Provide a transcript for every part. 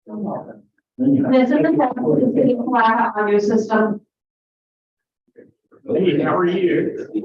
This is the audio system. Hey, how are you?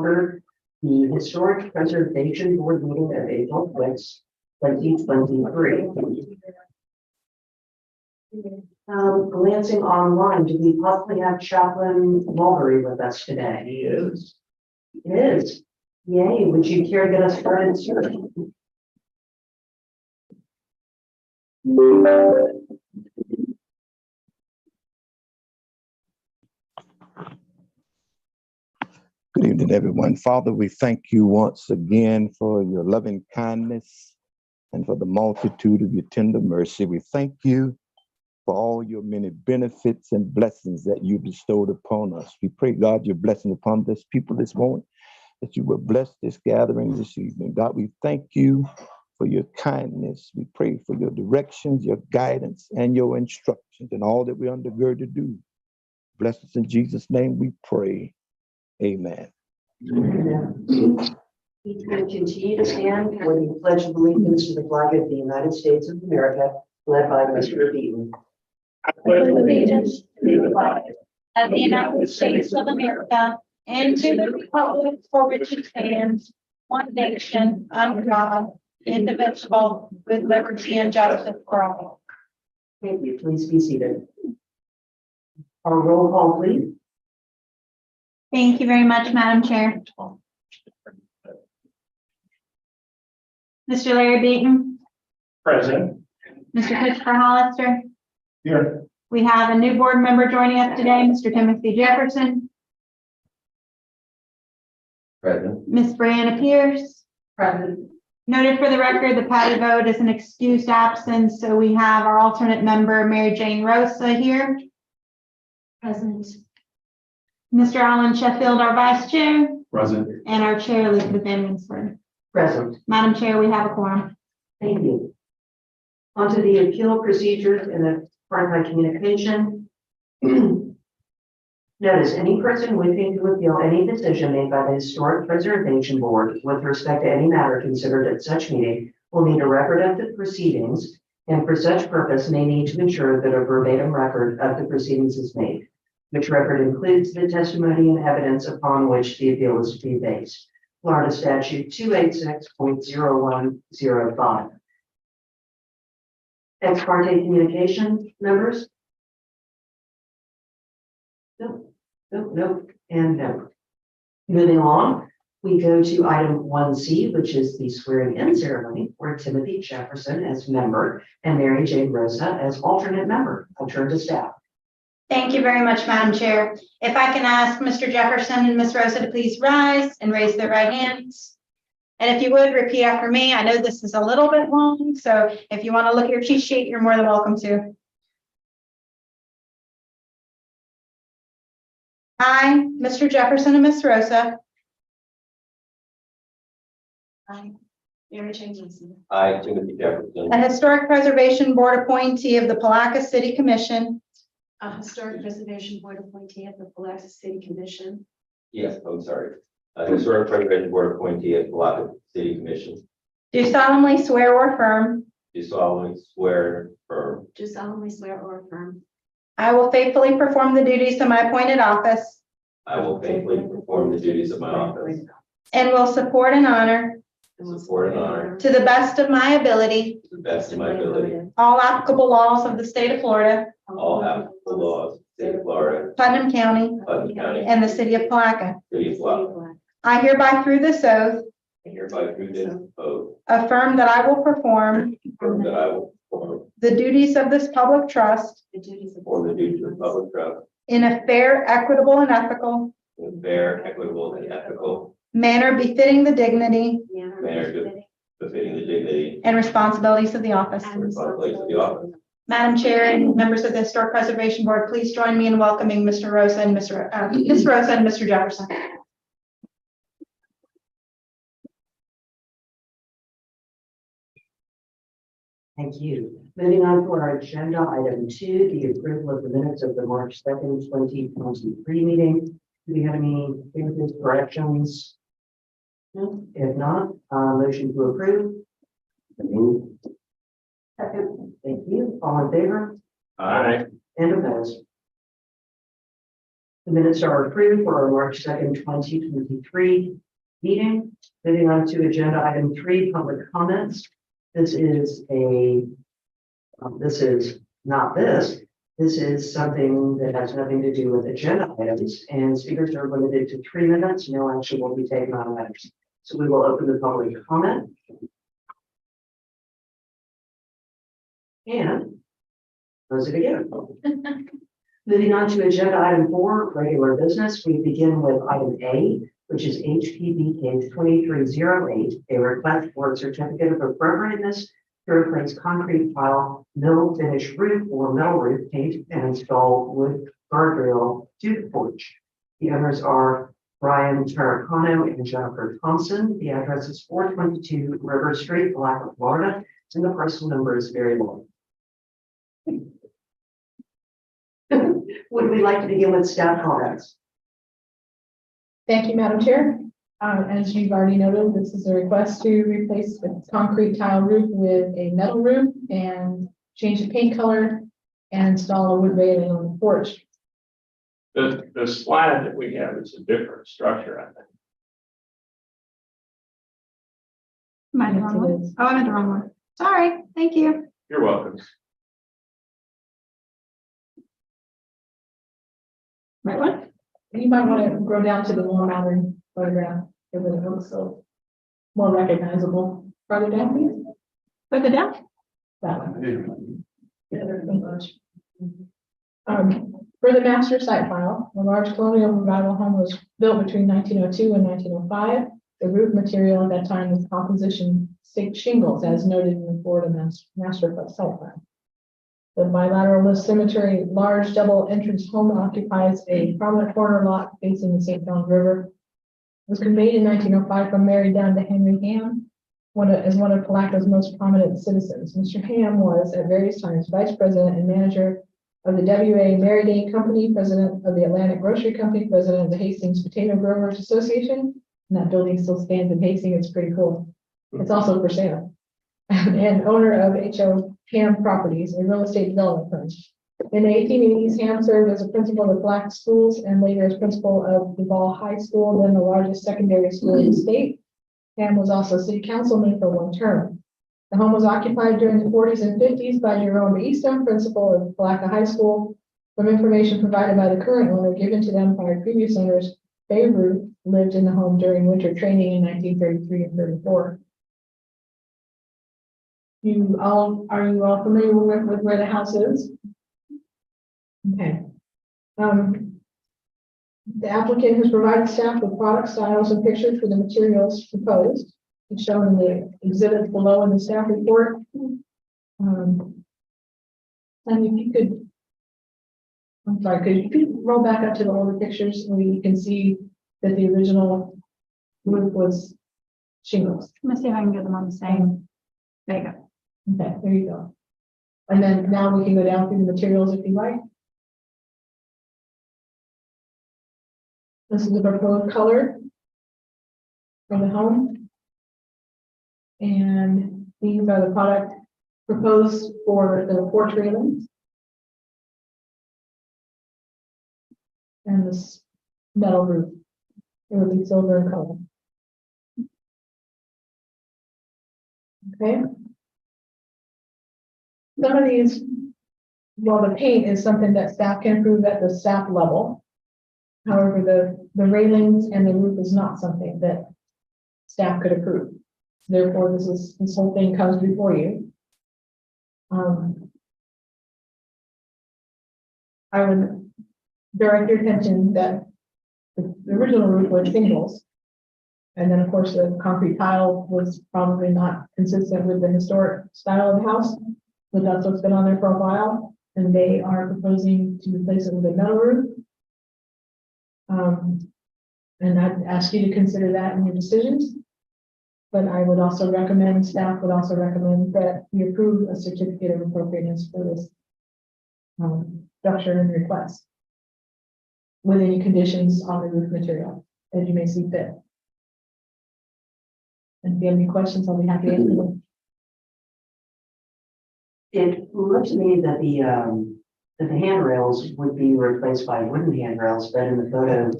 order the Historic Preservation Board meeting of April 6, 2023. Glancing online, do we possibly have Chaplain Mulberry with us today? He is. It is. Yay, would you care to get us started, sir? Good evening, everyone. Father, we thank you once again for your loving kindness and for the multitude of your tender mercy. We thank you for all your many benefits and blessings that you bestowed upon us. We pray, God, your blessing upon this people this morning, that you will bless this gathering this evening. God, we thank you for your kindness. We pray for your directions, your guidance, and your instructions, and all that we undergird to do. Bless us in Jesus' name we pray. Amen. Please continue to stand for the Pledge of Allegiance to the flag of the United States of America, led by Mr. Beaton. I pledge allegiance to the flag of the United States of America and to the republic for which it stands, one nation, under God, indivisible, with liberty and justice for all. Thank you. Please be seated. Our roll call, please. Thank you very much, Madam Chair. Mr. Larry Beaton, Present. Mr. Christopher Hollister. Here. We have a new board member joining us today, Mr. Timothy Jefferson, Present. Ms. Brianna Pierce. Present. Noted for the record, the patty vote is an excused absence, so we have our alternate member, Mary Jane Rosa, here. Present. Mr. Alan Sheffield, our vice chair, Present. and our chair, Elizabeth Emmonsford. Present. Madam Chair, we have a quorum. Thank you. On to the appeal procedures and the part-time communication. Notice any person wishing to appeal any decision made by the Historic Preservation Board with respect to any matter considered at such meeting will need a record of the proceedings, and for such purpose may need to ensure that a verbatim record of the proceedings is made, which record includes the testimony and evidence upon which the appeal is to be based. Florida Statute 286.0105. Ex parte communication, members? No, and no. Moving along, we go to item 1C, which is the swearing in ceremony for Timothy Jefferson as member and Mary Jane Rosa as alternate member. I turn to staff. Thank you very much, Madam Chair. If I can ask Mr. Jefferson and Ms. Rosa to please rise and raise their right hands. And if you would repeat after me, I know this is a little bit long, so if you want to look at your cheat sheet, you're more than welcome to. I, Mr. Jefferson and Ms. Rosa. I, Mary Jane Rosa. I, Timothy Jefferson. A Historic Preservation Board appointee of the Palatka City Commission. A Historic Preservation Board appointee of the Palatka City Commission. Yes, I'm sorry. A Historic Preservation Board appointee at Palatka City Commission. Do solemnly swear or affirm. Do solemnly swear and affirm. Do solemnly swear or affirm. I will faithfully perform the duties of my appointed office. I will faithfully perform the duties of my office. And will support and honor. Support and honor. To the best of my ability. To the best of my ability. All applicable laws of the state of Florida. All applicable laws of the state of Florida. Putnam County. Putnam County. And the city of Palatka. City of Palatka. I hereby through this oath. And hereby through this oath. Affirm that I will perform. Affirm that I will perform. The duties of this public trust. The duties of Perform the duties of public trust. In a fair, equitable, and ethical. In a fair, equitable, and ethical Manner befitting the dignity. manner befitting the dignity And responsibilities of the office. and responsibilities of the office. Madam Chair and members of the Historic Preservation Board, please join me in welcoming Mr. Rosa and Ms. Rosa and Mr. Jefferson. Thank you. Moving on to our agenda, item 2, the approval of the minutes of the March 2nd, 2023 meeting. Do we have any changes, corrections? No. If not, motion to approve. Move. Second. Thank you. All in favor? Aye. And opposed? The minutes are approved for our March 2nd, 2023 meeting. Moving on to agenda item 3, public comments. This is not this. This is something that has nothing to do with agenda items, and speakers are limited to 3 minutes. No action will be taken on items. So we will open the public comment. And close it again. Moving on to agenda item 4, regular business, we begin with item A, which is HPB case 2308, a request for a certificate of appropriateness to replace concrete tile, mill finish roof or metal roof paint and install wood guardrail to the porch. The owners are Brian Taracano and Jennifer Thompson. The address is 422 River Street, Palatka, Florida, and the parcel number is very long. Would we like to begin with staff comments? Thank you, Madam Chair. As you've already noted, this is a request to replace the concrete tile roof with a metal roof and change the paint color and install a wood railing on the porch. The slide that we have is a different structure, I think. Am I in the Yes, wrong it one? is. Oh, I'm in the wrong one. Sorry, thank you. You're welcome. Right one? You might want to go down to the more modern photograph, because it looks so more recognizable. Farther down, please. Further down? That one. Yeah, there's so much. For the master site file, a large colonial revival home was built between 1902 and 1905. The roof material at that time was composition stick shingles, as noted in the Florida master site file. The bilateral cemetery, large double entrance home occupies a prominent corner lot facing the St. Johns River. It was conveyed in 1905 from Mary Dunn to Henry Ham, as one of Palatka's most prominent citizens. Mr. Ham was at various times vice president and manager of the W.A. Mary Day Company, president of the Atlantic Grocery Company, president of the Hastings Potato Growers Association. And that building still stands in Hastings. It's pretty cool. It's also for sale. And owner of H.O. Ham Properties, a real estate development firm. In the 1880s, Ham served as a principal of Black schools and later as principal of Duval High School, then the largest secondary school in the state. Ham was also city councilman for 1 term. The home was occupied during the 40s and 50s by Jerome Easton, principal of Palatka High School. From information provided by the current owner given to them by previous owners, Beirut lived in the home during winter training in 1933 and 34. Are you all familiar with where the house is? Okay. The applicant has provided staff with product styles and pictures for the materials proposed. It's shown in the exhibit below in the staff report. And if you could, I'm sorry, could you roll back up to the older pictures where you can see that the original roof was shingles. Let me see if I can get them on the same. There you go. Okay, there you go. And then now we can go down through the materials if you like. This is the proposed color for the home. And these are the product proposed for the porch railings. And this metal roof. It will be silver in color. Okay. Some of these, well, the paint is something that staff can approve at the staff level. However, the railings and the roof is not something that staff could approve. Therefore, this whole thing comes before you. I would direct your attention that the original roof was shingles. And then, of course, the concrete tile was probably not consistent with the historic style of the house, but that's what's been on there for a while. And they are proposing to replace it with a metal roof. And I'd ask you to consider that in your decisions. But I would also recommend, staff would also recommend that you approve a certificate of appropriateness for this structure and request with any conditions on the roof material as you may see fit. And if you have any questions, I'll be happy to answer them. It looks to me that that the handrails would be replaced by wooden handrails, but in the photo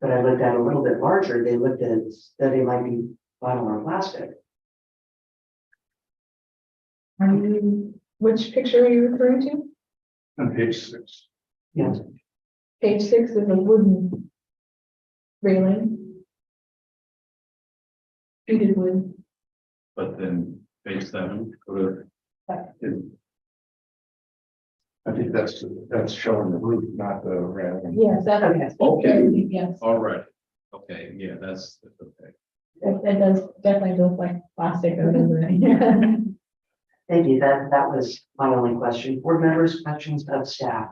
that I looked at a little bit larger, they looked at that they might be vinyl or plastic. Which picture are you referring to? On page 6. Yes. Page 6 is a wooden railing. Treated wood. But then page 7, go to. I think that's showing the roof, not the railing. Yes, that, Okay. yes, All right. Okay, yeah, that's okay. it does definitely look like plastic or whatever. Thank you. That was my only question. Board members, questions of staff?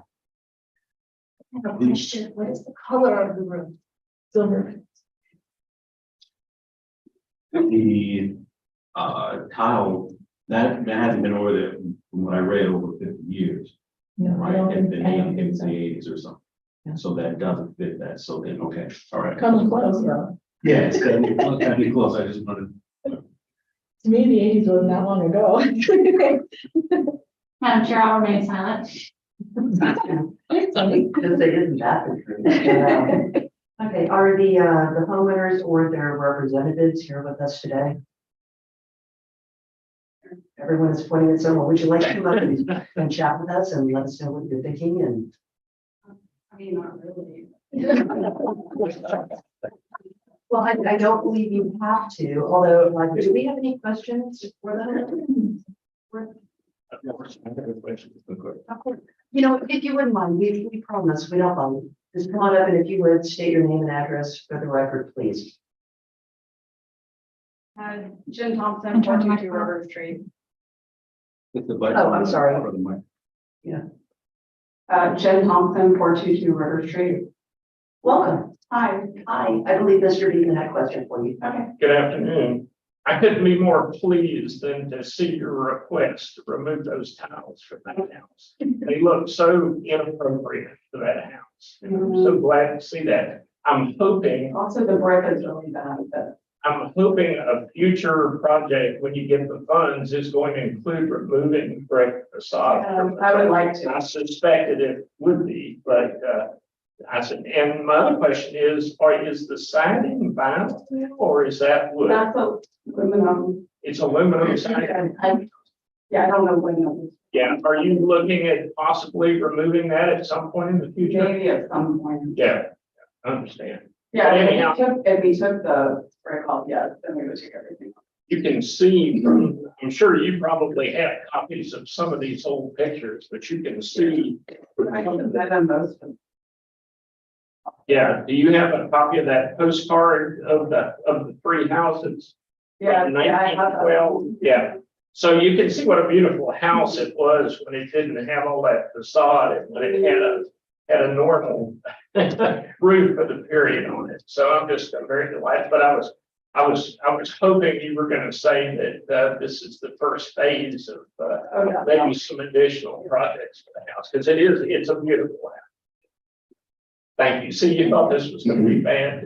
I have a question. What is the color of the room? Silver. The tile that hasn't been over there from what I read over 50 years. No, I Right, don't it's think, been I don't in think the so. 80s or something. And so that doesn't fit that. So then, okay, all right. Comes close though. Yeah, it's gotta be close. I just wanted. To me, the 80s wasn't that long ago. Madam Chair, I'll remain silent. It's funny. Because they isn't that the truth. Okay, are the homeowners or their representatives here with us today? Everyone is pointing at someone. Would you like to come up and chat with us and let us know what you're thinking? And I mean, not really. well, I don't believe you have to, although, like, do we have any questions for them? You know, if you wouldn't mind, we promise, we don't mind. Just come on up, and if you would state your name and address for the record, please. Jen Thompson, And turn the 422 microphone. River Street. Oh, I'm sorry. Jen Thompson, 422 River Street. Welcome. Hi. Hi, I believe Mr. Deacon had a question for you. Okay. Good afternoon. I couldn't be more pleased than to see your request to remove those tiles from that house. They look so inappropriate for that house. And I'm so glad to see that. I'm hoping Also, the brick is really bad, but I'm hoping a future project, when you get the funds, is going to include removing the brick facade. from the I would like to. I suspected it would be, but, I said, and my other question is the siding vinyl or is that wood? That's aluminum. It's aluminum siding. Yeah, I don't know when, Yeah, are you looking at possibly removing that at some point in the future? maybe at some point. Yeah, I understand. Yeah, Anyhow. if we took the brick off, yes, then we would take everything off. You can see from, I'm sure you probably have copies of some of these old pictures, but you can see. I haven't done most of them. Yeah, do you have a copy of that postcard of the three houses? Yeah, from yeah, I have that. 1912? Yeah, so you can see what a beautiful house it was when it didn't have all that facade and when it had a normal roof for the period on it. So I'm just very delighted, but I was hoping you were going to say that this is the first phase of maybe some additional projects for the house, because it's a beautiful house. Thank you. See, you thought this was going to be bad.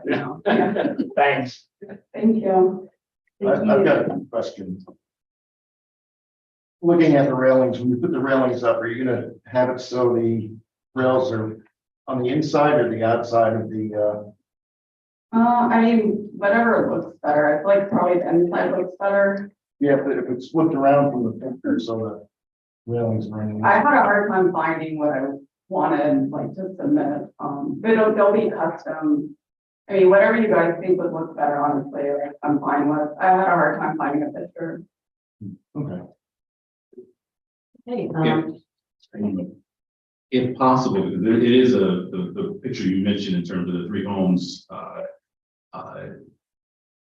No. Thanks. Thank you. I've got a question. Looking at the railings, when you put the railings up, are you gonna have it so the rails are on the inside or the outside of the, I mean, whatever looks better. I feel like probably the inside looks better. yeah, if it's flipped around from the picture, so the railings are in. I had a hard time finding what I wanted, like, to submit. But they'll be custom. I mean, whatever you guys think would look better, honestly, like, I'm fine with. I had a hard time finding a picture. Okay. Hey, If possible, because it is the picture you mentioned in terms of the three homes.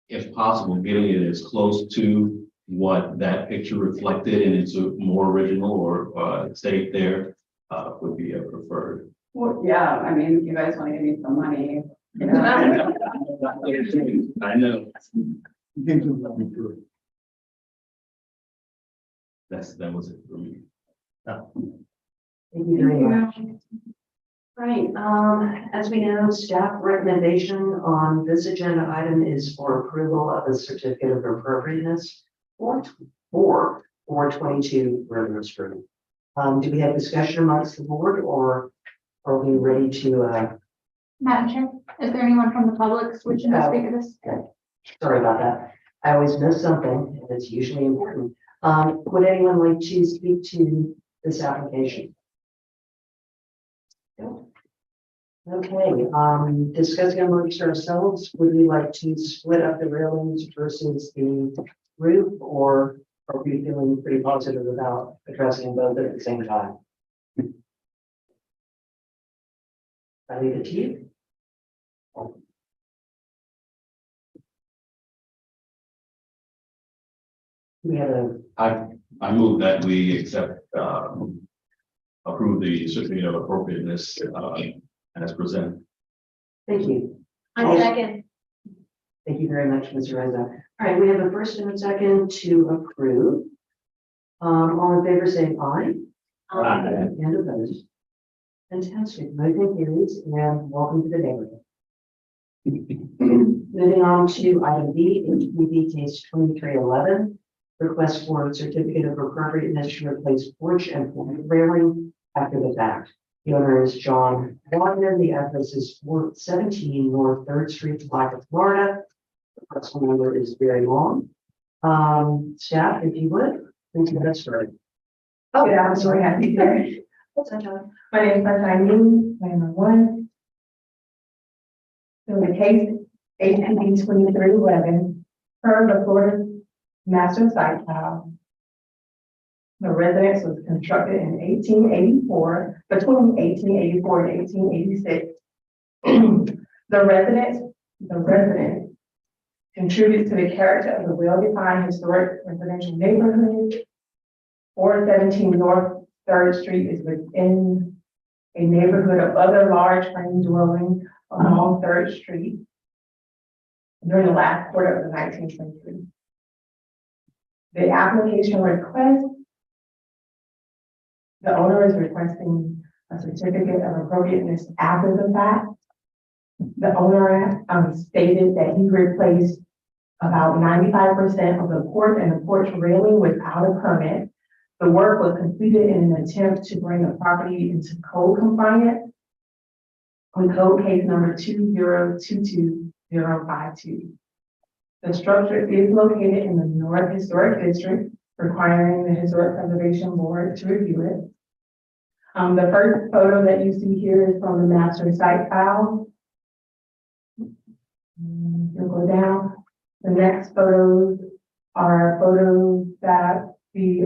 If possible, getting it as close to what that picture reflected and it's a more original or stayed there would be a preferred. Well, yeah, I mean, if you guys want to give me some money, you know. I know. That was it for me. Thank you very much. Right, as we know, staff recommendation on this agenda item is for approval of a certificate of appropriateness for 422 River Street. Do we have discussion amongst the board or are we ready to, Madam Chair, is there anyone from the public wishing to speak to this? sorry about that. I always miss something and it's usually important. Would anyone like to speak to this application? No? Okay, discussing amongst ourselves, would we like to split up the railings versus the roof, or are we feeling pretty positive about addressing both at the same time? I leave it to you. We have a, I move that we accept, approve the certificate of appropriateness, as presented. thank you. I second. Thank you very much, Mr. Reza. All right, we have a first and a second to approve. All in favor, saying aye. Aye. And opposed. Fantastic, motion carries, and welcome to the neighborhood. Moving on to item B, HPV case 2311, request for a certificate of appropriateness to replace porch and railing after the fact. The owner is John Wagner. The address is 417 North 3rd Street, Palatka, Florida. The parcel number is very long. Staff, if you would, please get us started. Oh, yeah, I'm sorry, happy there. What's that, John? My name is Sunshine Moon, number one. So the case HPD 2311, per the Florida Master Site File. The residence was constructed in 1884, between 1884 and 1886. The resident contributes to the character of the well-defined historic residential neighborhood. 417 North 3rd Street is within a neighborhood of other large frame dwellings along 3rd Street during the last quarter of the 19th century. The application request, the owner is requesting a certificate of appropriateness after the fact. The owner stated that he replaced about 95% of the porch and the porch railing without a permit. The work was completed in an attempt to bring the property into code compliance on code case number 2022052. The structure is located in the North Historic District, requiring the Historic Preservation Board to review it. The first photo that you see here is from the master site file. You'll go down. The next photos are photos that the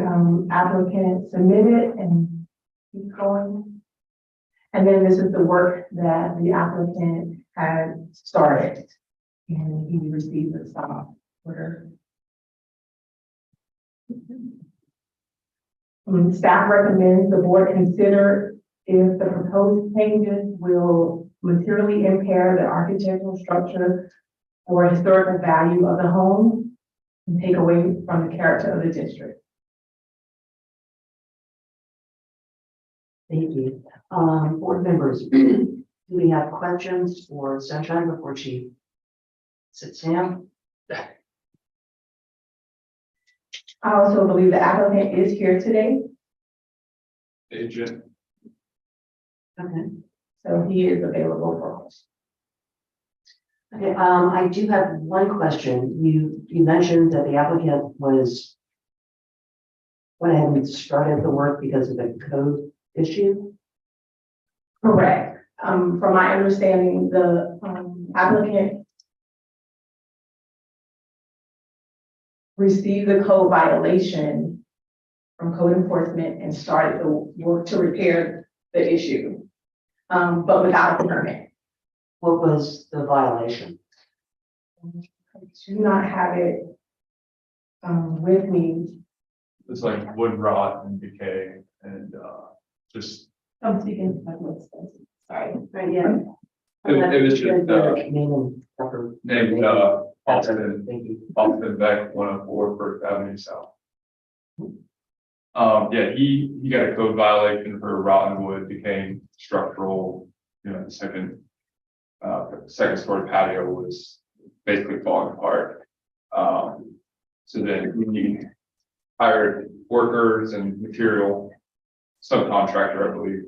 applicant submitted, and keep going. And then this is the work that the applicant had started, and he received the stop order. Staff recommends the board consider if the proposed changes will materially impair the architectural structure or historical value of the home and take away from the character of the district. Thank you. Board members, do we have questions for Sunshine before she sits down? I also believe the applicant is here today, Agent. Okay. so he is available for us. Okay, I do have one question. You mentioned that the applicant went ahead and started the work because of the code issue. Correct. From my understanding, the applicant received the code violation from code enforcement and started the work to repair the issue, but without a permit. What was the violation? I do not have it with me. It's like wood rot and decay and just, I'm speaking of what's this. Sorry. Right, yeah. it was just Name and number. named Austin, Thank you. Austin Beck, 104 First Avenue South. Yeah, he got a code violation for rotten wood, became structural, the second story patio was basically falling apart. So then we hired workers and material subcontractor, I believe,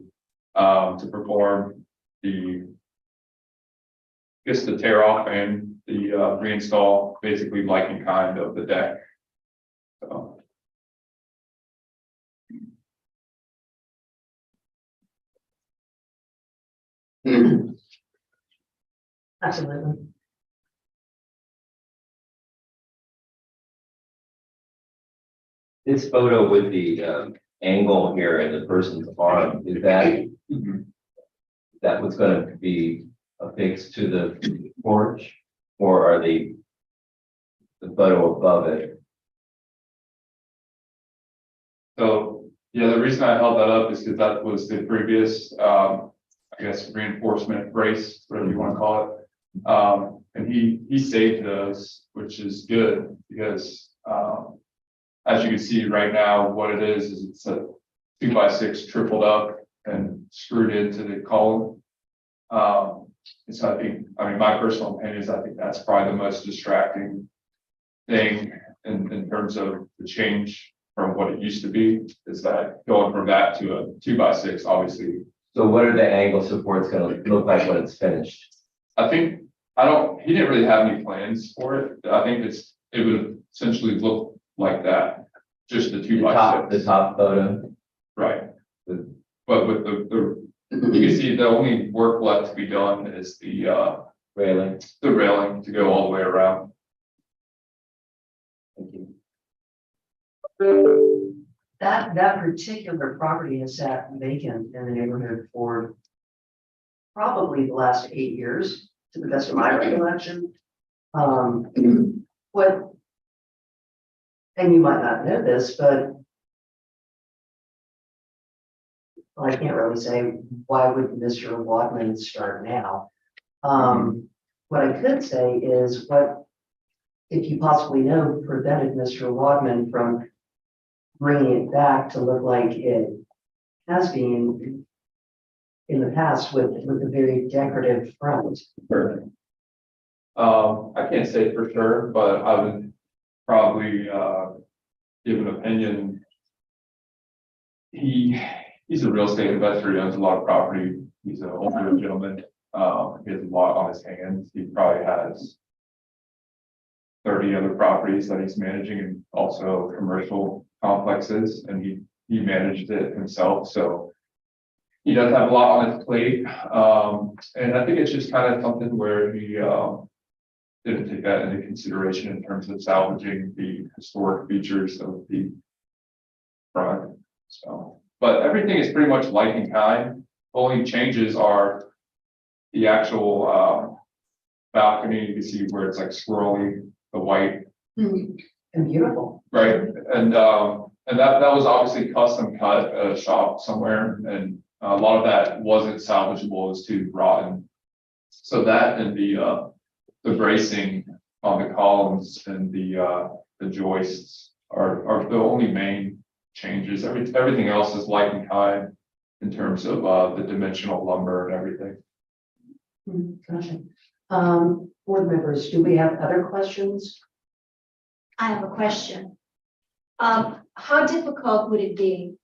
to perform the, I guess the tear off and the reinstall, basically like in kind of the deck. So. Absolutely. This photo with the angle here and the person's arm, is that what's gonna be affixed to the porch? Or are the photo above it? So, yeah, the reason I held that up is because that was the previous, I guess, reinforcement brace, whatever you want to call it. And he saved those, which is good because, as you can see right now, what it is it's a 2x6 tripled up and screwed into the column. And so I mean, my personal opinion is I think that's probably the most distracting thing in terms of the change from what it used to be, is that going from that to a 2x6, obviously. So what are the angle supports gonna look like when it's finished? I think, he didn't really have any plans for it. I think it would essentially look like that, just the 2x6. The top photo? Right. But with you can see the only work left to be done is the Railing. To go all the way around. Thank you. That particular property has sat vacant in the neighborhood for probably the last 8 years, to the best of my recollection. What, and you might not know this, but well, I can't really say why would Mr. Wadman start now. What I could say is what, if you possibly know, prevented Mr. Wadman from bringing it back to look like it has been in the past with a very decorative front. Perfect. I can't say for sure, but I would probably give an opinion. He's a real estate investor. He owns a lot of property. He's an older gentleman. He has a lot on his hands. He probably has 30 other properties that he's managing and also commercial complexes, and he managed it himself. So he does have a lot on his plate. And I think it's just kind of something where he didn't take that into consideration in terms of salvaging the historic features of the front. So, but everything is pretty much like in kind. Only changes are the actual balcony. You can see where it's like swirly, the white. And beautiful. Right, and that was obviously custom cut at a shop somewhere, and a lot of that wasn't salvageable. It was too rotten. So that and the bracing on the columns and the joists are the only main changes. Everything else is like in kind in terms of the dimensional lumber and everything. Gotcha. Board members, do we have other questions? I have a question. How difficult would it be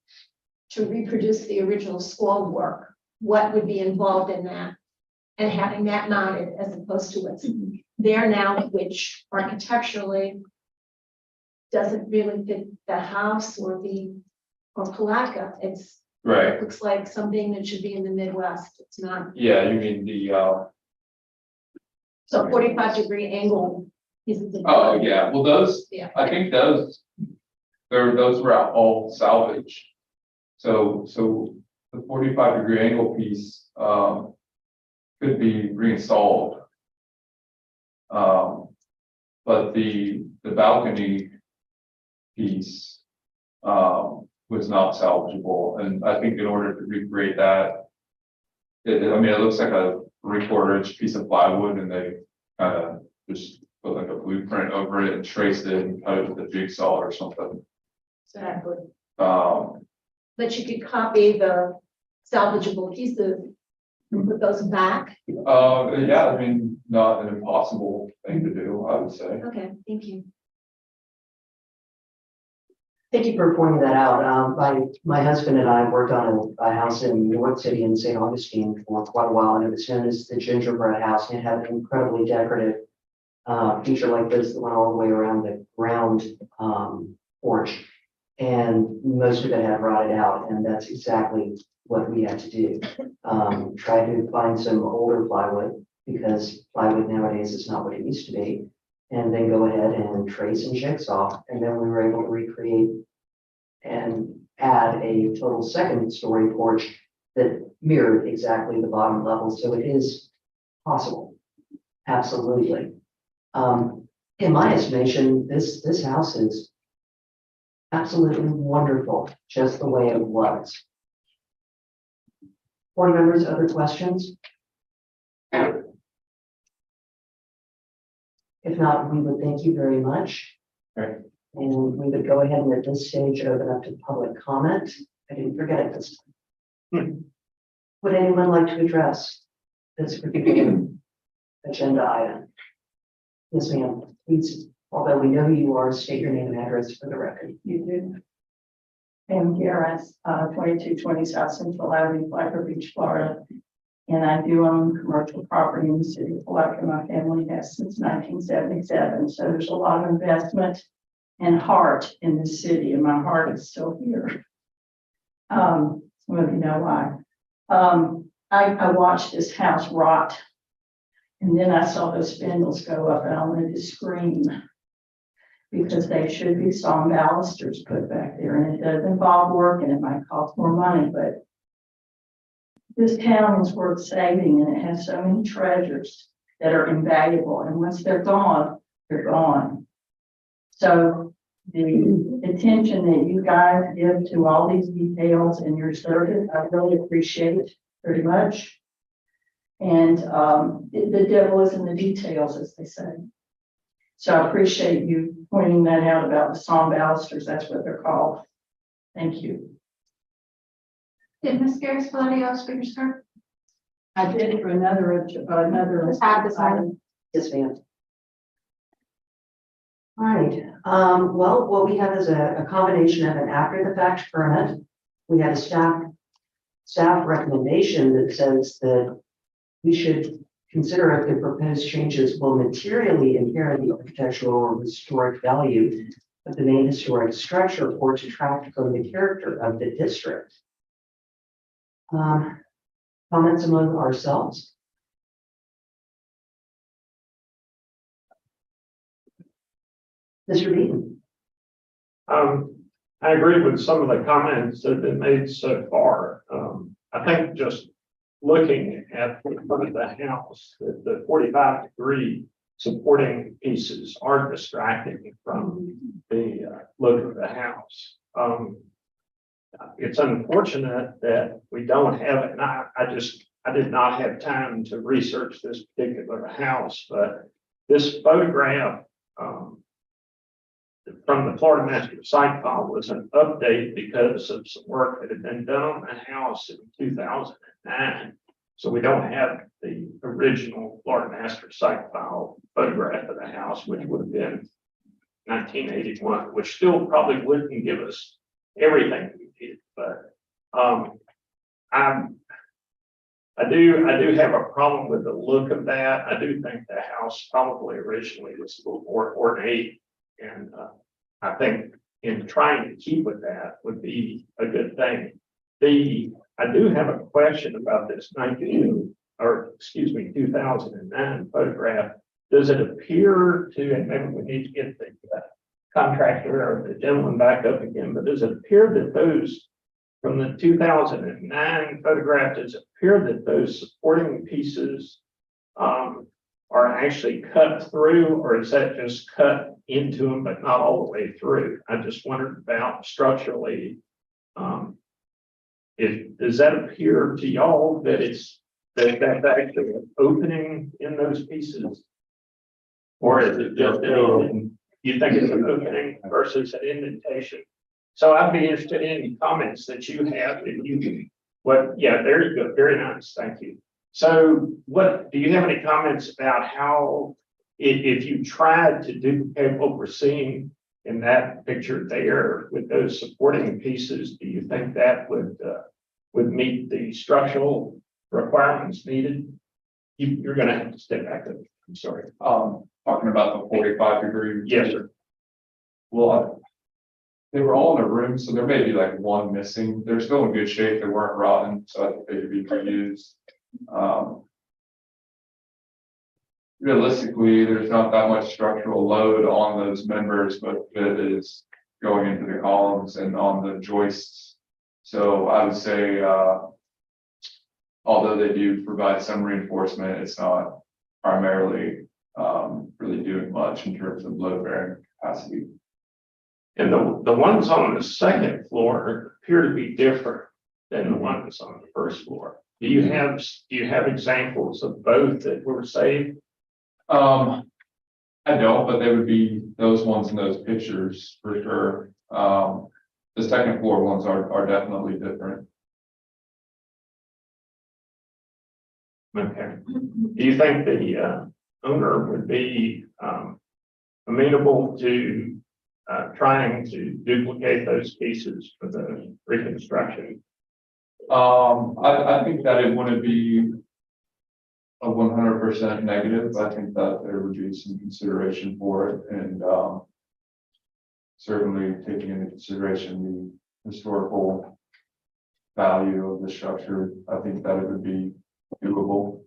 to reproduce the original squall work? What would be involved in that? And having that mounted as opposed to what's there now, which architecturally doesn't really fit the house or Palatka. Right. It looks like something that should be in the Midwest. It's not. Yeah, you mean the So 45-degree angle. oh yeah, well those, Yeah. I think those were all salvage. So the 45-degree angle piece could be reinstalled. But the balcony piece was not salvageable, and I think in order to recreate that, I mean it looks like a 3/4 inch piece of plywood, and they kind of just put like a blueprint over it and traced it and cut it with a jigsaw or something. Exactly. Um, But you could copy the salvageable pieces and put those back. yeah, I mean, not an impossible thing to do, I would say. Okay, thank you. Thank you for pointing that out. My husband and I worked on a house in New York City in St. Augustine for quite a while, and it was known as the gingerbread house. And it had an incredibly decorative feature like this that went all the way around the ground porch. And most of it had rotted out, and that's exactly what we had to do. Try to find some older plywood, because plywood nowadays is not what it used to be. And then go ahead and trace and jigsaw, and then we were able to recreate and add a total second story porch that mirrored exactly the bottom level. So it is possible. Absolutely. In my estimation, this house is absolutely wonderful, just the way it was. Board members, other questions? If not, we would thank you very much. Right. And we would go ahead and at this stage open up to public comment. I didn't forget it this time. Would anyone like to address this particular agenda item? Yes, ma'am, please, although we know who you are, state your name and address for the record. You do. Pam Garris, 2220 South Central Avenue, Flagler Beach, Florida. And I do own commercial property in the city of Palatka. My family has since 1977. So there's a lot of investment and heart in this city, and my heart is still here. Some of you know why. I watched this house rot, and then I saw those spindles go up, and I wanted to scream, because they should be stone balusters put back there, and it does involve work, and it might cost more money, but this town is worth saving, and it has so many treasures that are invaluable, and once they're gone, they're gone. So the attention that you guys give to all these details in your service, I really appreciate very much. And the devil is in the details, as they say. So I appreciate you pointing that out about the stone balusters. That's what they're called. Thank you. Did Ms. Garris fill any other speakers, sir? I did it for another. Just have this item. Yes, ma'am. All right, well, what we have is a combination of an after the fact permit. We have a staff recommendation that says that we should consider if the proposed changes will materially impair the architectural or historic value of the main historic structure or detract from the character of the district. Comments among ourselves? Mr. Beaton. I agree with some of the comments that have been made so far. I think just looking at the front of the house, the 45-degree supporting pieces are distracting from the look of the house. It's unfortunate that we don't have it. And I did not have time to research this particular house, but this photograph from the Florida Master Site File was an update because of some work that had been done on the house in 2009. So we don't have the original Florida Master Site File photograph of the house, which would have been 1981, which still probably wouldn't give us everything we need. But I do have a problem with the look of that. I do think the house probably originally was a little more ornate. And I think in trying to keep with that would be a good thing. I do have a question about this 2009 photograph. Does it appear to, and maybe we need to get the contractor or the gentleman back up again, but does it appear that those from the 2009 photograph, does it appear that those supporting pieces are actually cut through, or is that just cut into them but not all the way through? I just wondered about structurally, does that appear to y'all that that's actually an opening in those pieces, or is it just you think it's an opening versus an indentation? So I'd be interested in any comments that you have. If you can, yeah, there you go, very nice, thank you. So do you have any comments about how, if you tried to duplicate what we're seeing in that picture there with those supporting pieces, do you think that would meet the structural requirements needed? You're gonna have to step back. I'm sorry. Talking about the 45-degree. Yes, sir. Well, they were all in a room, so there may be like one missing. They're still in good shape. They weren't rotten, so I think they could be reused. Realistically, there's not that much structural load on those members, but it is going into the columns and on the joists. So I would say, although they do provide some reinforcement, it's not primarily really doing much in terms of load bearing capacity. And the ones on the second floor appear to be different than the ones on the first floor. Do you have examples of both that were saved? I don't, but they would be those ones in those pictures for sure. The second floor ones are definitely different. Okay. Do you think the owner would be amenable to trying to duplicate those pieces for the reconstruction? I think that it wouldn't be a 100% negative. I think that there would be some consideration for it, and certainly taking into consideration the historical value of the structure, I think that it would be doable.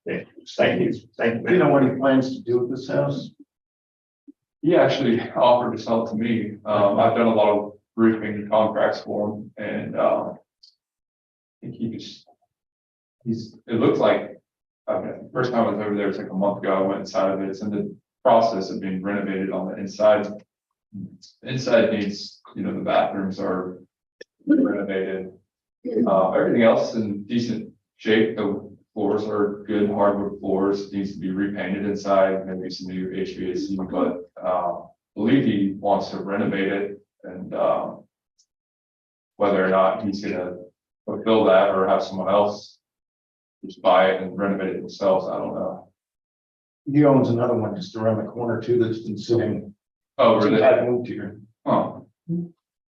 Okay. Thank you. Thank Do you know what he plans to do with this house? He actually offered to sell it to me. I've done a lot of roofing contracts for him, and I think it looks like, the first time I was over there, it was like a month ago. I went inside of it. It's in the process of being renovated on the inside. Inside needs, the bathrooms are renovated. Everything else in decent shape. The floors are good hardwood floors. Needs to be repainted inside, maybe some new HVAC, but I believe he wants to renovate it, and whether or not he's gonna fulfill that or have someone else just buy it and renovate it themselves, I don't know. He owns another one just around the corner too that's been sitting. Oh, really? Since I moved here. Huh.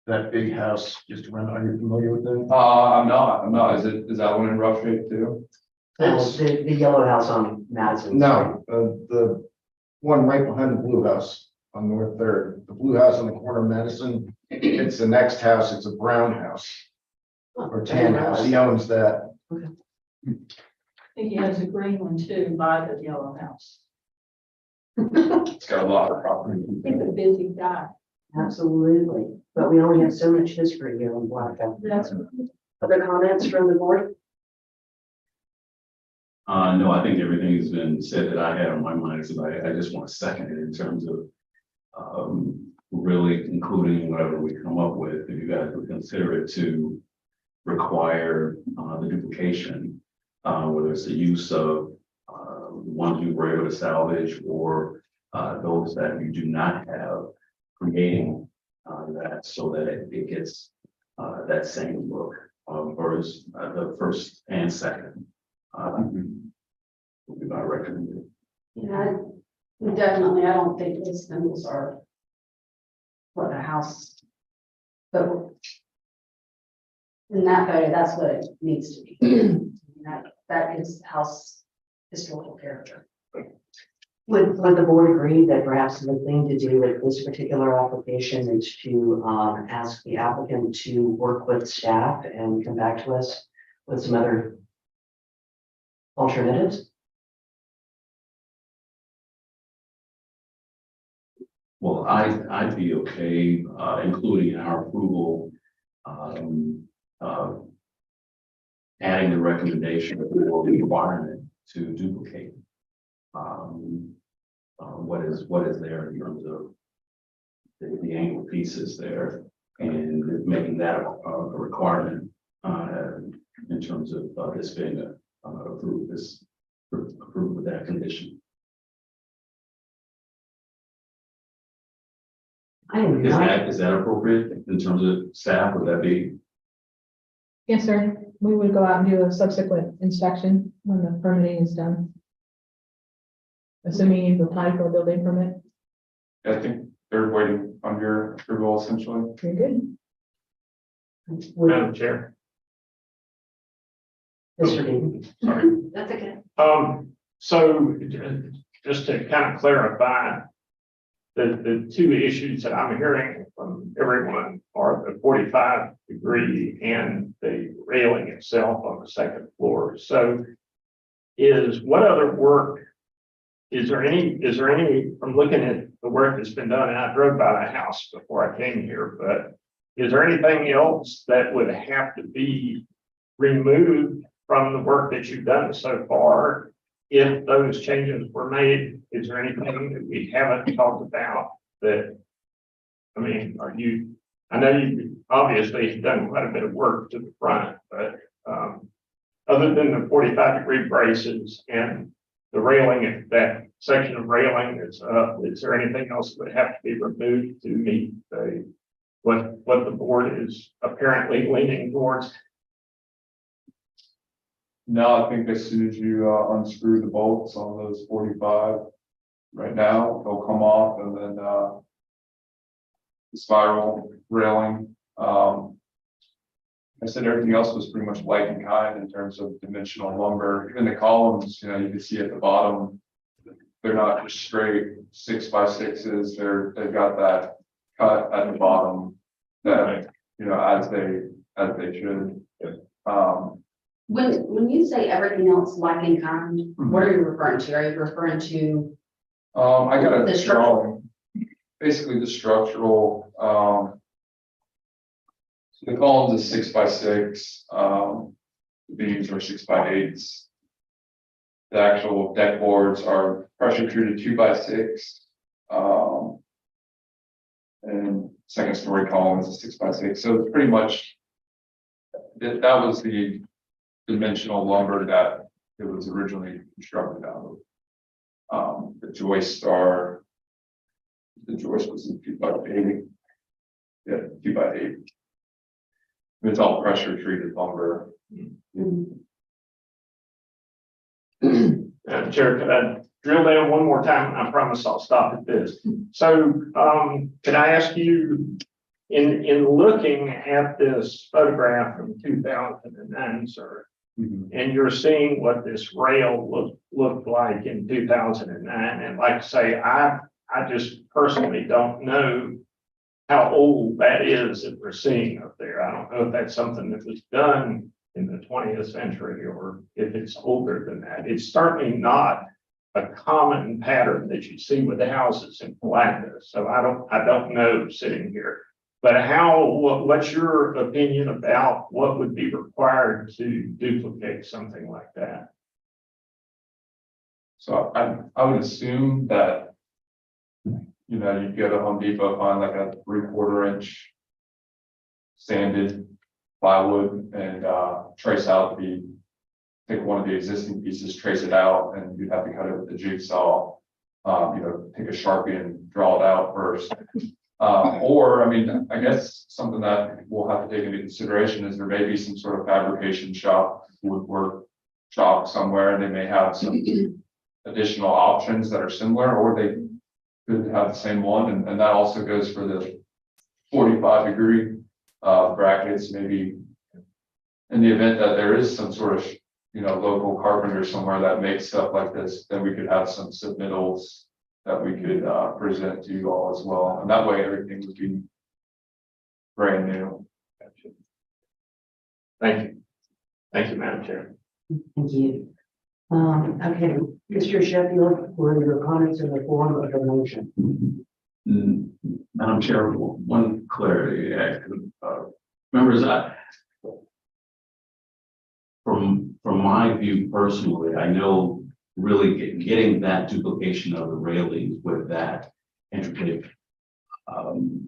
That big house just around, are you familiar with that? I'm not. Is that one in rough shape too? The yellow house on Madison. No, the one right behind the blue house on North Third. The blue house on the corner of Madison, it's the next house. It's a brown house or tan house. He owns that. I think he has a green one too by the yellow house. It's got a lot of property. He's a busy guy. Absolutely, but we only have so much history here in Palatka. That's Other comments from the board? No, I think everything has been said that I had on my mind, so I just want to second it in terms of really including whatever we come up with, if you guys would consider it to require the duplication, whether it's the use of the ones you were able to salvage or those that you do not have, creating that so that it gets that same look of the first and second. Would be my recommendation. Yeah, definitely. I don't think those symbols are for the house. But in that photo, that's what it needs to be. That is house historical character. Would the board agree that perhaps the thing to do with this particular application is to ask the applicant to work with staff and come back to us with some other alternatives? Well, I'd be okay, including in our approval, adding the recommendation or requirement to duplicate. What is there in terms of the angle pieces there, and making that a requirement in terms of this being approved with that condition. Is that appropriate in terms of staff? Would that be? Yes, sir. We would go out and do a subsequent inspection when the permitting is done. assuming you've applied for a building permit? I think they're waiting on your approval essentially. Very good. Madam Chair. Mr. Dean. Sorry. That's okay. So just to kind of clarify, the two issues that I'm hearing from everyone are the 45-degree and the railing itself on the second floor. So what other work, is there any, from looking at the work that's been done, and I drove by the house before I came here, but is there anything else that would have to be removed from the work that you've done so far? If those changes were made, is there anything that we haven't talked about that, I mean, I know you obviously have done quite a bit of work to the front, but other than the 45-degree braces and the railing, that section of railing that's up, is there anything else that would have to be removed to meet what the board is apparently leaning towards? No, I think as soon as you unscrew the bolts on those 45 right now, they'll come off, and then the spiral railing. I said everything else was pretty much like in kind in terms of dimensional lumber. Even the columns, you can see at the bottom, they're not just straight 6x6s. They've got that cut at the bottom that as they should. When you say everything else like in kind, what are you referring to? Are you referring to? I got The a drawing, basically the structural, the columns is 6x6, the beams are 6x8s. The actual deck boards are pressure treated 2x6, and second story columns is 6x6. So it's pretty much, that was the dimensional lumber that it was originally constructed out of. The joist was in 2x8. Yeah, 2x8. It's all pressure treated lumber. Chair, could I drill down one more time? I promise I'll stop at this. So, could I ask you, in looking at this photograph from 2009, sir, and you're seeing what this rail looked like in 2009, and like I say, I just personally don't know how old that is that we're seeing up there. I don't know if that's something that was done in the 20th century or if it's older than that. It's certainly not a common pattern that you see with the houses in Palatka. So I don't know sitting here, but what's your opinion about what would be required to duplicate something like that? So I would assume that, you go to Home Depot, find like a 3/4 inch sanded plywood and trace out take one of the existing pieces, trace it out, and you'd have to cut it with the jigsaw. Take a Sharpie and draw it out first. Or, I guess something that we'll have to take into consideration is there may be some sort of fabrication shop, woodwork shop somewhere, and they may have some additional options that are similar, or they could have the same one. And that also goes for the 45-degree brackets. Maybe in the event that there is some sort of local carpenter somewhere that makes stuff like this, then we could have some submittals that we could present to you all as well. And that way everything would be brand new. Thank you. Thank you, Madam Chair. Thank you. Okay, Mr. Sheffield, what are your comments in the form of a motion? Madam Chair, one clarity, members, from my view personally, I know really getting that duplication of the railings with that intricate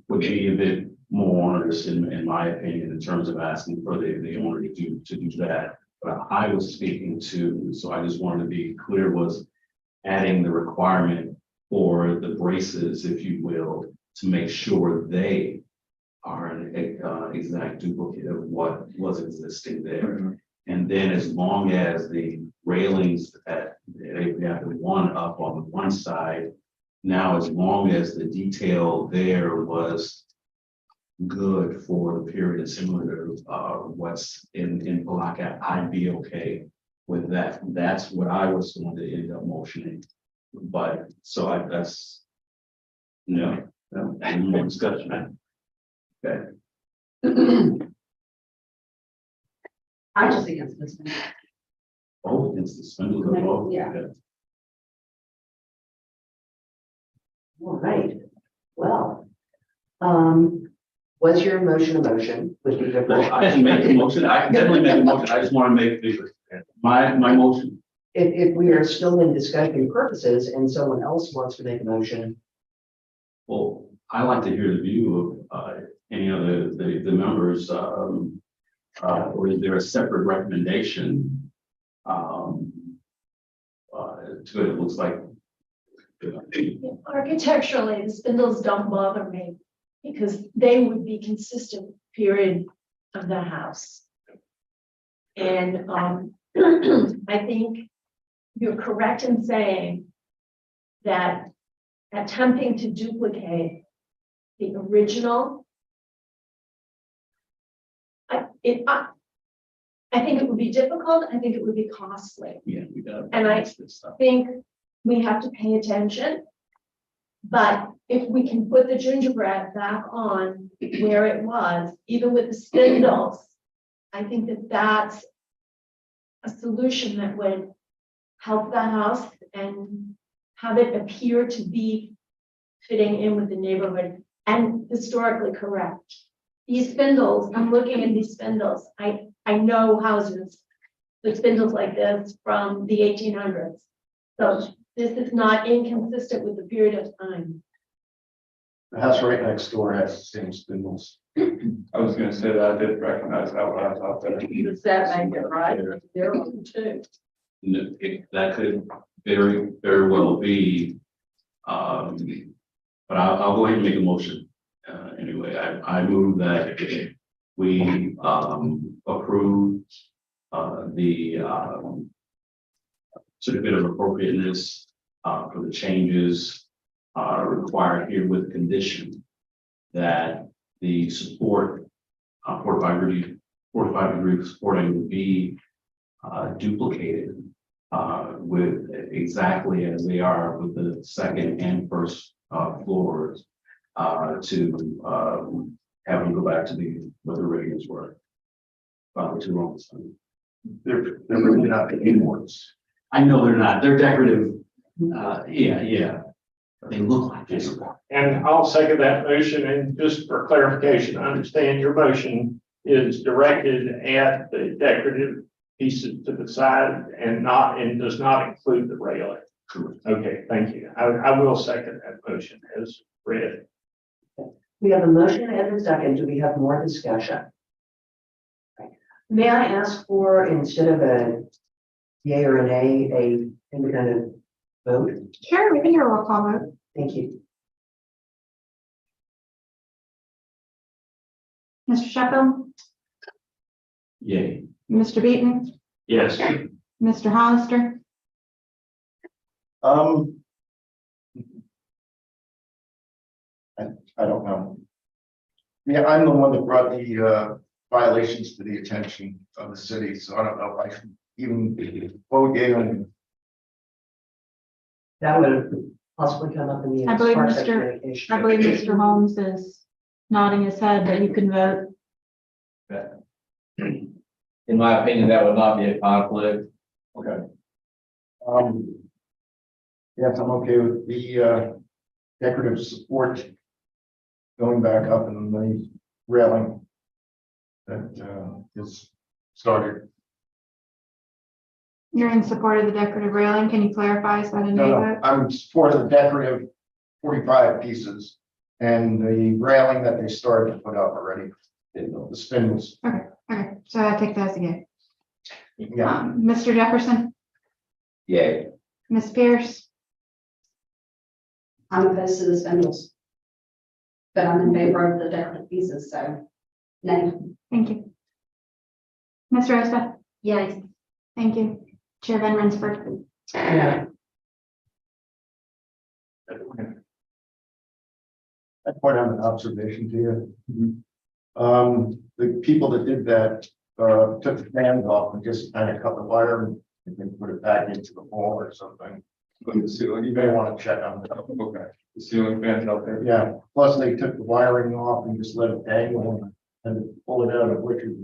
would be a bit more onerous in my opinion, in terms of asking for the owner to do that. But I was speaking to, so I just wanted to be clear, was adding the requirement for the braces, if you will, to make sure they are an exact duplicate of what was existing there. And then as long as the railings at they have the one up on the one side. Now, as long as the detail there was good for the period similar to what's in Palatka, I'd be okay with that. That's what I was going to end up motioning. But so that's no more discussion. Okay. I just think it's this. Oh, it's the spindle of both. Yeah. All right, well, was your motion a motion? Would be the Well, I can make a motion. I can definitely make a motion. I just want to make my motion. If we are still in discussion purposes and someone else wants to make a motion, Well, I like to hear the view of any of the members. Or is there a separate recommendation? To it, it looks like. Architecturally, the spindles don't bother me because they would be consistent period of the house. And I think you're correct in saying that attempting to duplicate the original, I think it would be difficult. I think it would be costly. Yeah, we got. And I this stuff. think we have to pay attention. But if we can put the gingerbread back on where it was, even with the spindles, I think that that's a solution that would help the house and have it appear to be fitting in with the neighborhood and historically correct. These spindles, I'm looking at these spindles. I know houses with spindles like this from the 1800s. So this is not inconsistent with the period of time. The house right next door has the same spindles. I was gonna say that I did recognize that when I was out there. Does that make it right? They're on too. That could very well be. But I'll go ahead and make a motion. Anyway, I move that we approve the certificate of appropriateness for the changes required here with condition that the support 45 degree supporting would be duplicated with exactly as they are with the second and first floors to have them go back to what the ratings were. The two rooms. They're really not the inwards. I know they're not. They're decorative. Yeah. They look like this. And I'll second that motion. And just for clarification, I understand your motion is directed at the decorative pieces to the side and does not include the railing. Okay, thank you. I will second that motion as read. we have a motion and a second. Do we have more discussion? May I ask for, instead of a yay or a nay, a independent vote? Sure, we can do a roll call vote. Thank you. Mr. Sheffield, Yay. Mr. Beaton, Yes. Mr. Hollister, I don't know. Yeah, I'm the one that brought the violations to the attention of the city, so I don't know if I can even vote yea or nay. That would have possibly come up in the. I believe Spark Mr. communication. I believe Mr. Holmes is nodding his head, but you can vote. In my opinion, that would not be a conflict. Okay. Yes, I'm okay with the decorative support going back up and the railing that is started. You're in support of the decorative railing. Can you clarify? So I didn't No, know no, that. I'm for the decorative 45 pieces and the railing that they started to put up already, the spindles. Okay, so I take that as a yay. Yeah, Mr. Jefferson, Yay. Ms. Pierce, I'm opposed to the spindles. But I'm in favor of the decorative pieces, so, no. thank you. Ms. Rosa, Yes. thank you. Chair Van Rensburg. Yeah. I point out an observation to you. The people that did that, took the fans off and just kind of cut the wire and then put it back into the wall or something. Like the ceiling, You may want to check on that. okay, the ceiling fans out there. Yeah, plus they took the wiring off and just let it dangle and pull it out of Richard.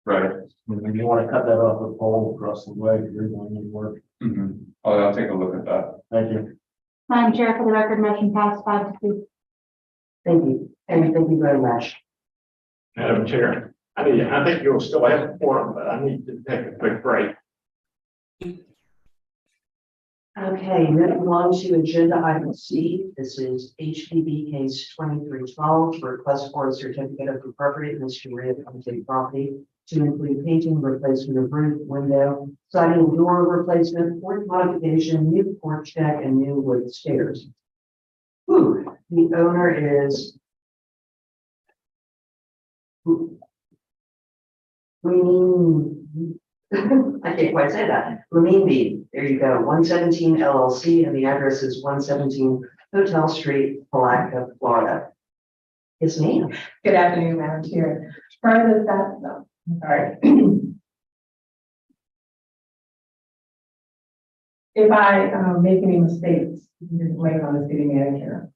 Right. And you want to cut that off the pole across the way, if you're doing any work. I'll take a look at that. Thank you. Madam Chair, for the record, motion passed 5-2. Thank you, and thank you very much. Madam Chair, I think you'll still have a forum, but I need to take a quick break. Okay, moving on to agenda item C. This is HPB case 2312, request for a certificate of appropriateness to rehabilitate property to include painting, replacement of roof, window, siding, door replacement, porch modification, new porch deck, and new wood stairs. Whew, the owner is I can't quite say that. Ramin B. There you go. 117 LLC, and the address is 117 Hotel Street, Palatka, Florida. Yes, ma'am. Good afternoon, Madam Chair. Further that, no, sorry. If I make any mistakes, you can just blame it on the city manager.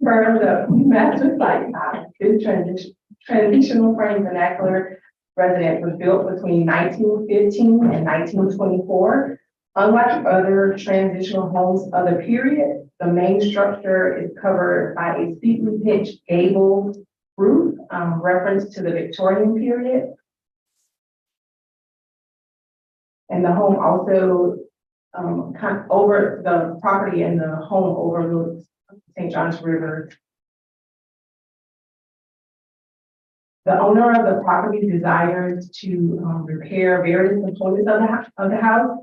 Further, the master site is transitional frame vernacular residence was built between 1915 and 1924. Unlike other transitional homes of the period, the main structure is covered by a steeply pitched gable roof, reference to the Victorian period. And the home also, over the property and the home overlooks St. Johns River. The owner of the property desires to repair various components of the house,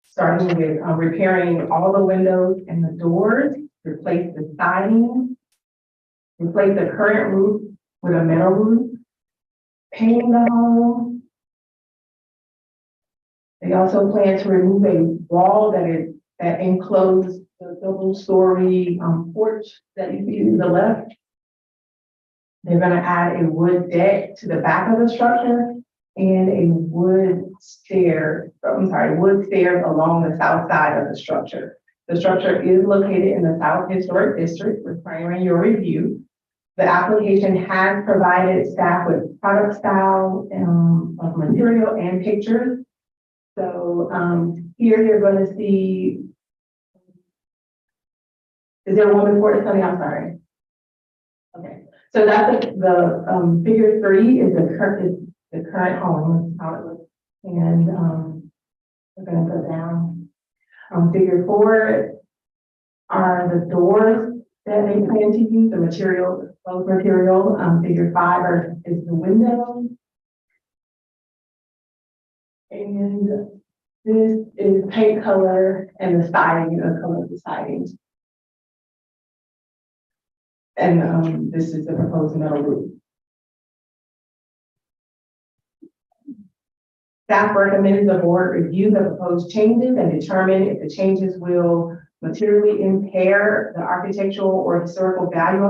starting with repairing all the windows and the doors, replace the siding, replace the current roof with a metal roof, painting the home. They also plan to remove a wall that enclosed the double-story porch that you see to the left. They're going to add a wood deck to the back of the structure and a wood stairs along the south side of the structure. The structure is located in the South Historic District, requiring your review. The application has provided staff with product style of material and pictures. So here you're going to see, is there one before it's coming? I'm sorry. Okay. So that's the figure 3 is the current home, how it looks. And we're going to go down. Figure 4 are the doors that they plan to use, the material, both material. Figure 5 is the window. And this is paint color and the siding, the color of the siding. And this is the proposed metal roof. Staff recommends the board review the proposed changes and determine if the changes will materially impair the architectural or historical value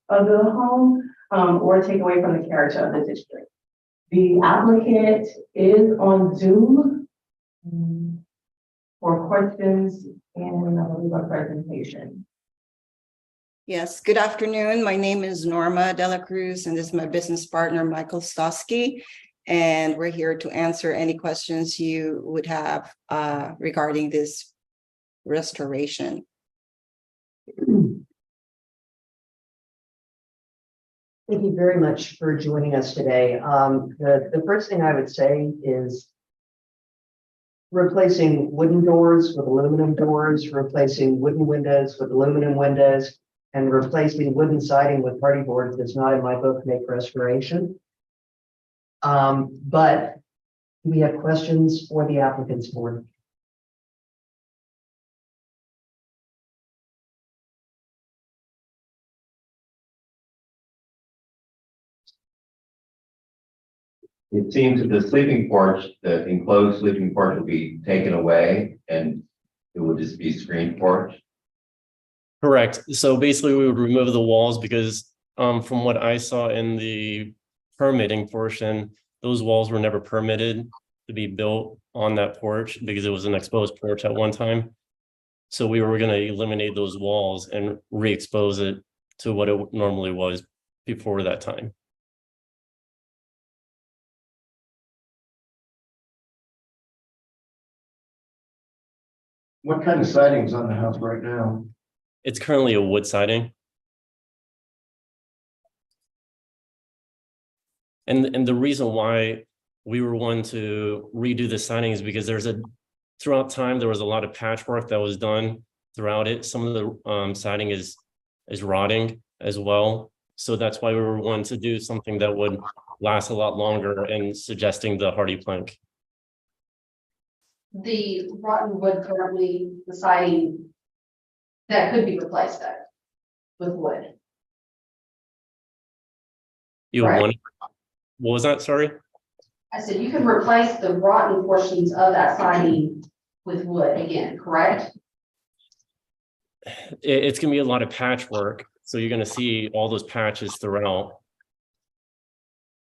of the home or take away from the character of the district. The applicant is on Zoom for questions and I believe a presentation. Yes, good afternoon. My name is Norma Dela Cruz, and this is my business partner, Michael Stosky. And we're here to answer any questions you would have regarding this restoration. Thank you very much for joining us today. The first thing I would say is replacing wooden doors with aluminum doors, replacing wooden windows with aluminum windows, and replacing wooden siding with party board does not, in my book, make restoration. But we have questions for the applicant's board. It seems that the sleeping porch, the enclosed sleeping porch will be taken away and it will just be screened porch. Correct. So basically we would remove the walls because from what I saw in the permitting portion, those walls were never permitted to be built on that porch because it was an exposed porch at one time. So we were going to eliminate those walls and re-expose it to what it normally was before that time. What kind of siding's on the house right now? It's currently a wood siding. And the reason why we were wanting to redo the siding is because throughout time, there was a lot of patchwork that was done throughout it. Some of the siding is rotting as well. So that's why we were wanting to do something that would last a lot longer and suggesting the hardy plank. The rotten wood currently, the siding, that could be replaced though, with wood. You Right. want, what was that? Sorry? I said you can replace the rotten portions of that siding with wood again, correct? It's going to be a lot of patchwork. So you're going to see all those patches throughout.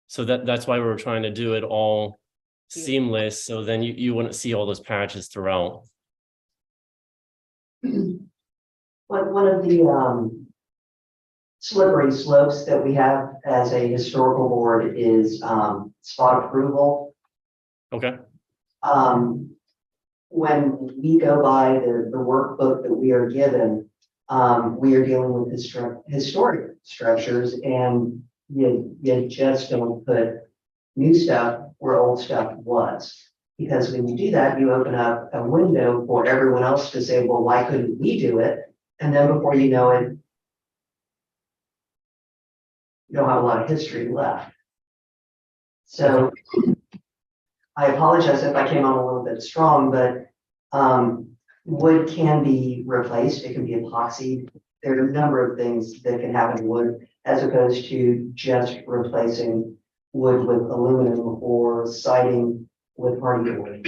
So that's why we were trying to do it all seamless. So then you wouldn't see all those patches throughout. One of the slippery slopes that we have as a historical board is spot approval. Okay. When we go by the workbook that we are given, we are dealing with historic structures, and you just don't put new stuff where old stuff was. Because when you do that, you open up a window for everyone else to say, well, why couldn't we do it? And then before you know it, you don't have a lot of history left. So I apologize if I came on a little bit strong, but wood can be replaced. It can be epoxied. There are a number of things that can happen to wood as opposed to just replacing wood with aluminum or siding with hardwood.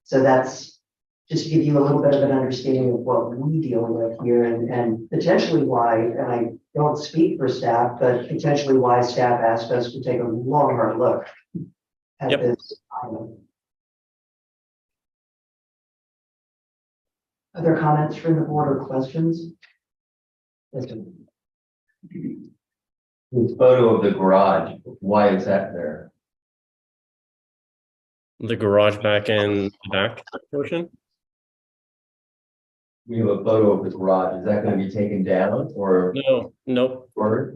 So that's just to give you a little bit of an understanding of what we deal with here and potentially why, and I don't speak for staff, but potentially why staff asked us to take a long, hard look at this item. Other comments from the board or questions? Yes, sir. The photo of the garage, why is that there? The garage back in the back portion? We have a photo of the garage. Is that going to be taken down or? No, nope. Or?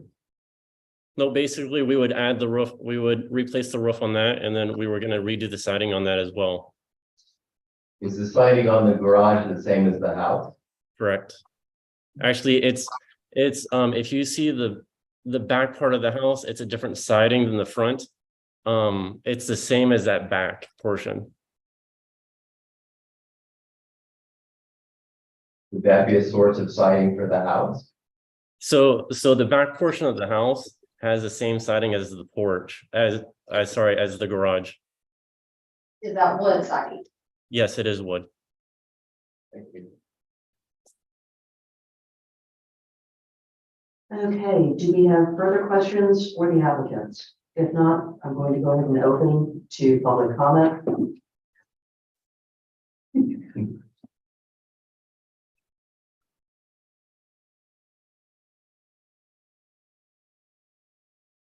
No, basically we would add the roof, we would replace the roof on that, and then we were going to redo the siding on that as well. Is the siding on the garage the same as the house? Correct. Actually, it's if you see the back part of the house, it's a different siding than the front. It's the same as that back portion. Would that be a source of siding for the house? So the back portion of the house has the same siding as the porch, as the garage. Is that wood siding? Yes, it is wood. Thank you. Okay, do we have further questions for the applicants? If not, I'm going to go ahead and open to public comment.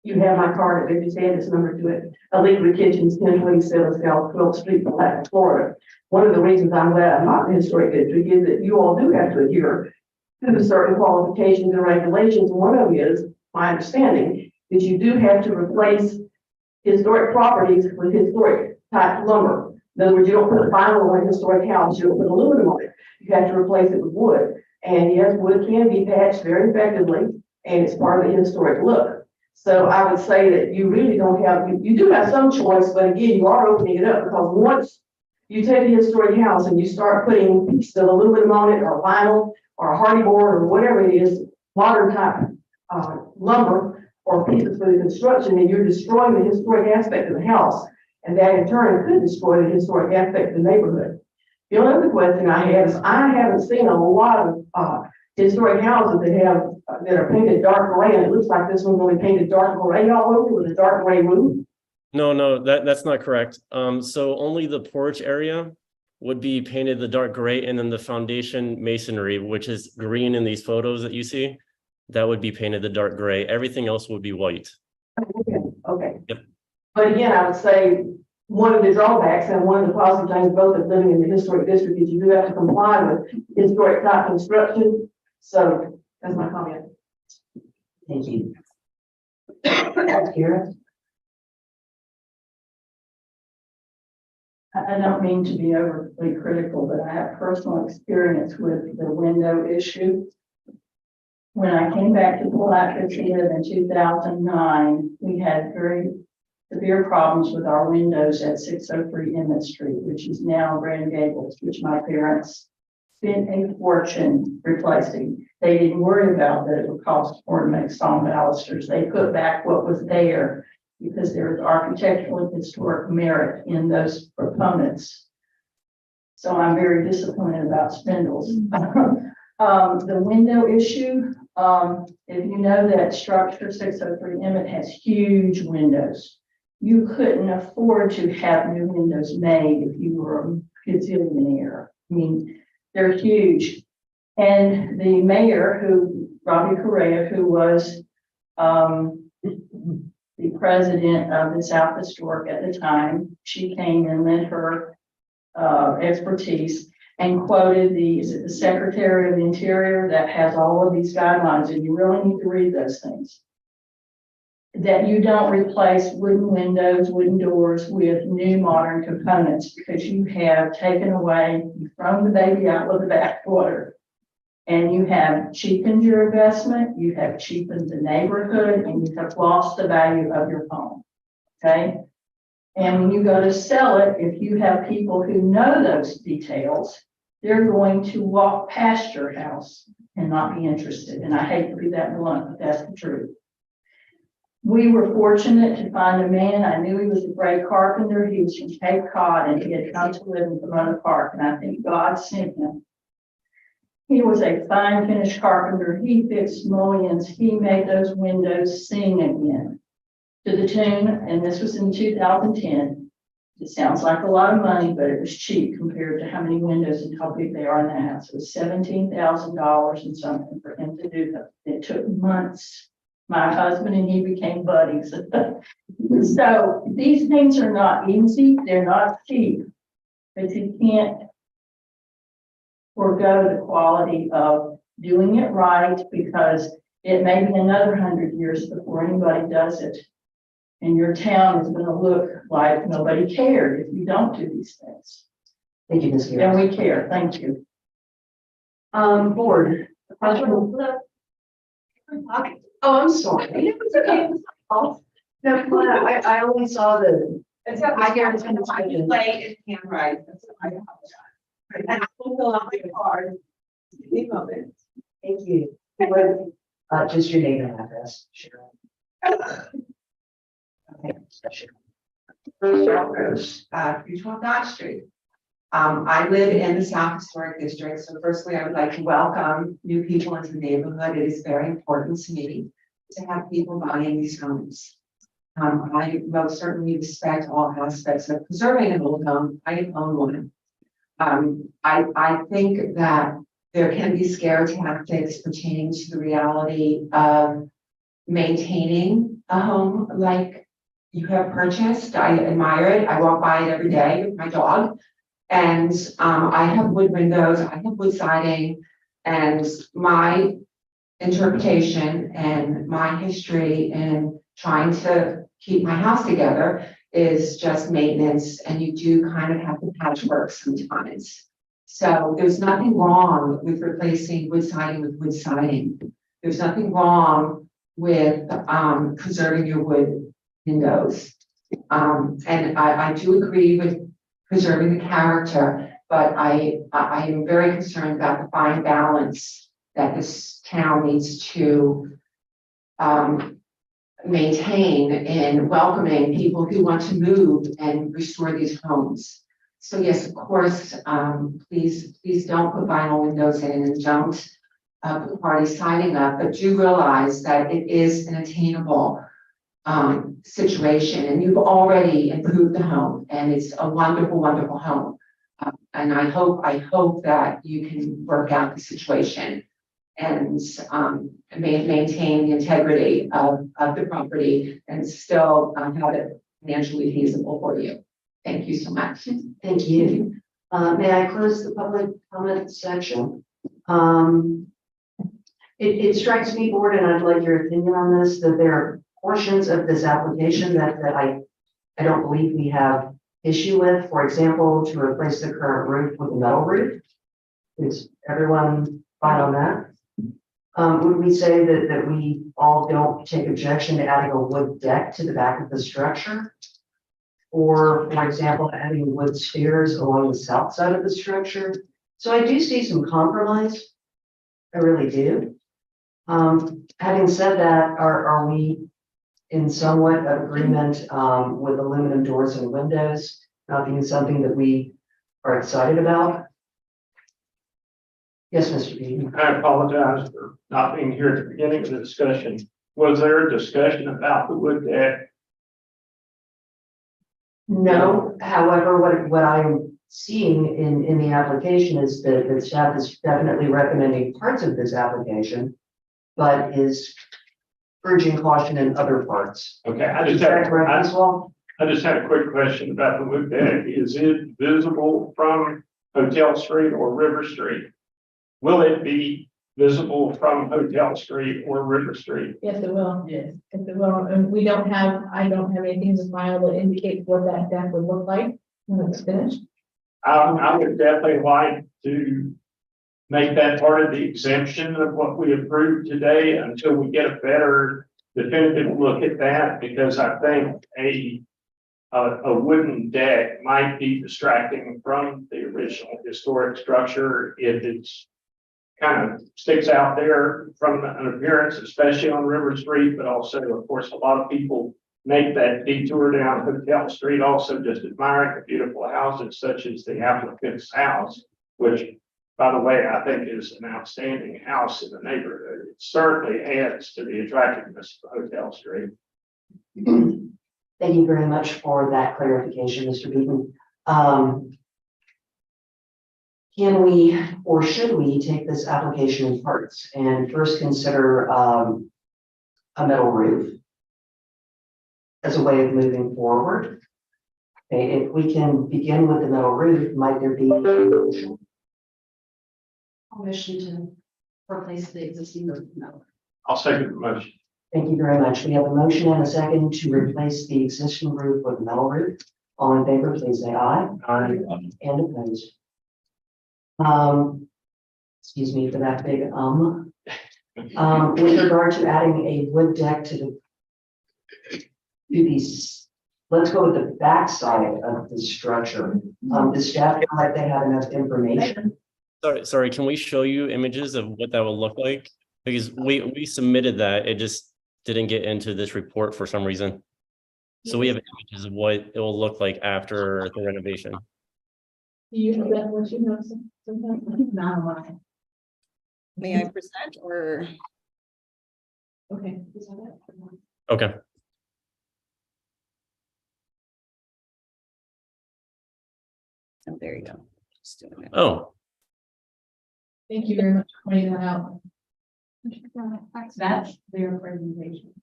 You have my card, if you say this number to it, Alegra Kitchens, 1027 South 12th Street, Palatka, Florida. One of the reasons I'm glad I'm not in the historic district is that you all do have to adhere to certain qualifications and regulations. One of them is, my understanding, that you do have to replace historic properties with historic type lumber. In other words, you don't put vinyl on a historic house, you don't put aluminum on it. You have to replace it with wood. And yes, wood can be patched very effectively, and it's part of the historic look. So I would say that you really don't have, you do have some choice, but again, you are opening it up because once you take a historic house and you start putting pieces of aluminum on it or vinyl or hardy board or whatever it is, modern type lumber or pieces for the construction, then you're destroying the historic aspect of the house. And that in turn could destroy the historic aspect of the neighborhood. The only other question I have is I haven't seen a lot of historic houses that are painted dark gray, and it looks like this one's only painted dark gray all over with a dark gray roof. No, that's not correct. So only the porch area would be painted the dark gray, and then the foundation masonry, which is green in these photos that you see, that would be painted the dark gray. Everything else would be white. Okay. Yep. But again, I would say one of the drawbacks and one of the positive things both of living in the historic district is you do have to comply with historic type construction. So that's my comment. Thank you. Kira? I don't mean to be overly critical, but I have personal experience with the window issue. When I came back to Palatka in 2009, we had very severe problems with our windows at 603 Emmett Street, which is now Grand Gables, which my parents spent a fortune replacing. They didn't worry about that it would cost more to make stone balusters. They put back what was there because there is architectural and historic merit in those proponents. So I'm very disappointed about spindles. The window issue, if you know that structure 603 Emmett has huge windows. You couldn't afford to have new windows made if you were a gazillionaire. I mean, they're huge. And the mayor, Robbie Correa, who was the president of the South Historic at the time, she came and lent her expertise and quoted the Secretary of the Interior that has all of these guidelines, and you really need to read those things. That you don't replace wooden windows, wooden doors with new modern components because you have taken away, you've thrown the baby out with the bathwater. And you have cheapened your investment, you have cheapened the neighborhood, and you have lost the value of your home. Okay? And when you go to sell it, if you have people who know those details, they're going to walk past your house and not be interested. And I hate to be that blunt, but that's the truth. We were fortunate to find a man. I knew he was a great carpenter. He was from Cape Cod and he had come to live in Pomona Park. And I think God sent him. He was a fine finished carpenter. He fixed mullions. He made those windows sing again to the tune. And this was in 2010. It sounds like a lot of money, but it was cheap compared to how many windows and how big they are in the house. It was $17,000 and something for him to do that. It took months. My husband and he became buddies. So these things are not easy. They're not cheap, but you can't forego the quality of doing it right because it may be another 100 years before anybody does it. And your town is going to look like nobody cared if you don't do these things. Thank you, Ms. And we care. Thank you. Board. Oh, I'm sorry. It's okay. No, I only saw the. I guarantee I can play it can write. I apologize. And I will fill out my card. Thank you. Just your name and address, Sharon. Okay, Cheryl Roche, 312 Dodge Street. I live in the South Historic District, so firstly, I would like to welcome new people into the neighborhood. It is very important to me to have people buying these homes. I most certainly respect all aspects of preserving an old home. I own one. I think that there can be scare tactics pertaining to the reality of maintaining a home like you have purchased. I admire it. I walk by it every day with my dog. And I have wood windows, I have wood siding, and my interpretation and my history in trying to keep my house together is just maintenance, and you do kind of have to patchwork sometimes. So there's nothing wrong with replacing wood siding with wood siding. There's nothing wrong with preserving your wood windows. And I do agree with preserving the character, but I am very concerned about the fine balance that this town needs to maintain in welcoming people who want to move and restore these homes. So yes, of course, please don't put vinyl windows in and don't put party siding up, but do realize that it is an attainable situation, and you've already improved the home, and it's a wonderful, wonderful home. And I hope that you can work out the situation and maintain the integrity of the property and still have it financially feasible for you. Thank you so much. Thank you. May I close the public comment section? It strikes me, board, and I'd like your opinion on this, that there are portions of this application that I don't believe we have issue with. For example, to replace the current roof with a metal roof. Is everyone fine on that? Would we say that we all don't take objection to adding a wood deck to the back of the structure? Or, for example, adding wood stairs along the south side of the structure? So I do see some compromise. I really do. Having said that, are we in somewhat of agreement with aluminum doors and windows not being something that we are excited about? Yes, Mr. Beaton. I apologize for not being here at the beginning of the discussion. Was there a discussion about the wood deck? No, however, what I'm seeing in the application is that the staff is definitely recommending parts of this application, but is urging caution in other parts. Okay, I Is just that had, correct as well? I just had a quick question about the wood deck. Is it visible from Hotel Street or River Street? Will it be visible from Hotel Street or River Street? Yes, it will. Yes. Yes, it will. And I don't have anything in the file that indicates what that deck would look like when it's finished. I would definitely like to make that part of the exemption of what we approved today until we get a better definitive look at that, because I think a wooden deck might be distracting from the original historic structure if it's kind of sticks out there from an appearance, especially on River Street, but also, of course, a lot of people make that detour down Hotel Street, also just admiring the beautiful houses such as the applicant's house, which, by the way, I think is an outstanding house in the neighborhood. It certainly adds to the attractiveness of Hotel Street. Thank you very much for that clarification, Mr. Beaton. Can we, or should we take this application in parts and first consider a metal roof as a way of moving forward? Okay, if we can begin with the metal roof, might there be Permission to replace the existing roof. No. I'll second the motion. Thank you very much. We have a motion and a second to replace the existing roof with a metal roof. All in favor, please say aye. Aye. And opposed. Excuse me for that big with regard to adding a wood deck to these, let's go with the back side of the structure. The staff feel like they have enough information. Sorry, can we show you images of what that will look like? Because we submitted that, it just didn't get into this report for some reason. So we have images of what it will look like after the renovation. Do you have that, what you know, sometimes? Not a lot. May I present or? Okay. Okay. Oh, there you go. Just doing it. Oh, Thank you very much for pointing that out. That's their presentation.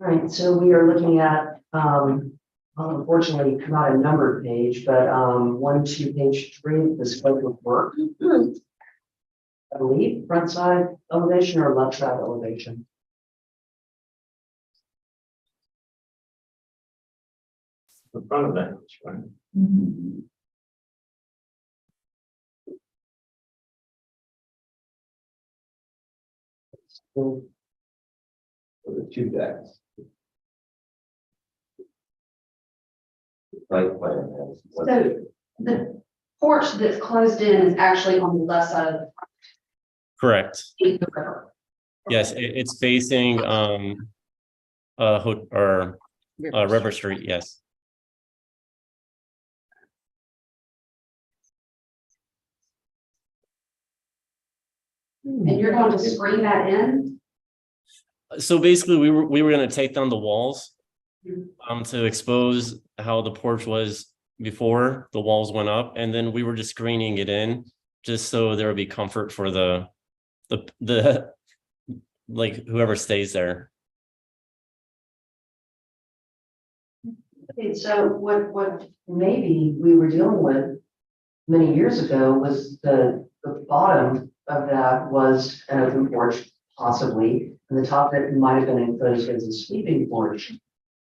Right, so we are looking at, well, unfortunately, not a numbered page, but 1 to page 3, the scope of work. I believe front side elevation or left side elevation. The front of the house, right? For the two decks. Site plan has. So the porch that's closed in is actually on the left side of correct. the river. Yes, it's facing, River Street, yes. And you're going to screen that in? So basically, we were gonna take down the walls to expose how the porch was before the walls went up, and then we were just screening it in just so there would be comfort for the like whoever stays there. Okay, so what maybe we were dealing with many years ago was the bottom of that was an open porch, possibly, and the top of it might have been enclosed as a sleeping porch,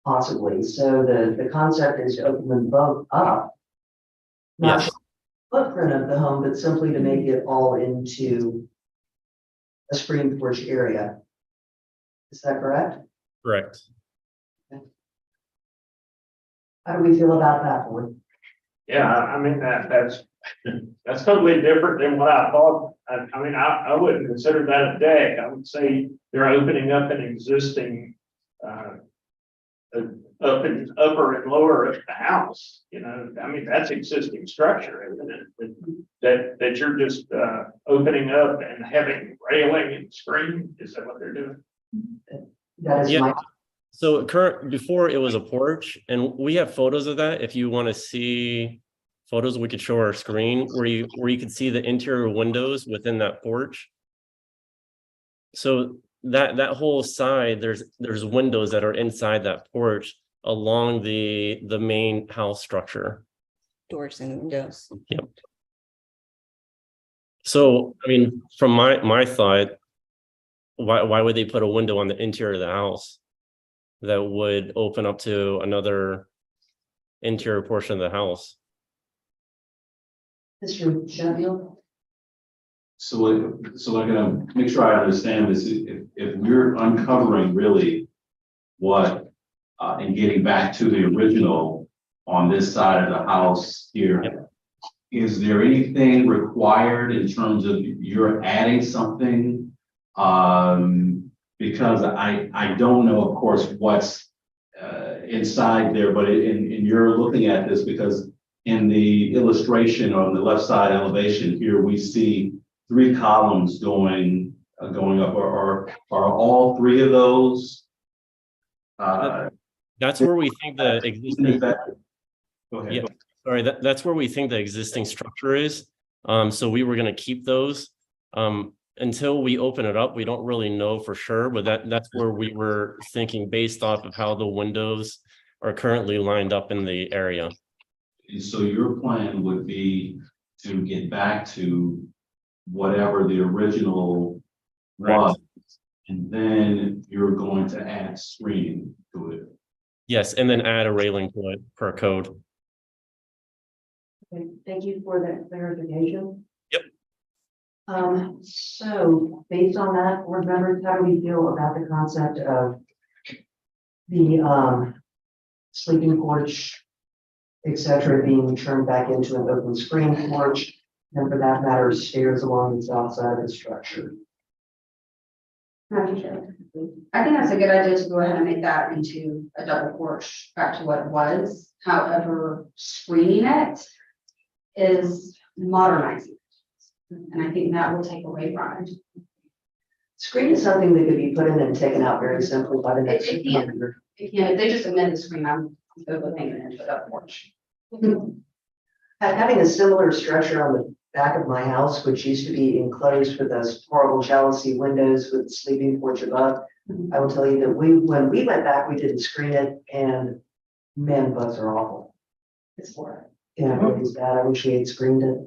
possibly. So the concept is to open them both up. Not Yes. just the footprint of the home, but simply to make it all into a screen porch area. Is that correct? Correct. How do we feel about that one? Yeah, I mean, that's totally different than what I thought. I mean, I wouldn't consider that a deck. I would say they're opening up an existing, upper and lower of the house, you know, I mean, that's existing structure, isn't it? That you're just, opening up and having railing and screen, is that what they're doing? That is Yeah. my. So before it was a porch, and we have photos of that. If you want to see photos, we could show our screen where you can see the interior windows within that porch. So that whole side, there's windows that are inside that porch along the main house structure. Doors and windows. Yep. So I mean, from my thought, why would they put a window on the interior of the house that would open up to another interior portion of the house? Mr. Sheffield? So I'm gonna make sure I understand this. If we're uncovering really what, and getting back to the original on this side of the house here, is there anything required in terms of you're adding something? Because I don't know, of course, what's inside there, but in you're looking at this because in the illustration on the left side elevation here, we see 3 columns going up, or are all 3 of those? That's where we think the existing. Go ahead. Yeah, sorry, that's where we think the existing structure is. So we were gonna keep those. Until we open it up, we don't really know for sure, but that's where we were thinking based off of how the windows are currently lined up in the area. And so your plan would be to get back to whatever the original was, and then you're going to add screening to it. Yes, and then add a railing to it per code. Okay, thank you for that clarification. Yep. So based on that, board members, how do we feel about the concept of the sleeping porch, et cetera, being turned back into an open screen porch, and for that matter, stairs along the south side of the structure? Madam Chair, I think that's a good idea to go ahead and make that into a double porch back to what it was. However, screening it is modernizing. And I think that will take away from it. Screen is something that could be put in and taken out very simply by the next. It can. If they just amend the screen, I'm good with making it into a double porch. Having a similar structure on the back of my house, which used to be enclosed with those horrible jealousy windows with the sleeping porch above, I will tell you that when we went back, we didn't screen it, and man, bugs are awful. It's for Yeah, it really is bad. I wish we had screened it.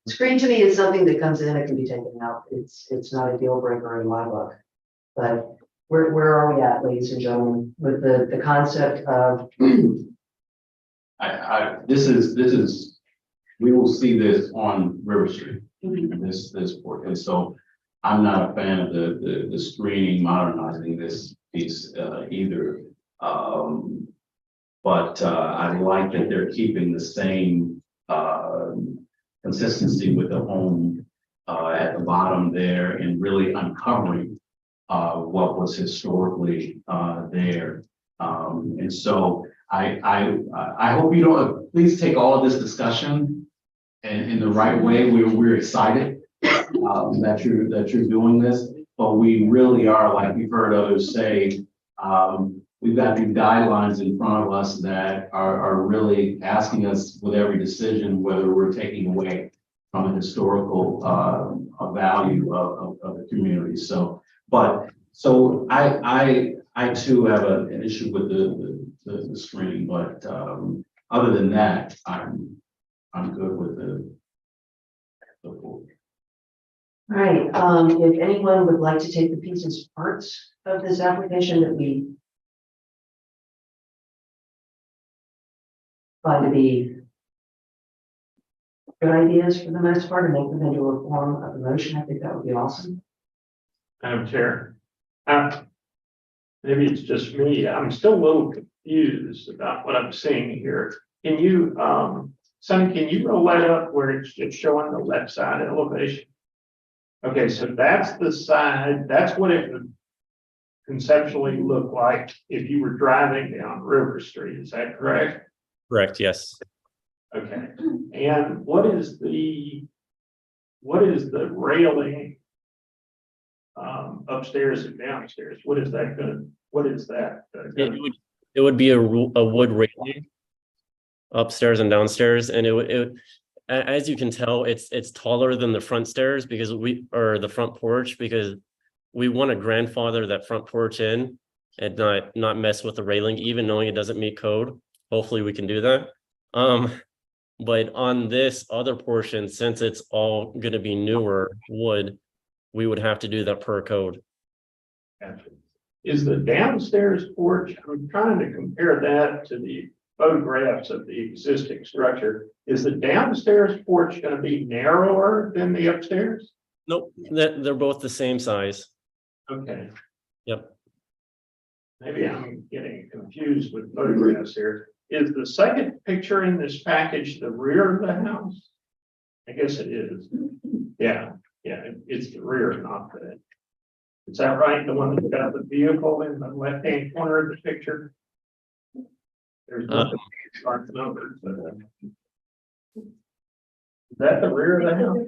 Screen to me is something that comes in, it can be taken out. It's not a deal breaker in my book. But where are we at, ladies and gentlemen, with the concept of This is, we will see this on River Street, this port, and so I'm not a fan of the screening, modernizing this piece either. But I like that they're keeping the same consistency with the home at the bottom there and really uncovering what was historically there. And so I hope you don't, please take all of this discussion in the right way. We're excited that you're doing this, but we really are, like you've heard others say, we've got these guidelines in front of us that are really asking us with every decision whether we're taking away from a historical value of the community. So I too have an issue with the screen, but other than that, I'm good with the board. All right, if anyone would like to take the pieces parts of this application that we find to be good ideas for the most part and make them into a form of a motion, I think that would be awesome. Madam Chair. Maybe it's just me. I'm still a little confused about what I'm seeing here. Can you, Sonny, can you roll that up where it's showing the left side elevation? Okay, so that's the side, that's what it would conceptually look like if you were driving down River Street. Is that correct? Correct, yes. Okay, and what is the railing upstairs and downstairs? What is that? It would be a wood railing upstairs and downstairs, and as you can tell, it's taller than the front stairs because the front porch, because we want to grandfather that front porch in and not mess with the railing, even knowing it doesn't meet code. Hopefully we can do that. But on this other portion, since it's all going to be newer wood, we would have to do that per code. Gotcha. Is the downstairs porch, I'm trying to compare that to the photographs of the existing structure. Is the downstairs porch going to be narrower than the upstairs? Nope, they're both the same size. Okay. Yep. Maybe I'm getting confused with photographs here. Is the second picture in this package the rear of the house? I guess it is. Yeah, it's the rear, not the. Is that right? The one that's got the vehicle in the left-hand corner of the picture? There's nothing start the numbers. Is that the rear of the house?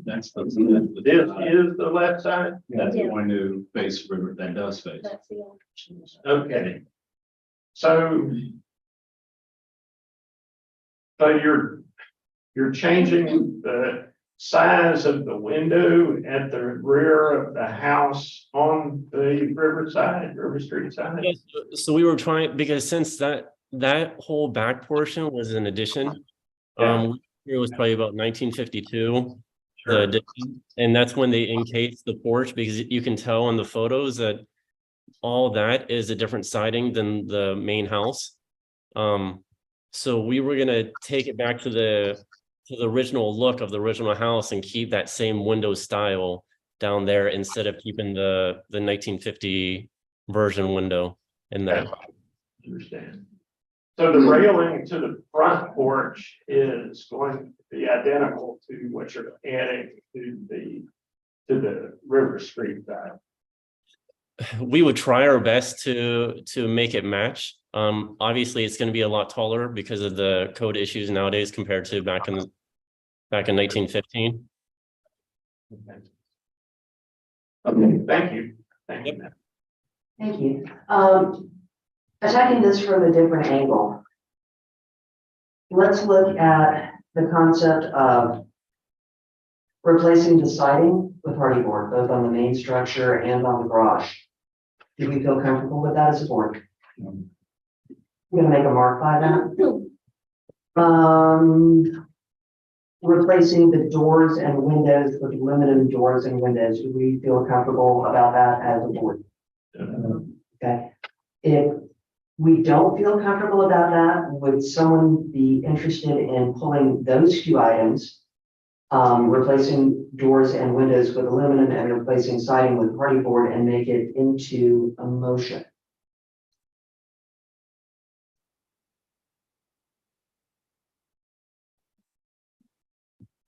That's This is the left side? that's going to face river, that does face. Okay. So you're changing the size of the window at the rear of the house on the River Street side? Yes, so we were trying, because since that whole back portion was an addition, it was probably about 1952, Sure. the addition, and that's when they encased the porch, because you can tell in the photos that all that is a different siding than the main house. So we were gonna take it back to the original look of the original house and keep that same window style down there instead of keeping the 1950 version window in there. Understand. So the railing to the front porch is going to be identical to what you're adding to the River Street side. We would try our best to make it match. Obviously it's going to be a lot taller because of the code issues nowadays compared to back in 1915. Okay, thank you. Thank you. Thank you. Attacking this from a different angle. Let's look at the concept of replacing the siding with hardy board, both on the main structure and on the garage. Do we feel comfortable with that as a board? I'm gonna make a mark by that. Replacing the doors and windows with aluminum doors and windows. Do we feel comfortable about that as a board? Okay. If we don't feel comfortable about that, would someone be interested in pulling those two items? Replacing doors and windows with aluminum and replacing siding with hardy board and make it into a motion.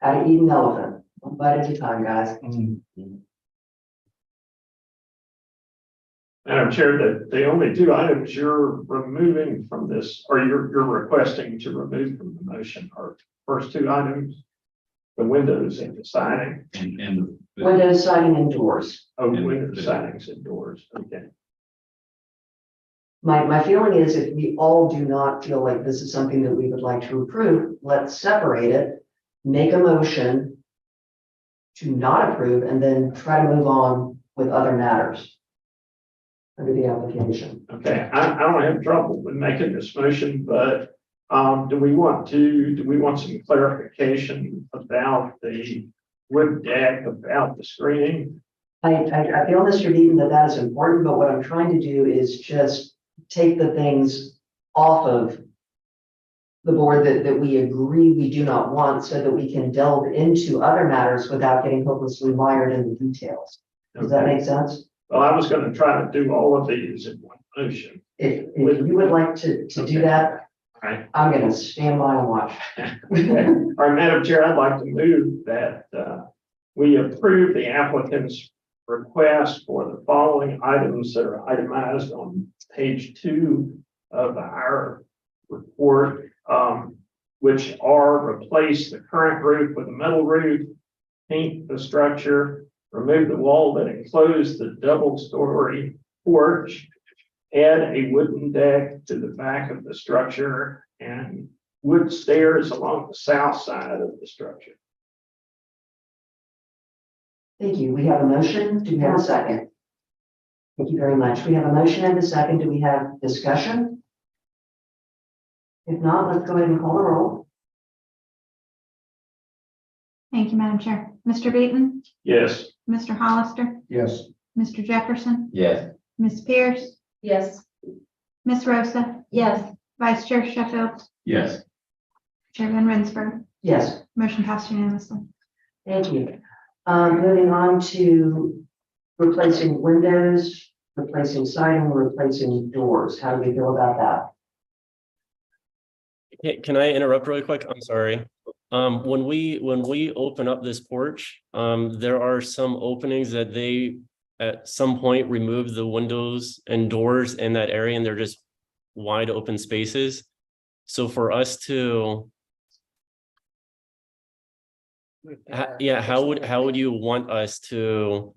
How to eat an elephant. One bite at a time, guys. Madam Chair, the only two items you're removing from this, or you're requesting to remove from the motion are first two items, the windows and the siding. And Windows, siding, and doors. Oh, windows, sidings and doors, okay. My feeling is if we all do not feel like this is something that we would like to approve, let's separate it, make a motion to not approve, and then try to move on with other matters under the application. Okay, I don't have trouble with making this motion, but do we want some clarification about the wood deck, about the screening? I feel, Mr. Beaton, that is important, but what I'm trying to do is just take the things off of the board that we agree we do not want, so that we can delve into other matters without getting hopelessly mired in the details. Does that make sense? Well, I was going to try to do all of these in one motion. If you would like to do that, Right. I'm going to stand by and watch. All right, Madam Chair, I'd like to move that we approve the applicant's request for the following items that are itemized on page 2 of our report, which are replace the current roof with a metal roof, paint the structure, remove the wall that enclosed the double-story porch, add a wooden deck to the back of the structure, and wood stairs along the south side of the structure. Thank you. We have a motion. Do we have a second? Thank you very much. We have a motion and a second. Do we have discussion? If not, let's go ahead and call the roll. Thank you, Madam Chair. Mr. Beaton, Yes. Mr. Hollister, Yes. Mr. Jefferson, Yes. Ms. Pierce, Yes. Ms. Rosa, Yes. Vice Chair Sheffield, yes, Chairman Rinsberg. Yes, Motion passed unanimously. thank you. Moving on to replacing windows, replacing siding, replacing doors. How do we feel about that? Can I interrupt really quick? I'm sorry. When we open up this porch, there are some openings that they at some point remove the windows and doors in that area, and they're just wide open spaces. So for us to, how would you want us to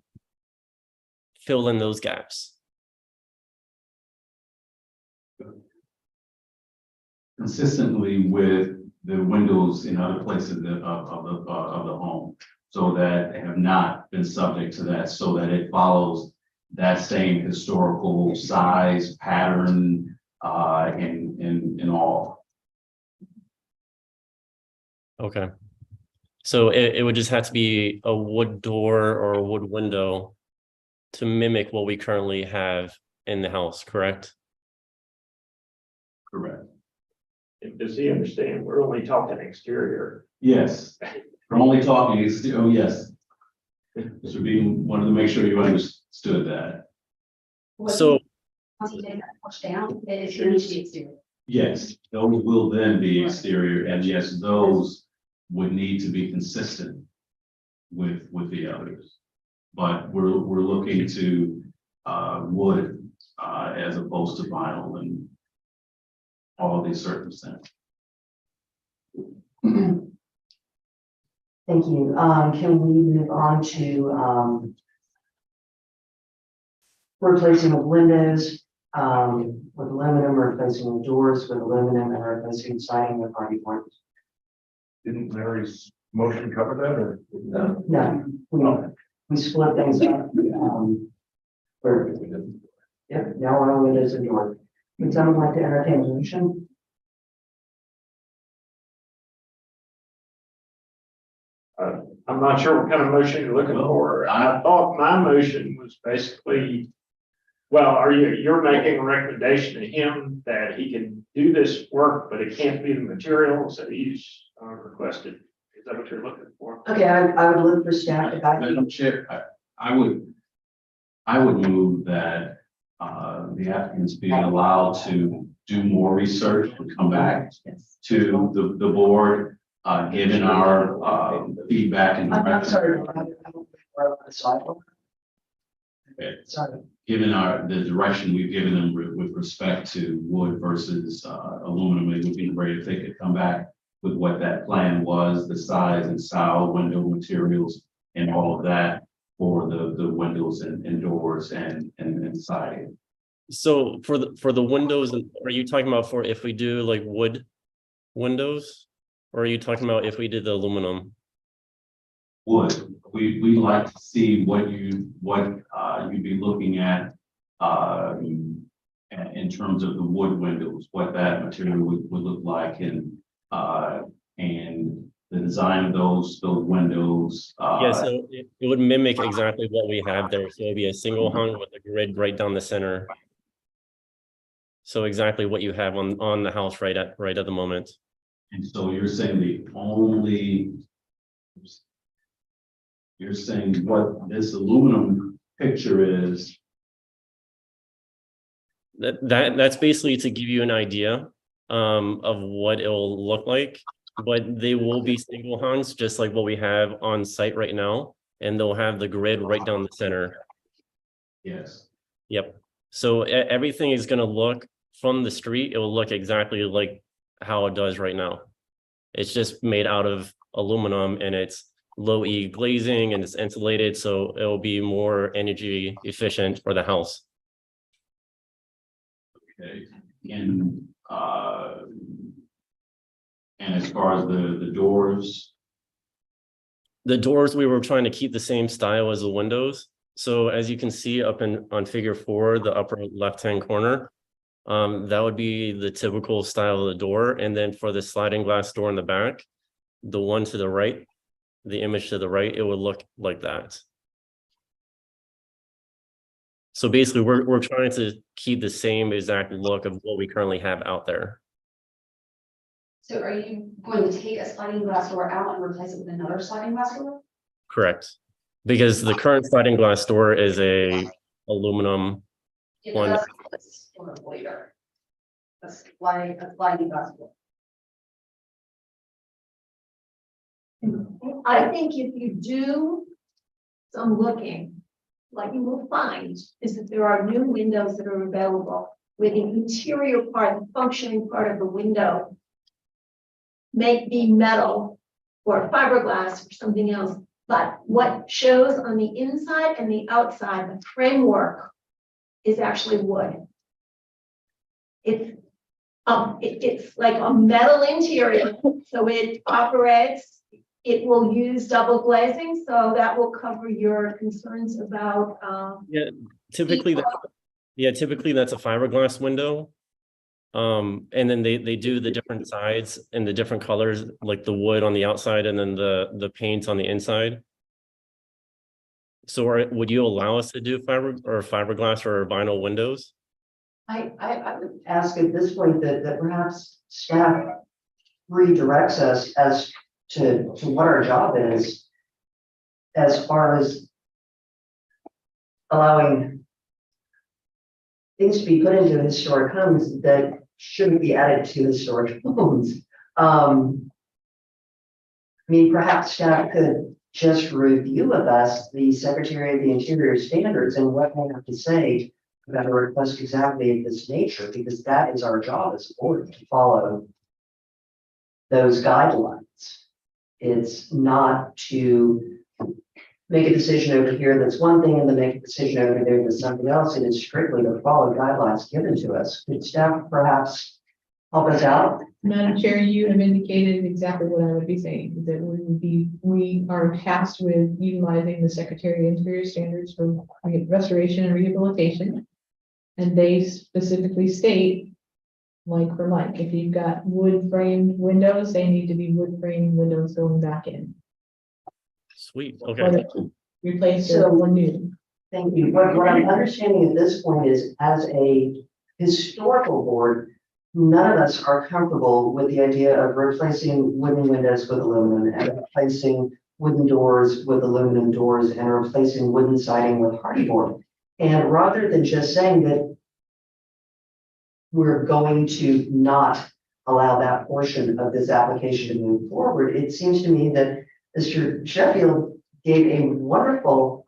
fill in those gaps? consistently with the windows in other places of the home, so that have not been subject to that, so that it follows that same historical size pattern in all. Okay. So it would just have to be a wood door or a wood window to mimic what we currently have in the house, correct? Correct. Does he understand? We're only talking exterior. Yes, we're only talking, oh, yes. Mr. Bean wanted to make sure you understood that. So Once you take that porch down, it's going to be exterior. Yes, those will then be exterior, and yes, those would need to be consistent with the others. But we're looking to wood as opposed to vinyl and all of these circumstances. Thank you. Can we move on to replacing of windows with aluminum, replacing doors with aluminum, and replacing siding with hardy boards? Didn't Larry's motion cover that, or? No, we split things up. Yep, now we're on windows and doors. Would someone like to entertain a motion? I'm not sure what kind of motion you're looking for. I thought my motion was basically, well, you're making a recommendation to him that he can do this work, but it can't be the materials that he's requested. Is that what you're looking for? Okay, I would look for staff to back. Madam Chair, I would move that the applicants be allowed to do more research and come back to the board given our, feedback and I'm direction. sorry. The sidewalk. Okay. Sorry. Given the direction we've given them with respect to wood versus, aluminum, it would be great if they could come back with what that plan was, the size and style, window materials, and all of that for the windows and doors and siding. So for the windows, are you talking about for if we do like wood windows? Or are you talking about if we did the aluminum? Wood, we'd like to see what you'd be looking at, in terms of the wood windows, what that material would look like and the design of those windows. Yeah, so it would mimic exactly what we have there. So it'd be a single hung with a grid right down the center. So exactly what you have on the house right at the moment. And so you're saying what this aluminum picture is. That's basically to give you an idea of what it'll look like, but they will be single hungs just like what we have on site right now, and they'll have the grid right down the center. Yes. Yep. So everything is going to look from the street, it will look exactly like how it does right now. It's just made out of aluminum and it's low E glazing and it's insulated, so it will be more energy efficient for the house. Okay. And as far as the doors. The doors, we were trying to keep the same style as the windows. So as you can see up on figure 4, the upper left-hand corner, that would be the typical style of the door. And then for the sliding glass door in the back, the one to the right, the image to the right, it would look like that. So basically we're trying to keep the same exact look of what we currently have out there. So are you going to take a sliding glass door out and replace it with another sliding glass door? Correct. Because the current sliding glass door is a aluminum one. That's sort of later. A sliding glass door. I think if you do some looking, what you will find is that there are new windows that are available where the interior part, the functioning part of the window may be metal or fiberglass or something else. But what shows on the inside and the outside, the framework is actually wood. It's like a metal interior, so it operates. It will use double glazing, so that will cover your concerns about. Yeah, typically that's a fiberglass window. And then they do the different sides and the different colors, like the wood on the outside and then the paint on the inside. So would you allow us to do fiberglass or vinyl windows? I would ask at this point that perhaps staff redirects us as to what our job is as far as allowing things to be put into historic homes that shouldn't be added to historic homes. I mean, perhaps staff could just review with us the Secretary of the Interior standards and what they have to say about a request exactly of this nature, because that is our job as a board to follow those guidelines. It's not to make a decision over here that's one thing and then make a decision over there that's something else. It is strictly to follow guidelines given to us. Could staff perhaps help us out? Madam Chair, you have indicated exactly what I would be saying, that we are tasked with utilizing the Secretary of Interior standards for restoration and rehabilitation. And they specifically state, like for like, if you've got wood framed windows, they need to be wood framed windows going back in. Sweet, okay. Whether replace or new. Thank you. What I'm understanding at this point is, as a historical board, none of us are comfortable with the idea of replacing wooden windows with aluminum and replacing wooden doors with aluminum doors and replacing wooden siding with hardy board. And rather than just saying that we're going to not allow that portion of this application to move forward, it seems to me that Mr. Sheffield gave a wonderful,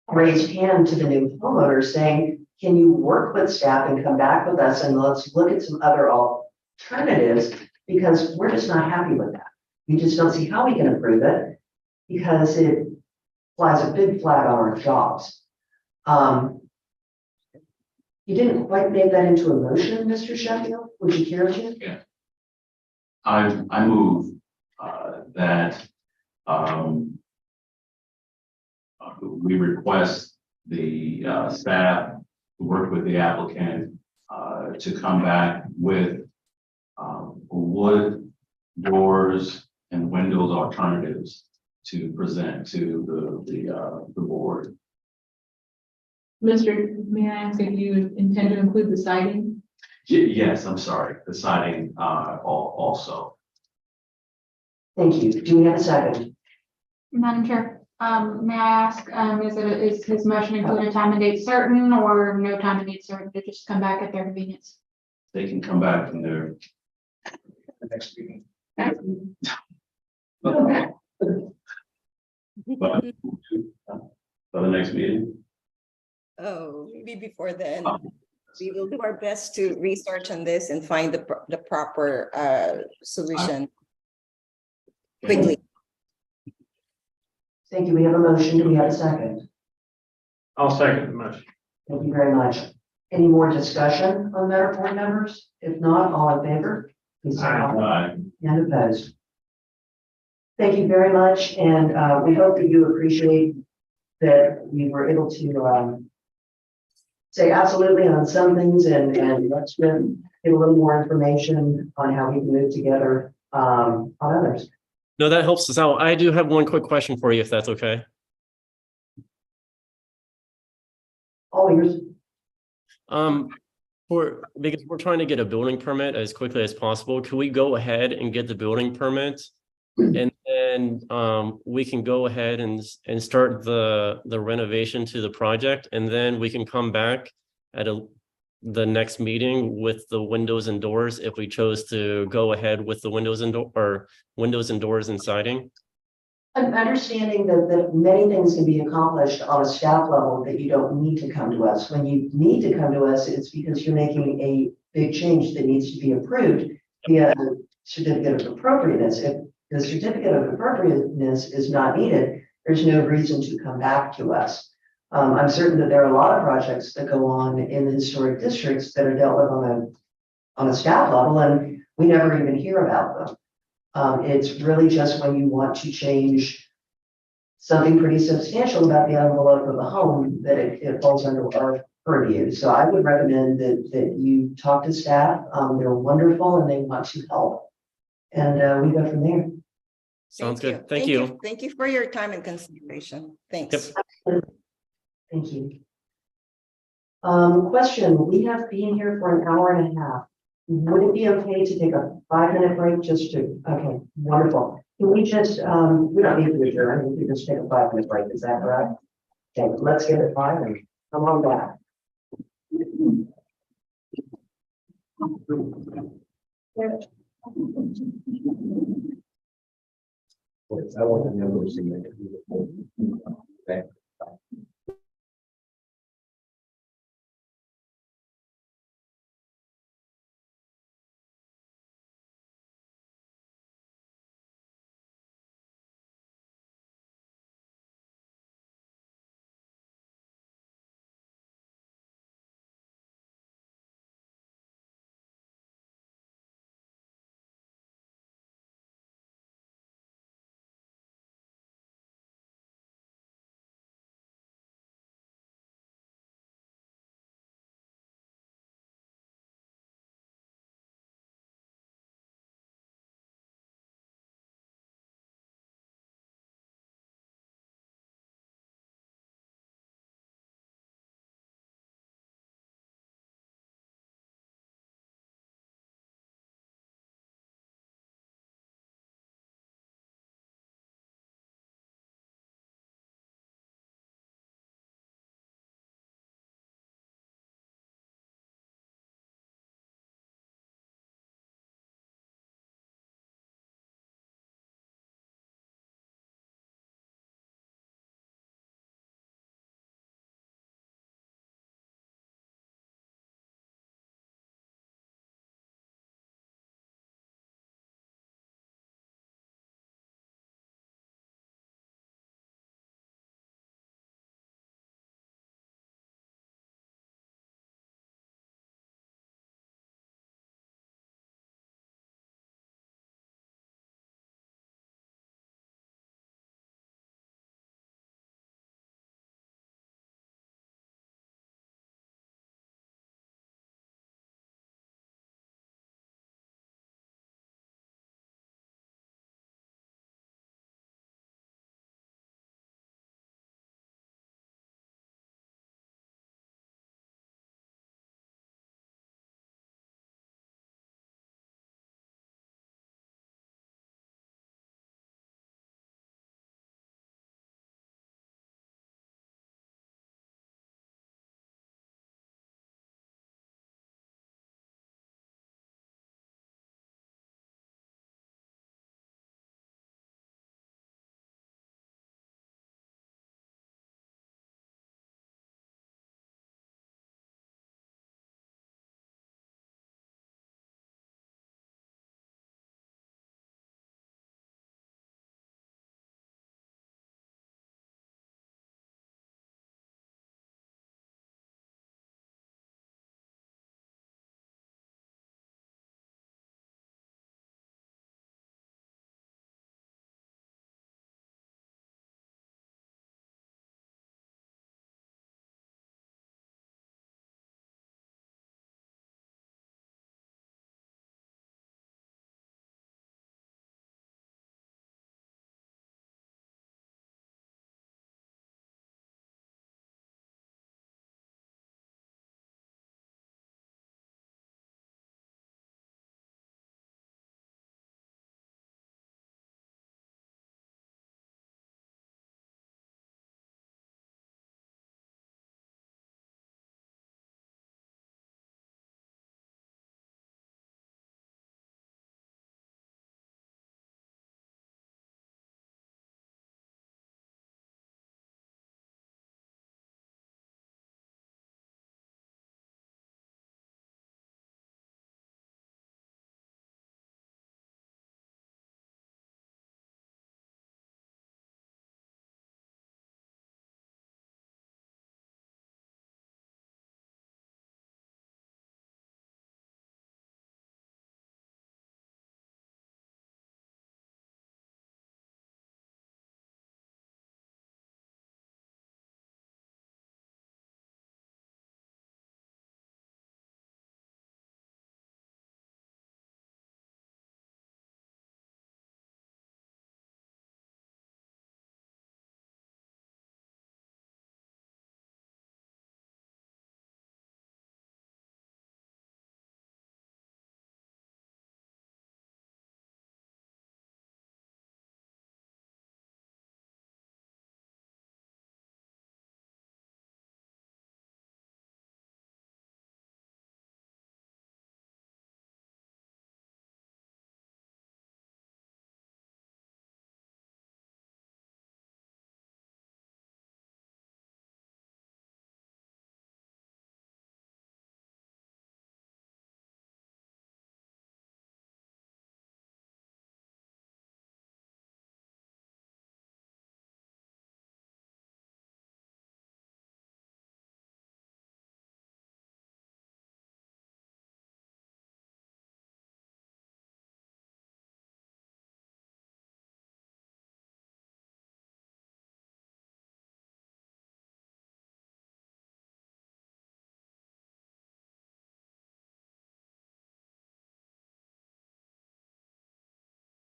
raised hand to the new homeowner saying, can you work with staff and come back with us and let's look at some other alternatives, because we're just not happy with that. We just don't see how we can improve it because it flies a big flag on our jobs. You didn't quite make that into a motion, Mr. Sheffield. Would you care to? Yeah. I move that we request the staff to work with the applicant to come back with wood doors and windows alternatives to present to the board. Mr., may I ask if you intend to include the siding? Yes, I'm sorry, the siding also. Thank you. Do we have a second? Madam Chair, may I ask, is his motion include a time and date certain or no time and date certain to just come back at their convenience? They can come back from their The next meeting. but for the next meeting. Oh, maybe before then. We will do our best to research on this and find the proper solution quickly. Thank you. We have a motion. Do we have a second? I'll second the motion. Thank you very much. Any more discussion on matter board members? If not, all in favor? Please say aye. Aye. And opposed? Thank you very much, and we hope that you appreciate that we were able to say absolutely on some things and let's get a little more information on how we can move together on others. No, that helps us out. I do have one quick question for you, if that's okay. All ears. Because we're trying to get a building permit as quickly as possible, can we go ahead and get the building permit? And then we can go ahead and start the renovation to the project, and then we can come back at the next meeting with the windows and doors if we chose to go ahead with the windows and doors and siding. I'm understanding that many things can be accomplished on a staff level that you don't need to come to us. When you need to come to us, it's because you're making a big change that needs to be approved via a certificate of appropriateness. If the certificate of appropriateness is not needed, there's no reason to come back to us. I'm certain that there are a lot of projects that go on in the historic districts that are dealt with on a staff level, and we never even hear about them. It's really just when you want to change something pretty substantial about the envelope of the home that it falls under our purview. So I would recommend that you talk to staff. They're wonderful and they want to help. And we go from there. Sounds good. Thank you. Thank you for your time and consideration. Thanks. Yep. Thank you. Question, we have been here for an hour and a half. Would it be okay to take a 5-minute break just to, okay, wonderful. Can we just, we don't need to adjourn, we can just take a 5-minute break, is that correct? Okay, let's give it 5 and come on back. I want to know. Okay.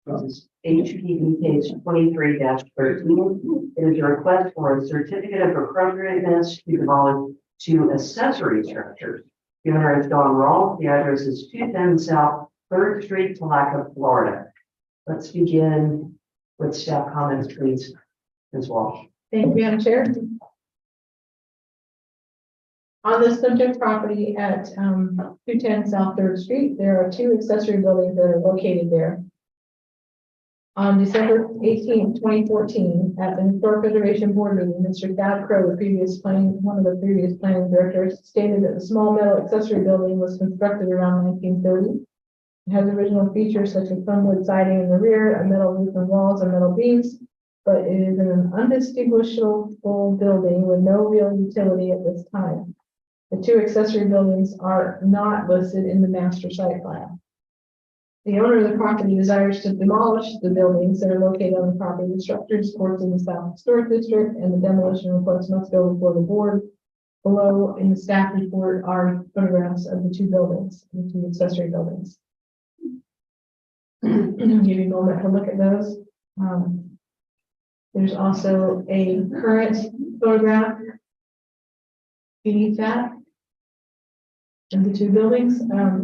HPV case 23-13. It is a request for a certificate of appropriateness to demolish two accessory structures. The owner is Don Rawl. The address is 210 South 3rd Street, Palatka, Florida. Let's begin with staff comments, please. Ms. Walsh. Thank you, Madam Chair. On this subject property at 210 South 3rd Street, there are two accessory buildings that are located there. On December 18, 2014, at the Historic Preservation Board meeting, Mr. Thad Crow, one of the previous planning directors, stated that the small metal accessory building was constructed around 1930. It has original features such as some wood siding in the rear, a metal roof and walls, and metal beams, but it is an undistinguishable building with no real utility at this time. The two accessory buildings are not listed in the master site plan. The owner of the property desires to demolish the buildings that are located on the property. The structure is supported in the South Historic District, and the demolition request must go before the board. Below in the staff report are photographs of the two buildings, the two accessory buildings. I'll give you a moment to look at those. There's also a current photograph beneath that of the two buildings,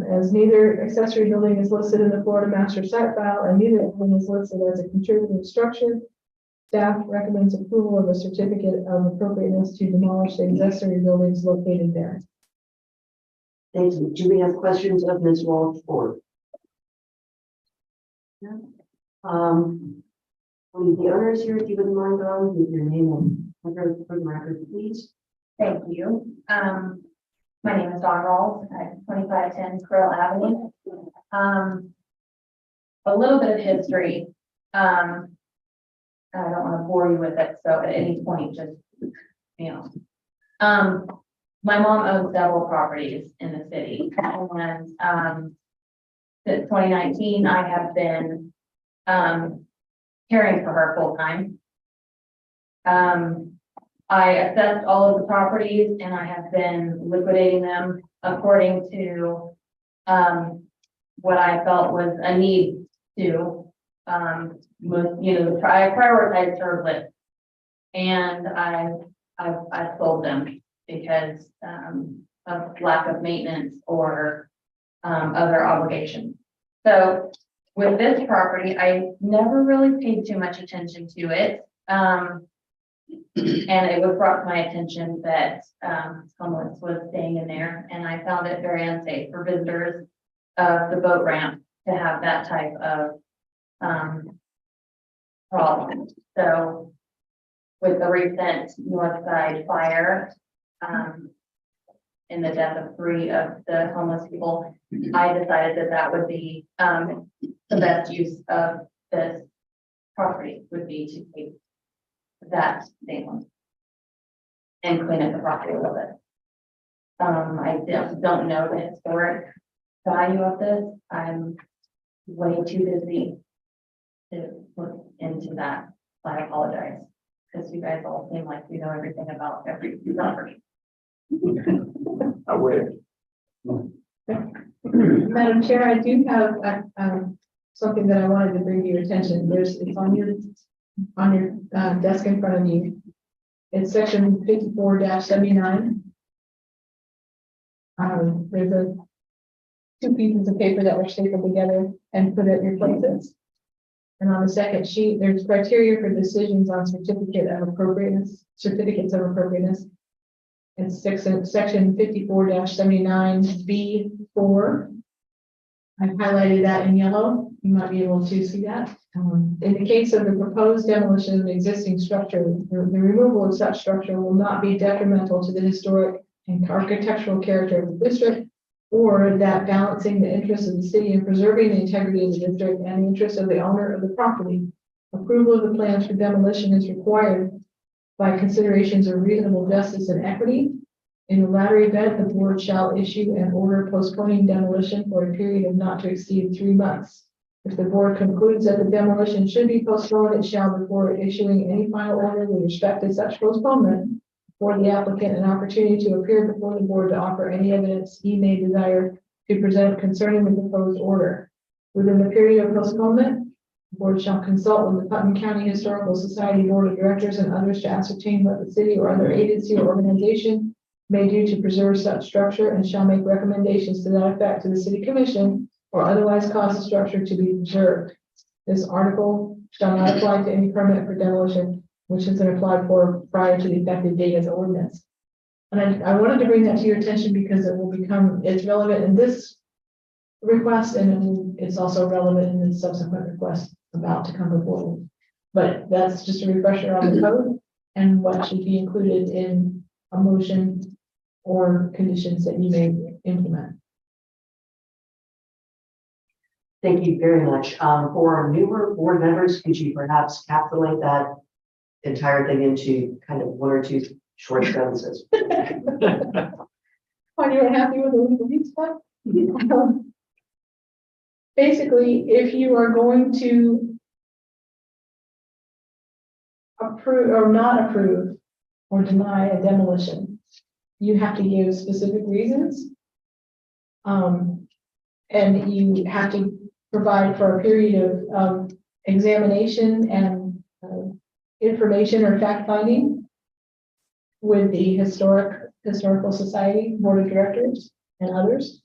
as neither accessory building is listed in the Florida Master Site File and neither building is listed as a contributing structure. Staff recommends approval of a certificate of appropriateness to demolish the accessory buildings located there. Thank you. Do we have questions of Ms. Walsh or? Will the owners here, if you wouldn't mind, going with your name and address for the record, please? Thank you. My name is Dawn Rawls at 2510 Krill Avenue. A little bit of history. I don't want to bore you with it, so at any point, just, my mom owns several properties in the city, and since 2019, I have been caring for her full time. I assessed all of the properties and I have been liquidating them according to what I felt was a need to. I prioritized her list, and I sold them because of lack of maintenance or other obligations. So with this property, I never really paid too much attention to it. And it was brought to my attention that someone was staying in there, and I found it very unsafe for visitors of the boat ramp to have that type of problem. So with the recent North Side fire, in the death of 3 of the homeless people, I decided that that would be the best use of this property would be to keep that down and clean up the property a little bit. I don't know the historic value of this. I'm way too busy to look into that. I apologize, because you guys all seem like you know everything about every property. I wish. Madam Chair, I do have something that I wanted to bring to your attention. It's on your desk in front of you. It's section 54-79. There's 2 pieces of paper that were stapled together and put at your places. And on the second sheet, there's criteria for decisions on certificates of appropriateness. It's section 54-79B4. I've highlighted that in yellow. You might be able to see that. In the case of the proposed demolition of an existing structure, the removal of such structure will not be detrimental to the historic and architectural character of the district, or that balancing the interests of the city in preserving the integrity of the district and the interests of the owner of the property. Approval of the plans for demolition is required by considerations of reasonable justice and equity. In the latter event, the board shall issue an order postponing demolition for a period of not to exceed 3 months. If the board concludes that the demolition should be postponed, it shall, before issuing any final order with respect to such postponement, afford the applicant an opportunity to appear before the board to offer any evidence he may desire to present concerning the proposed order. Within the period of postponement, The board shall consult with the Putnam County Historical Society Board of Directors and others to ascertain what the city or other agency or organization may do to preserve such structure, and shall make recommendations to that effect to the city commission or otherwise cause the structure to be preserved. This article shall not apply to any permit for demolition which has been applied for prior to the effective date of the ordinance. And I wanted to bring that to your attention because it will become, it's relevant in this request, and it's also relevant in the subsequent request about to come before. But that's just a refresher on the code and what should be included in a motion or conditions that you may implement. Thank you very much. For our newer board members, could you perhaps capsulate that entire thing into kind of one or two short sentences? Are you happy with the legal needs part? Basically, if you are going to approve or not approve or deny a demolition, you have to give specific reasons. And you have to provide for a period of examination and information or fact finding with the Historical Society Board of Directors and others.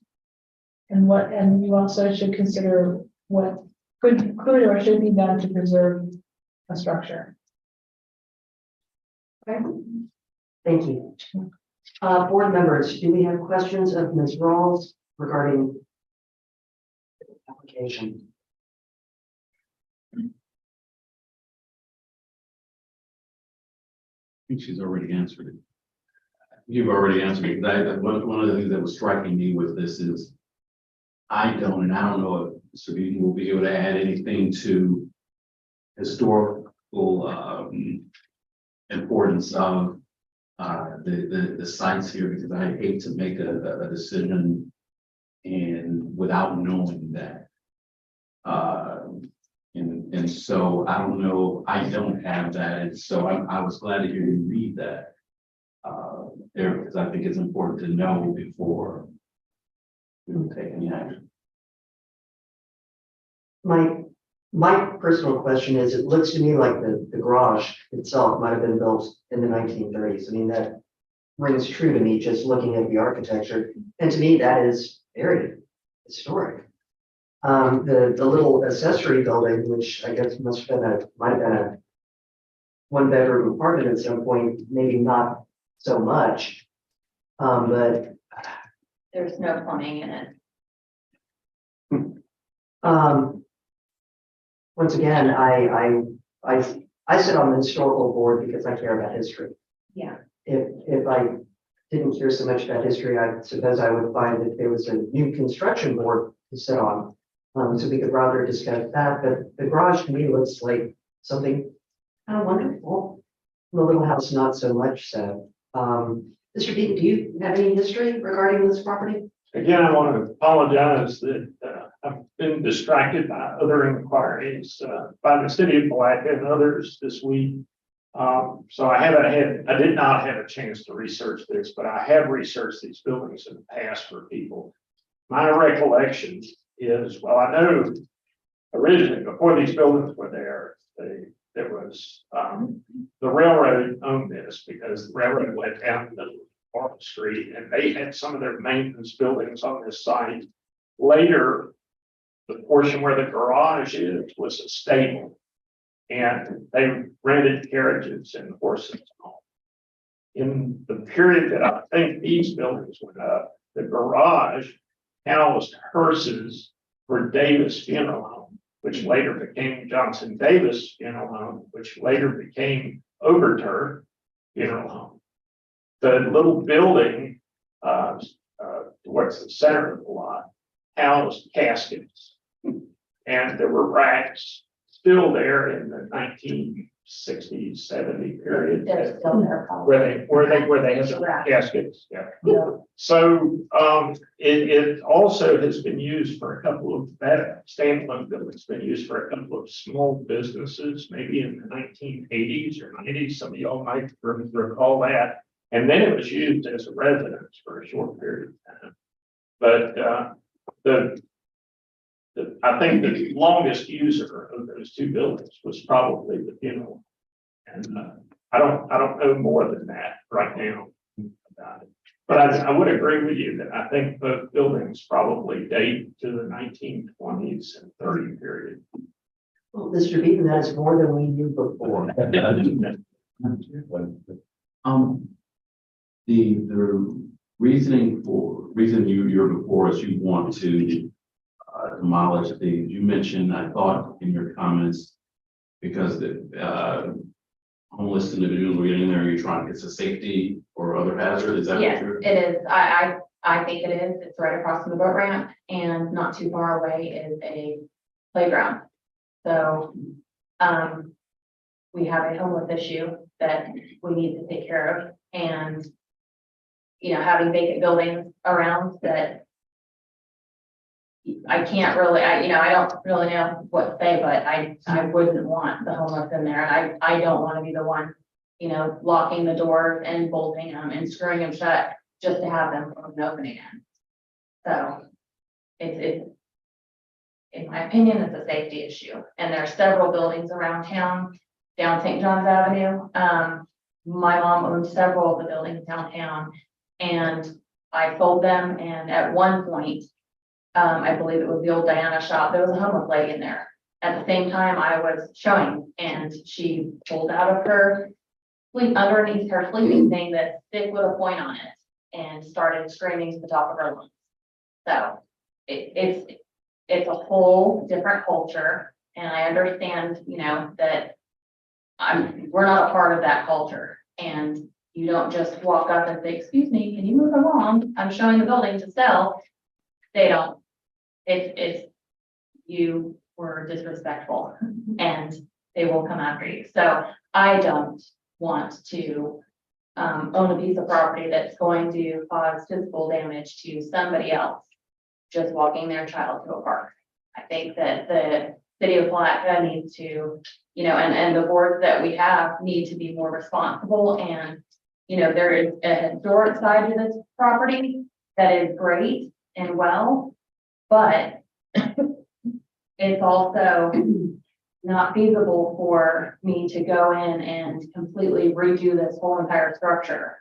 And you also should consider what could or should be done to preserve a structure. Okay. Thank you. Board members, do we have questions of Ms. Rawls regarding the application? I think she's already answered it. You've already answered it. One of the things that was striking me with this is I don't know if Mr. Beaton will be able to add anything to historical importance of the sites here, because I hate to make a decision and without knowing that. And so I don't know, I don't have that, and so I was glad to hear you read that there, because I think it's important to know before we will take any action. My personal question is, it looks to me like the garage itself might have been built in the 1930s. I mean, that rings true to me just looking at the architecture, and to me that is very historic. The little accessory building, which I guess might have been a one-bedroom apartment at some point, maybe not so much, but There's no plumbing in it. once again, I sit on the historical board because I care about history. Yeah. If I didn't care so much about history, I suppose I would find that there was a new construction board to sit on. So we could rather discuss that, but the garage to me looks like something kind of wonderful. The little house, not so much so. Mr. Beaton, do you have any history regarding this property? Again, I want to apologize that I've been distracted by other inquiries by the city of Palatka and others this week. So I did not have a chance to research this, but I have researched these buildings in the past for people. My recollection is, well, I know originally before these buildings were there, there was the railroad owned this because the railroad went down the Market Street and they had some of their maintenance buildings on this site. Later, the portion where the garage is was a stable, and they rented carriages and horses. In the period that I think these buildings went up, the garage housed hearses for Davis Funeral Home, which later became Johnson Davis Funeral Home, which later became Overturf Funeral Home. The little building towards the center of the lot housed caskets, and there were racks still there in the 1960s, 70s period. They're still there. Where they had the caskets, yeah. So it also has been used for a couple of that standalone buildings, been used for a couple of small businesses, maybe in the 1980s or 90s. Some of y'all might recall that. And then it was used as a residence for a short period of time. But I think the longest user of those two buildings was probably the funeral. And, I don't know more than that right now about it. But I would agree with you that I think both buildings probably date to the 1920s and 30 period. Well, Mr. Beaton, that's more than we knew before. The reason you're before us, you want to demolish things. You mentioned, I thought in your comments, because the homeless individuals were getting there, you're trying, it's a safety or other hazard, is that what Yes, you're? it is. I think it is. It's right across from the boat ramp and not too far away is a playground. So, we have a homeless issue that we need to take care of and, you know, having vacant buildings around that I can't really, I don't really know what to say, but I wouldn't want the homeless in there. And I don't want to be the one, you know, locking the doors and bolting them and screwing them shut just to have them open again. So it's, in my opinion, it's a safety issue. And there are several buildings around town, down St. John's Avenue. My mom owned several of the buildings downtown and I sold them. And at one point, I believe it was the old Diana shop, there was a homeless lady in there. At the same time I was showing and she pulled out of her underneath her sleeping thing that stick with a point on it and started screaming to the top of her lungs. So it's a whole different culture. And I understand, you know, that we're not a part of that culture. And you don't just walk up and say, excuse me, can you move along? I'm showing the building to sell. They don't. It's you were disrespectful and they will come after you. So I don't want to own a piece of property that's going to cause physical damage to somebody else just walking their child to a park. I think that the city of Palatka needs to, you know, and the boards that we have need to be more responsible. And, you know, there is a historic side to this property that is great and well, but it's also not feasible for me to go in and completely redo this whole entire structure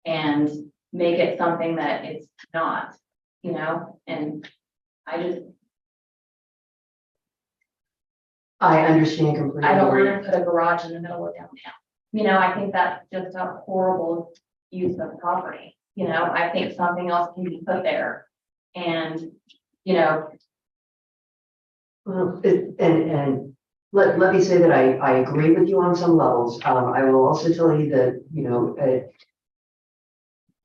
and make it something that it's not, you know, and I understand completely. I don't want to put a garage in the middle of downtown. You know, I think that's just a horrible use of property. You know, I think something else can be put there. And, you know. Well, and let me say that I agree with you on some levels. I will also tell you that, you know,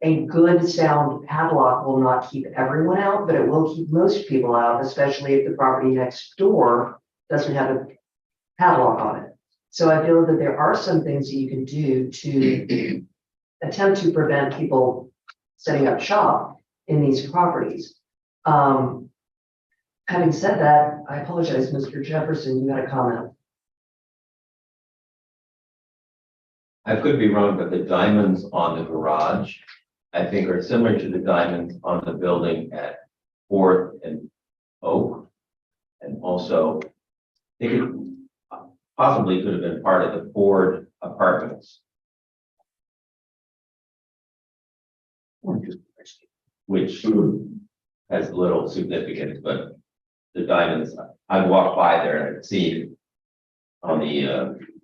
a good sound padlock will not keep everyone out, but it will keep most people out, especially if the property next door doesn't have a padlock on it. So I feel that there are some things that you can do to attempt to prevent people setting up shop in these properties. Having said that, I apologize, Mr. Jefferson, you had a comment. I could be wrong, but the diamonds on the garage, I think are similar to the diamonds on the building at 4th and Oak. And also, I think it possibly could have been part of the Ford apartments. Which has little significance, but the diamonds, I walked by there and I've seen on the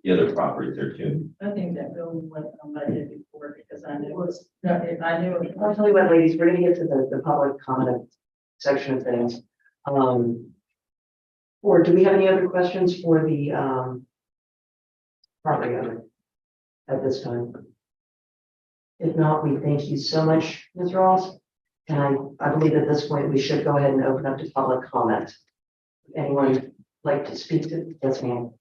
other properties there too. I think that building went on my head before because I knew it was, I knew it. I'll tell you what, ladies, we're gonna get to the public comment section of things. Or do we have any other questions for the property owner at this time? If not, we thank you so much, Ms. Ross. And I believe at this point, we should go ahead and open up to public comment. Anyone like to speak to? Yes, ma'am.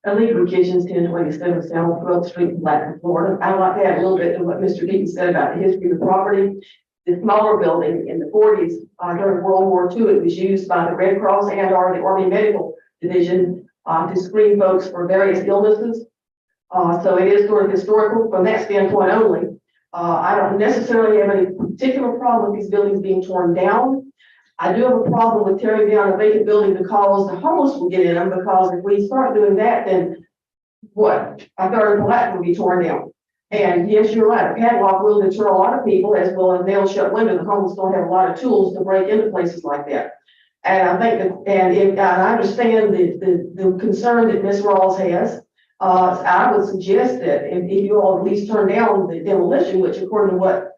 I live in Kitchens, 1027 South Grove Street, in Blackburn, Florida. I like to add a little bit to what Mr. Deaton said about the history of the property. The smaller building in the 40s, during World War II, it was used by the Red Cross and or the Army Medical Division to screen folks for various illnesses. So it is sort of historical from that standpoint only. I don't necessarily have any particular problem with these buildings being torn down. I do have a problem with tearing down a vacant building because the homeless will get in them, because if we start doing that, then what, a third of Palatka will be torn down. And yes, you're right, a padlock will deter a lot of people, as well as nail shut window. The homeless don't have a lot of tools to break into places like that. And I think that, and I understand the concern that Ms. Rawls has. I would suggest that if you all at least turn down the demolition, which according to what,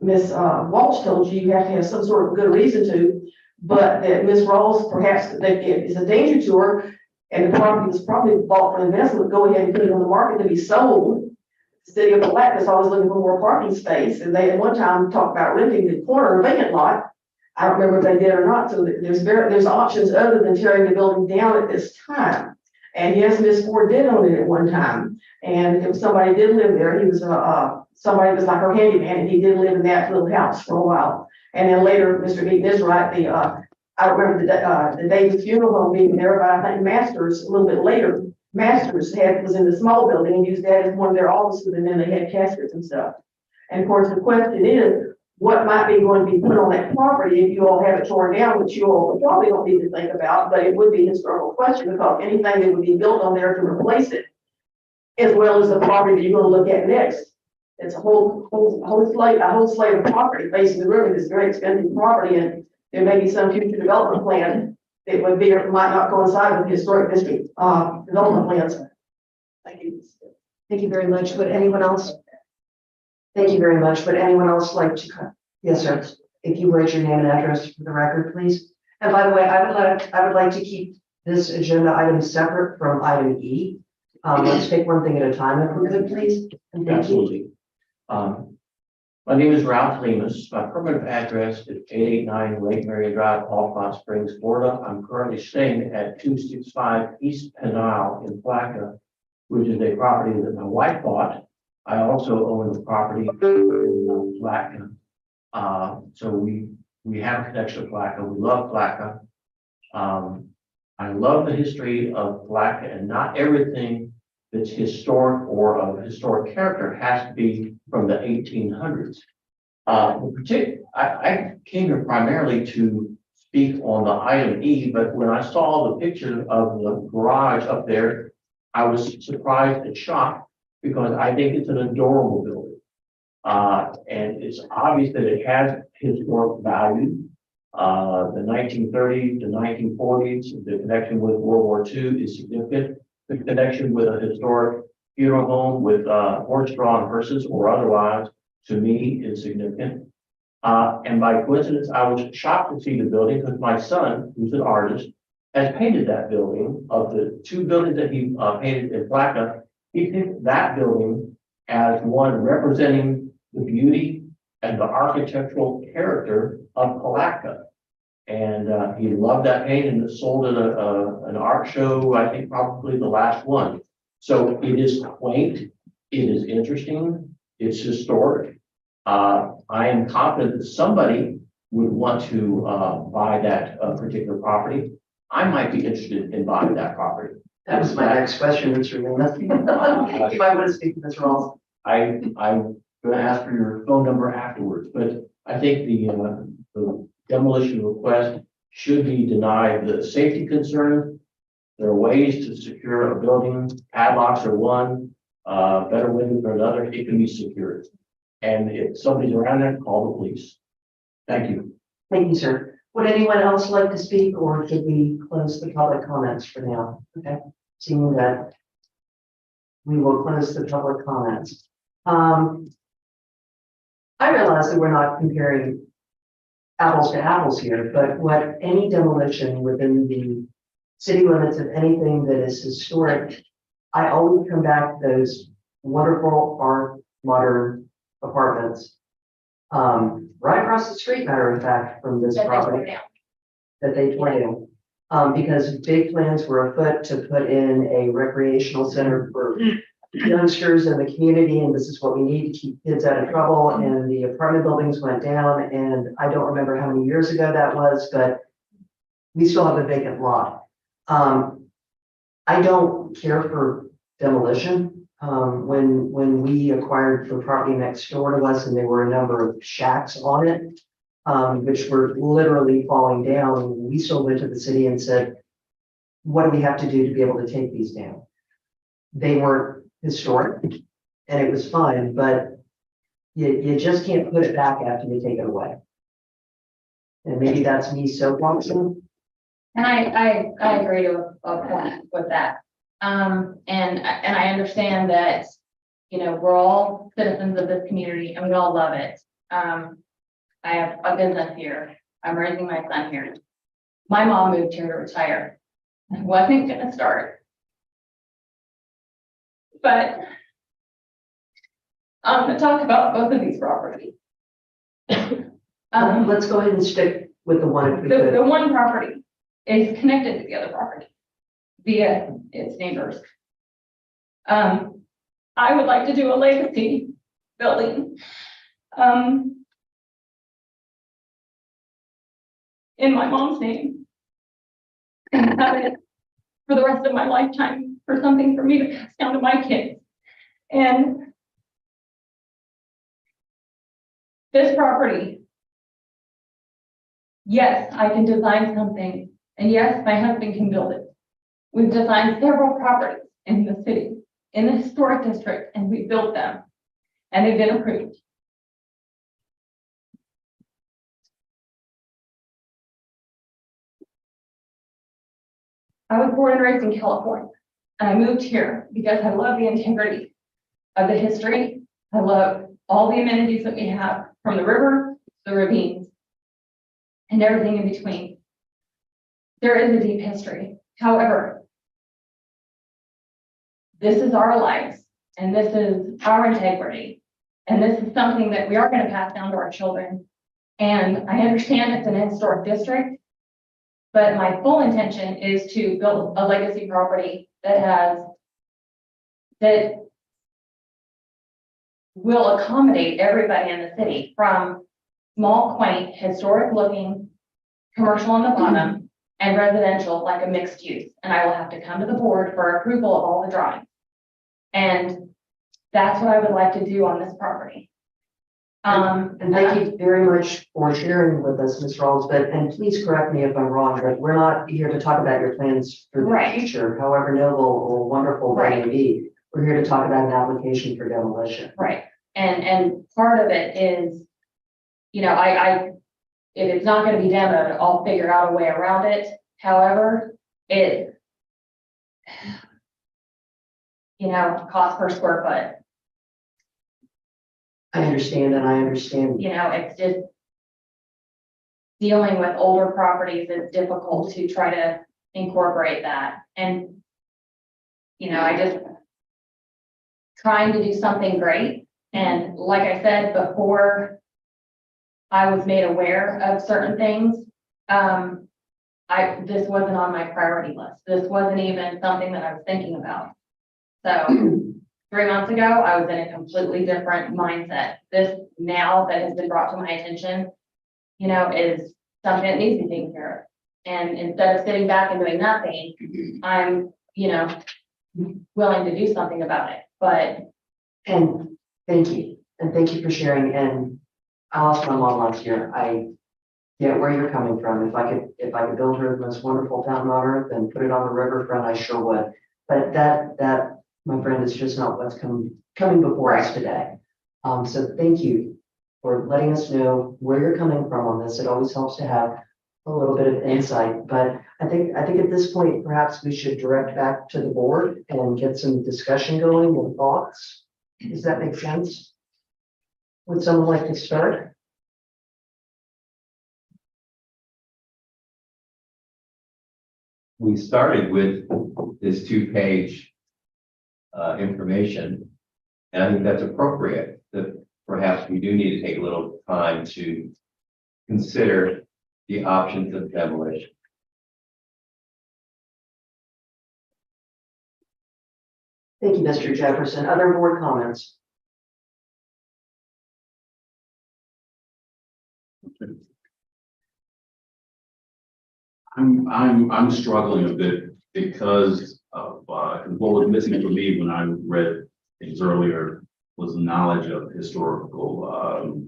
Ms. Walsh told you, you have to have some sort of good reason to, but that Ms. Rawls, perhaps that it's a danger to her, and the property was probably bought for investment, go ahead and put it on the market to be sold. The city of Palatka is always looking for more parking space, and they at one time talked about renting the corner vacant lot. I don't remember if they did or not, so there's options other than tearing the building down at this time. And yes, Ms. Ford did own it at one time, and if somebody did live there, he was somebody was like her handyman, and he did live in that little house for a while. And then later, Mr. Beaton is right, I remember the Davis funeral home being there, but I think Masters, a little bit later, Masters was in the small building and used that as one of their offices, and then they had caskets and stuff. And of course, the question is, what might be going to be put on that property if you all have it torn down, which you all probably don't need to think about, but it would be a historical question, because anything that would be built on there to replace it, as well as the property that you're going to look at next. It's a whole slate of property facing the river. It's very expensive property, and there may be some future development plan that would be or might not coincide with the historic district development plans. Thank you. Thank you very much. Would anyone else? Thank you very much. Would anyone else like to? Yes, sir. If you write your name and address for the record, please. And by the way, I would like to keep this agenda item separate from item E. Let's take one thing at a time, if we could, please. And thank you. Absolutely. My name is Ralph Lemus. My permanent address is 889 Lake Mary Drive, Alphont Springs, Florida. I'm currently staying at 265 East Penile in Palatka, which is a property that my wife bought. I also own the property in Palatka. So we have a connection to Palatka. We love Palatka. I love the history of Palatka, and not everything that's historic or of historic character has to be from the 1800s. I came here primarily to speak on the item E, but when I saw the picture of the garage up there, I was surprised and shocked, because I think it's an adorable building. And it's obvious that it has historic value. The 1930s, the 1940s, the connection with World War II is significant. The connection with a historic funeral home with horse-drawn hearses or otherwise, to me, is significant. And by coincidence, I was shocked to see the building, because my son, who's an artist, has painted that building. Of the two buildings that he painted in Palatka, he picked that building as one representing the beauty and the architectural character of Palatka. And he loved that paint, and it sold at an art show, I think probably the last one. So it is quaint, it is interesting, it's historic. I am confident that somebody would want to buy that particular property. I might be interested in buying that property. That was my next question, Mr. Loomis. You might want to speak to Ms. Rawls. I'm going to ask for your phone number afterwards, but I think the demolition request should be denied. The safety concern, there are ways to secure a building. Padlocks are one, better windows are another. It can be secured. And if somebody's around there, call the police. Thank you. Thank you, sir. Would anyone else like to speak, or should we close the public comments for now? Okay, seeing that we will close the public comments. I realize that we're not comparing apples to apples here, but what any demolition within the city limits of anything that is historic, I always come back to those wonderful art modern apartments right across the street, matter of fact, from this property that they tore down, because big plans were afoot to put in a recreational center for youngsters in the community, and this is what we need to keep kids out of trouble. And the apartment buildings went down, and I don't remember how many years ago that was, but we still have a vacant lot. I don't care for demolition. When we acquired the property next door to us and there were a number of shacks on it, which were literally falling down, we still went to the city and said, what do we have to do to be able to take these down? They weren't historic and it was fine, but you just can't put it back after you take it away. And maybe that's me soapboxing. And I agree with that. And I understand that, you know, we're all citizens of this community and we all love it. I have a business here. I'm raising my son here. My mom moved here to retire. I wasn't gonna start. But I'm gonna talk about both of these properties. Let's go ahead and stick with the one. If we could. The one property is connected to the other property via its neighbors. I would like to do a legacy building. In my mom's name. And have it for the rest of my lifetime for something for me to pass down to my kids. And this property, yes, I can design something, and yes, my husband can build it. We've designed several properties in the city, in the historic district, and we built them, and they've been approved. I was born and raised in California, and I moved here because I love the integrity of the history. I love all the amenities that we have, from the river, the ravines, and everything in between. There is a deep history. However, this is our lives, and this is our integrity, and this is something that we are going to pass down to our children. And I understand it's an historic district, but my full intention is to build a legacy property that will accommodate everybody in the city, from small, quaint, historic looking, commercial on the bottom, and residential, like a mixed use. And I will have to come to the board for approval of all the drawings. And that's what I would like to do on this property. And thank you very much for sharing with us, Ms. Rawls, and please correct me if I'm wrong, but we're not here to talk about your plans for the Right. future, however noble or wonderful they may be. We're here to talk about an application for demolition. Right. And part of it is, you know, if it's not going to be demoed, I'll figure out a way around it. However, it, you know, cost per square foot. I understand, and I understand. You know, it's just dealing with older properties. It's difficult to try to incorporate that. And, you know, I just trying to do something great. And like I said, before I was made aware of certain things, this wasn't on my priority list. This wasn't even something that I was thinking about. So 3 months ago, I was in a completely different mindset. This now that has been brought to my attention, you know, is something that needs to be taken care of. And instead of sitting back and doing nothing, I'm, you know, willing to do something about it. And thank you. And thank you for sharing. And I lost my mom last year. I get where you're coming from. If I could build her the most wonderful town on earth and put it on the riverfront, I sure would. But that, my friend, is just not what's coming before us today. So thank you for letting us know where you're coming from on this. It always helps to have a little bit of insight, but I think at this point, perhaps we should direct back to the board and get some discussion going and thoughts. Does that make sense? Would someone like to start? We started with this 2-page information, and I think that's appropriate, that perhaps we do need to take a little time to consider the options of demolition. Thank you, Mr. Jefferson. Other board comments? I'm struggling a bit because 'cause what was missing for me when I read things earlier was knowledge of historical,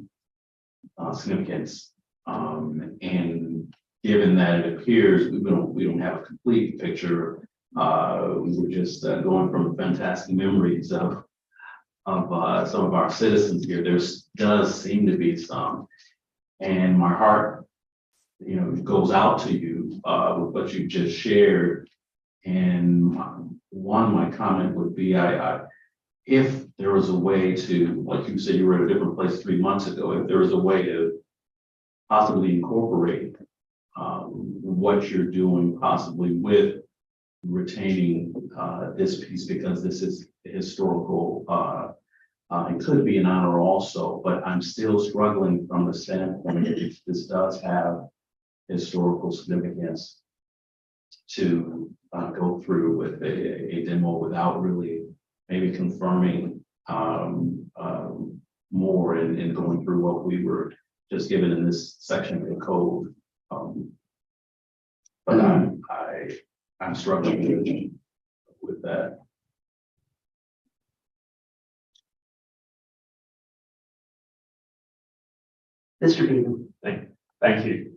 significance. And given that it appears we don't have a complete picture, we were just going from fantastic memories of some of our citizens here. Does seem to be some, and my heart, goes out to you with what you just shared. And my comment would be, if there was a way to, like you said, you were at a different place 3 months ago, if there was a way to possibly incorporate what you're doing, possibly with retaining this piece, because this is historical, it could be an honor also, but I'm still struggling from the standpoint that if this does have historical significance, to go through with a demo without really maybe confirming more and going through what we were just given in this section of the code. But I'm struggling with that. Mr. Beaton. Thank you.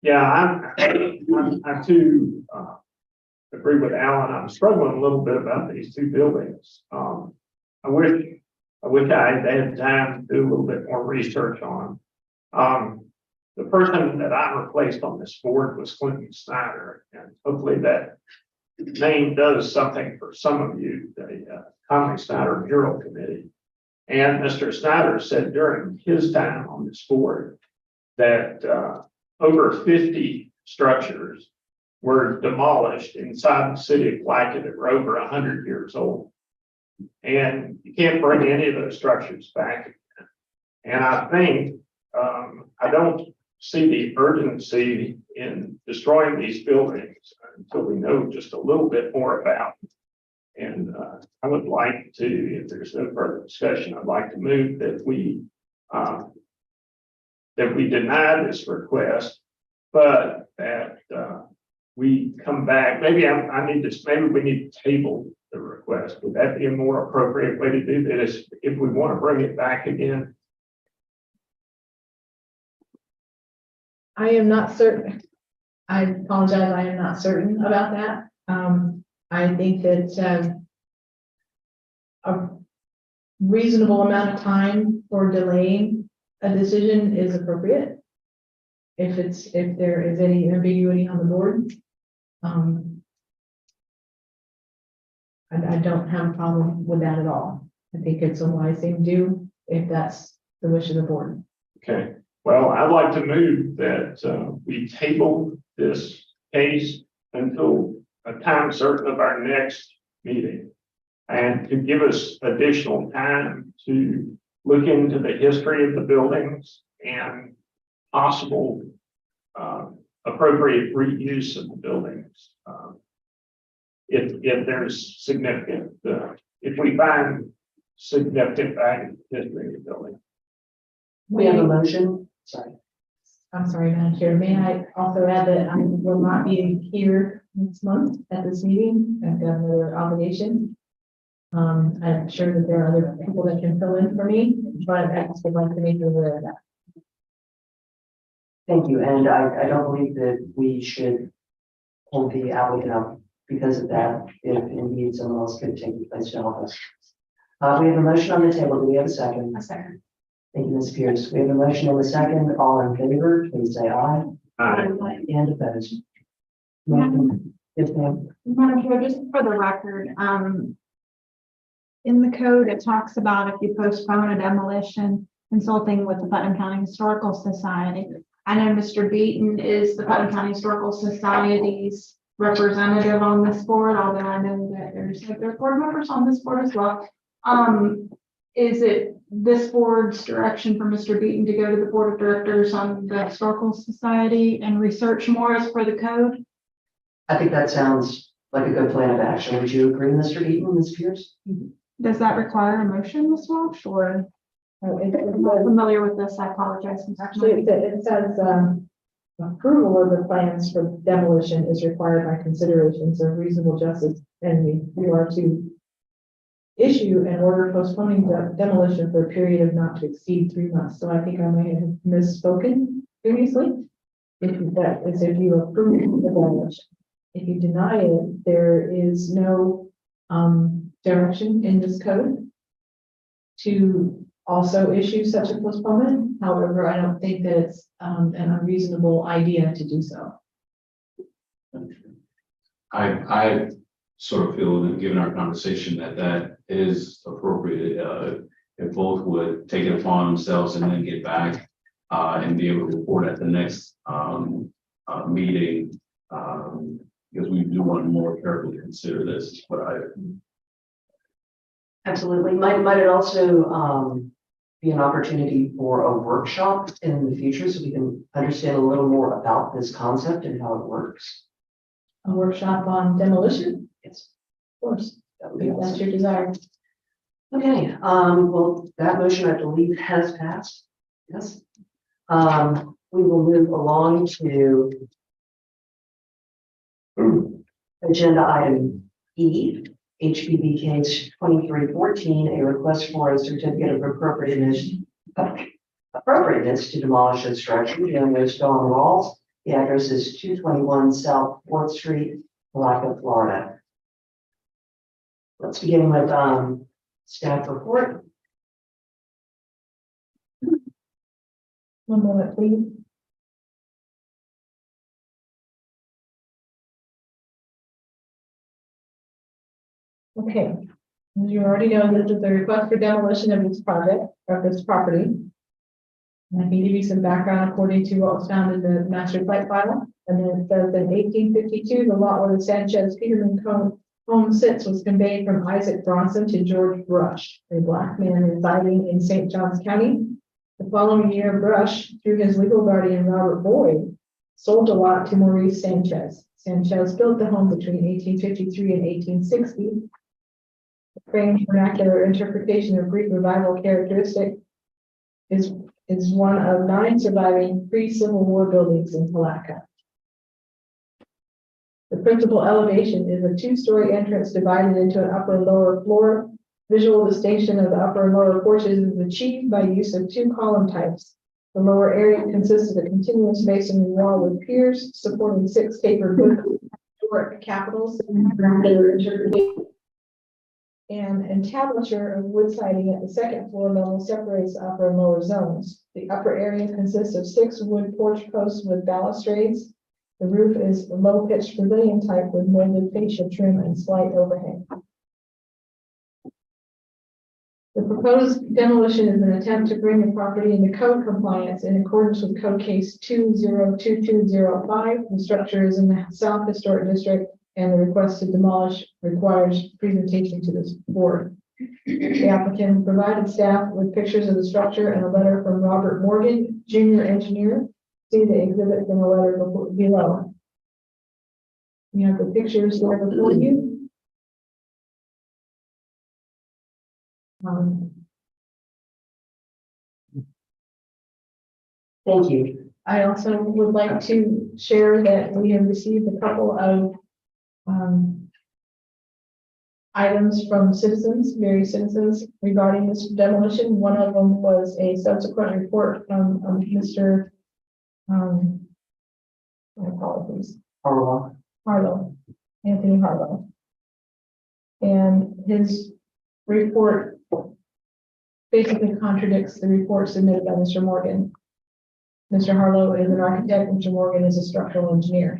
Yeah, I too agree with Alan. I'm struggling a little bit about these two buildings. I wish I had time to do a little bit more research on them. The person that I replaced on this board was Clinton Snyder, and hopefully that name does something for some of you, the Conley Snyder Mural Committee. And Mr. Snyder said during his time on this board that over 50 structures were demolished inside the city of Palatka that were over 100 years old. And you can't bring any of those structures back again. And I think, I don't see the urgency in destroying these buildings until we know just a little bit more about them. And I would like to, if there's no further discussion, I'd like to move that we deny this request, but that we come back. Maybe maybe we need to table the request. Would that be a more appropriate way to do this if we want to bring it back again? I am not certain. I apologize, I am not certain about that. I think that a reasonable amount of time for delaying a decision is appropriate. If there is any ambiguity on the board, I don't have a problem with that at all. I think it's a wise thing to do if that's the wish of the board. Okay. Well, I'd like to move that we table this case until a time certain of our next meeting, and to give us additional time to look into the history of the buildings and possible appropriate reuse of the buildings. If there's significant, if we find significant value in the history of the building. We have a motion. Sorry. I'm sorry, Madam Chair. May I also add that I will not be here next month at this meeting. I've got another obligation. I'm sure that there are other people that can fill in for me, but I just would like to make you aware of that. Thank you. And I don't believe that we should hold the applicant up because of that, if indeed someone else could take the place to help us. We have a motion on the table. Do we have a second? A second. Thank you, Ms. Pierce. We have a motion and a second. All in favor, please say aye. Aye. And opposed. Yes, ma'am. Madam Chair, just for the record, in the code, it talks about if you postpone a demolition, consulting with the Putnam County Historical Society. I know Mr. Beaton is the Putnam County Historical Society's representative on this board, although I know that there's board members on this board as well. Is it this board's direction for Mr. Beaton to go to the board of directors on the Historical Society and research more as per the code? I think that sounds like a good plan of action. Would you agree, Mr. Beaton, Ms. Pierce? Does that require a motion, Ms. Walsh, or? I'm not familiar with this, I apologize. Actually, it says, approval of the plans for demolition is required by considerations of reasonable justice, and you are to issue an order postponing demolition for a period of not to exceed 3 months. So I think I may have misspoken previously. That is if you approve the demolition. If you deny it, there is no direction in this code to also issue such a postponement. However, I don't think that it's an unreasonable idea to do so. I sort of feel that given our conversation that is appropriate. If both would take it upon themselves and then get back and be able to report at the next meeting. Because we do want to more carefully consider this, but Absolutely. Might it also be an opportunity for a workshop in the future so we can understand a little more about this concept and how it works? A workshop on demolition? Yes. Of course, That would be if that's awesome. your desire. Okay, well, that motion I believe has passed. Yes. We will move along to agenda item E, HBB case 2314, a request for a certificate of appropriateness to demolish a structure using those stone walls. The address is 221 South 4th Street, Palatka, Florida. Let's begin with staff report. One moment, please. Okay, as you already know, this is a request for demolition of this project, of this property. And I can give you some background according to what was found in the master site file. And then it says in 1852, the lot where the Sanchez Peterman home sits was conveyed from Isaac Bronson to George Brush, a black man residing in St. Johns County. The following year, Brush, through his legal guardian Robert Boyd, sold the lot to Maurice Sanchez. Sanchez built the home between 1853 and 1860. The framed vernacular interpretation of Greek revival characteristic is one of 9 surviving pre-Civil War buildings in Palatka. The principal elevation is a 2-story entrance divided into an upper and lower floor. Visual distinction of the upper and lower porches is achieved by use of 2 column types. The lower area consists of a continuous masonry wall with piers supporting 6 tapered wood Doric capitals and entablature of wood siding at the 2nd floor level separates the upper and lower zones. The upper area consists of 6 wood porch posts with balustrades. The roof is low-pitched pavilion type with molded fascia trim and slight overhang. The proposed demolition is an attempt to bring the property into code compliance in accordance with code case 202205. The structure is in the South Historic District and the request to demolish requires presentation to this board. The applicant provided staff with pictures of the structure and a letter from Robert Morgan, junior engineer. See the exhibits in the letter below. You have the pictures there before you. Thank you. I also would like to share that we have received a couple of items from citizens, various citizens regarding this demolition. One of them was a subsequent report from Mr. My apologies. Harlow, Anthony Harlow. And his report basically contradicts the report submitted by Mr. Morgan. Mr. Harlow is an architect, Mr. Morgan is a structural engineer.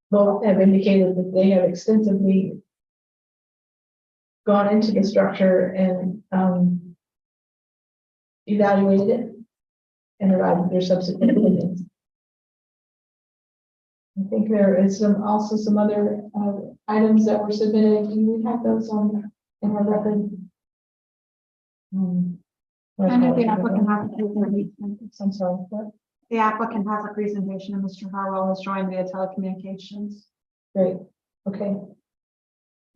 Both have indicated that they have extensively gone into the structure and evaluated it and arrived at their subsequent opinions. I think there is also some other items that were submitted. Do we have those in our record? I know the applicant has a presentation. I'm sorry, what? The applicant has a presentation and Mr. Harwell has joined via telecommunications. Great, okay.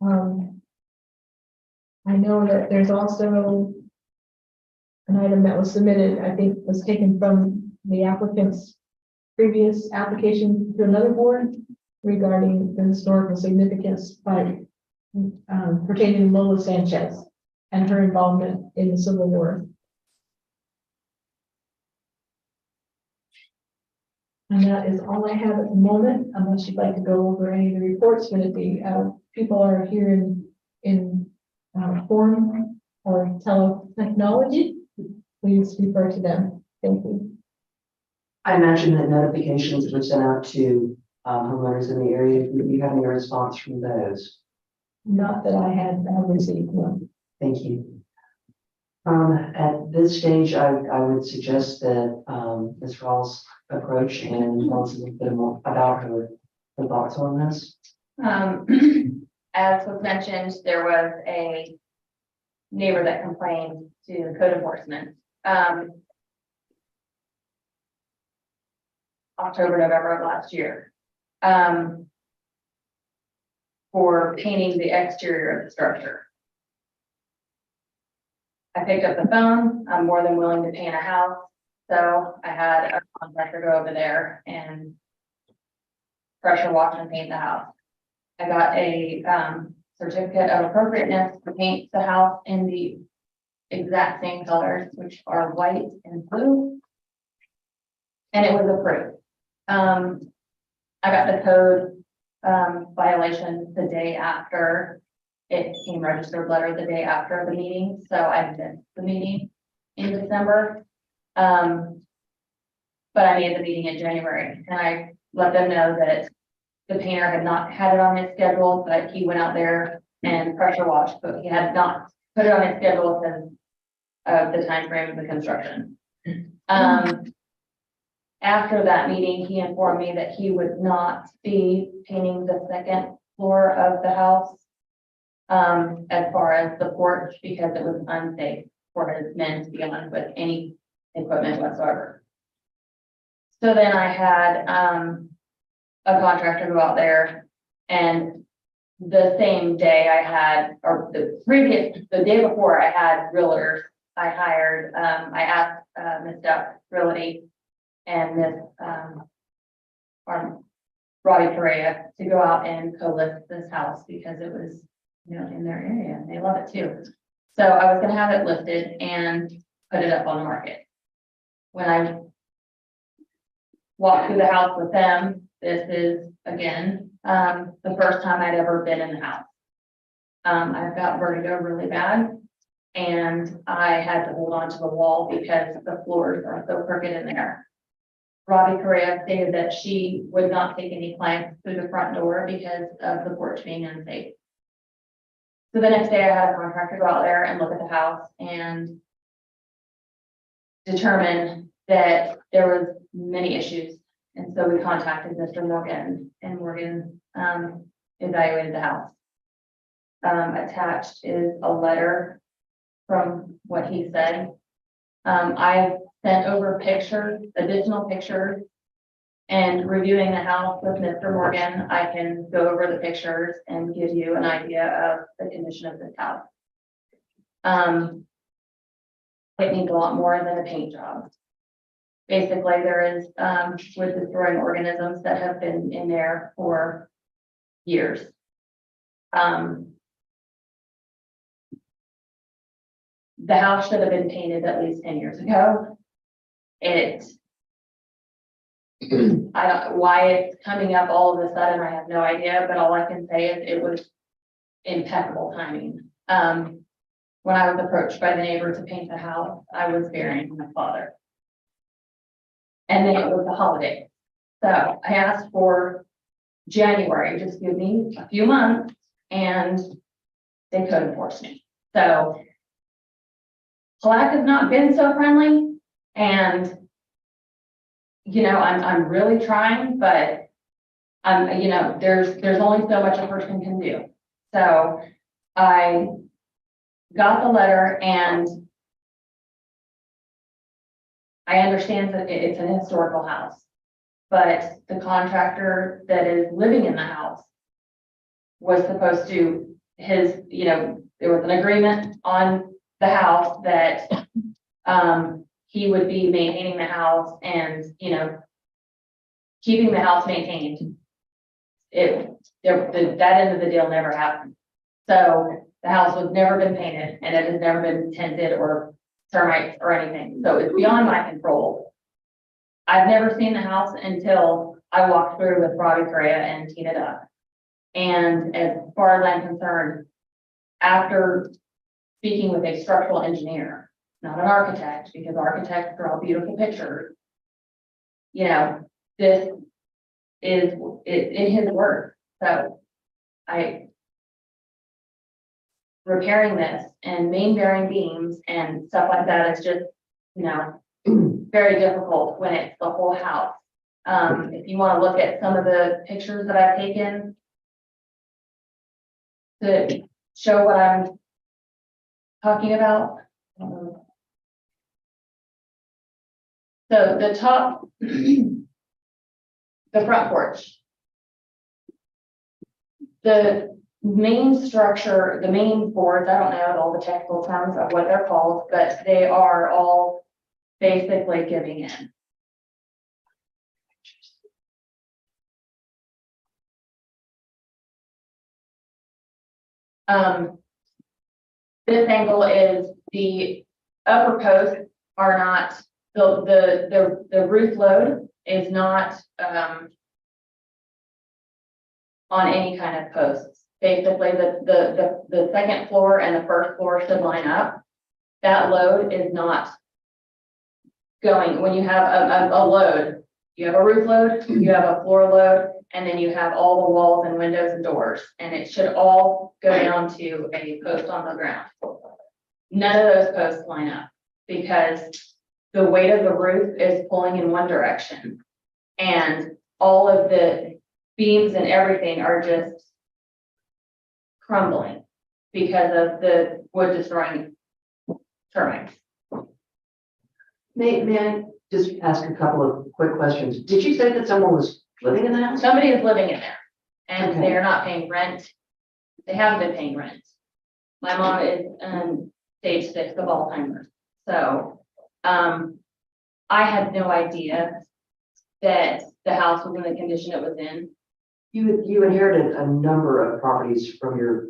I know that there's also an item that was submitted, I think was taken from the applicant's previous application to another board regarding the historical significance by pertaining to Lola Sanchez and her involvement in the Civil War. And that is all I have at the moment, unless you'd like to go over any of the reports, but if the people are here in forum or teletechnology, please refer to them. Thank you. I imagine that notifications were sent out to homeowners in the area. Do you have any response from those? Not that I had received one. Thank you. At this stage, I would suggest that Ms. Rawls approach and tell us a little bit more about her thoughts on this. As was mentioned, there was a neighbor that complained to code enforcement. October, November of last year. For painting the exterior of the structure. I picked up the phone. I'm more than willing to paint a house. So I had a contractor go over there and pressure wash and paint the house. I got a certificate of appropriateness to paint the house in the exact same colors, which are white and blue. And it was approved. I got the code violation the day after it came registered letter the day after the meeting. So I missed the meeting in December. But I made the meeting in January and I let them know that the painter had not had it on his schedule, but he went out there and pressure washed, but he had not put it on his schedule because of the time frame of the construction. After that meeting, he informed me that he would not be painting the second floor of the house as far as the porch because it was unsafe for his men to be on with any equipment whatsoever. So then I had a contractor go out there, and the same day I had, or the day before I had realtors. I hired, I asked Ms. Duck Realty and Miss Robbie Correa to go out and co-list this house because it was, in their area and they love it too. So I was gonna have it listed and put it up on the market. When I walked through the house with them, this is again, the first time I'd ever been in the house. I've got vertigo really bad and I had to hold on to the wall because the floors are so crooked in there. Robbie Correa stated that she would not take any clients through the front door because of the porch being unsafe. So the next day I had a contractor go out there and look at the house and determine that there was many issues. And so we contacted Mr. Morgan and Morgan evaluated the house. Attached is a letter from what he said. I sent over pictures, additional pictures, and reviewing the house with Mr. Morgan, I can go over the pictures and give you an idea of the condition of this house. It needs a lot more than a paint job. Basically, there is wood destroying organisms that have been in there for years. The house should have been painted at least 10 years ago. I don't, why it's coming up all of a sudden, I have no idea, but all I can say is it was impeccable timing. When I was approached by the neighbor to paint the house, I was burying my father. And then it was the holiday. So I asked for January, just give me a few months, and they couldn't force me. So Palatka has not been so friendly, and I'm really trying, but there's only so much a person can do. So I got the letter, and I understand that it's an historical house, but the contractor that is living in the house was supposed to, there was an agreement on the house that he would be maintaining the house and, you know, keeping the house maintained. That end of the deal never happened. So the house was never been painted and it has never been tinted or termites or anything. So it's beyond my control. I've never seen the house until I walked through with Robbie Correa and teed it up. And as far as I'm concerned, after speaking with a structural engineer, not an architect, because architects draw beautiful pictures, you know, this is in his word. So repairing this and main bearing beams and stuff like that is just, you know, very difficult when it's the whole house. If you want to look at some of the pictures that I've taken to show what I'm talking about. So the top, the front porch. The main structure, the main boards, I don't know all the technical terms of what they're called, but they are all basically giving in. This angle is the upper posts are not, the roof load is not on any kind of posts. Basically, the second floor and the first floor should line up. That load is not going, when you have a load, you have a roof load, you have a floor load, and then you have all the walls and windows and doors, and it should all go down to a post on the ground. None of those posts line up because the weight of the roof is pulling in one direction, and all of the beams and everything are just crumbling because of the wood destroying termites. May I just ask a couple of quick questions? Did you say that someone was living in the house? Somebody is living in there and Okay. they are not paying rent. They haven't been paying rent. My mom is stage 6 of Alzheimer's. So I had no idea that the house was in the condition it was in. You inherited a number of properties from your,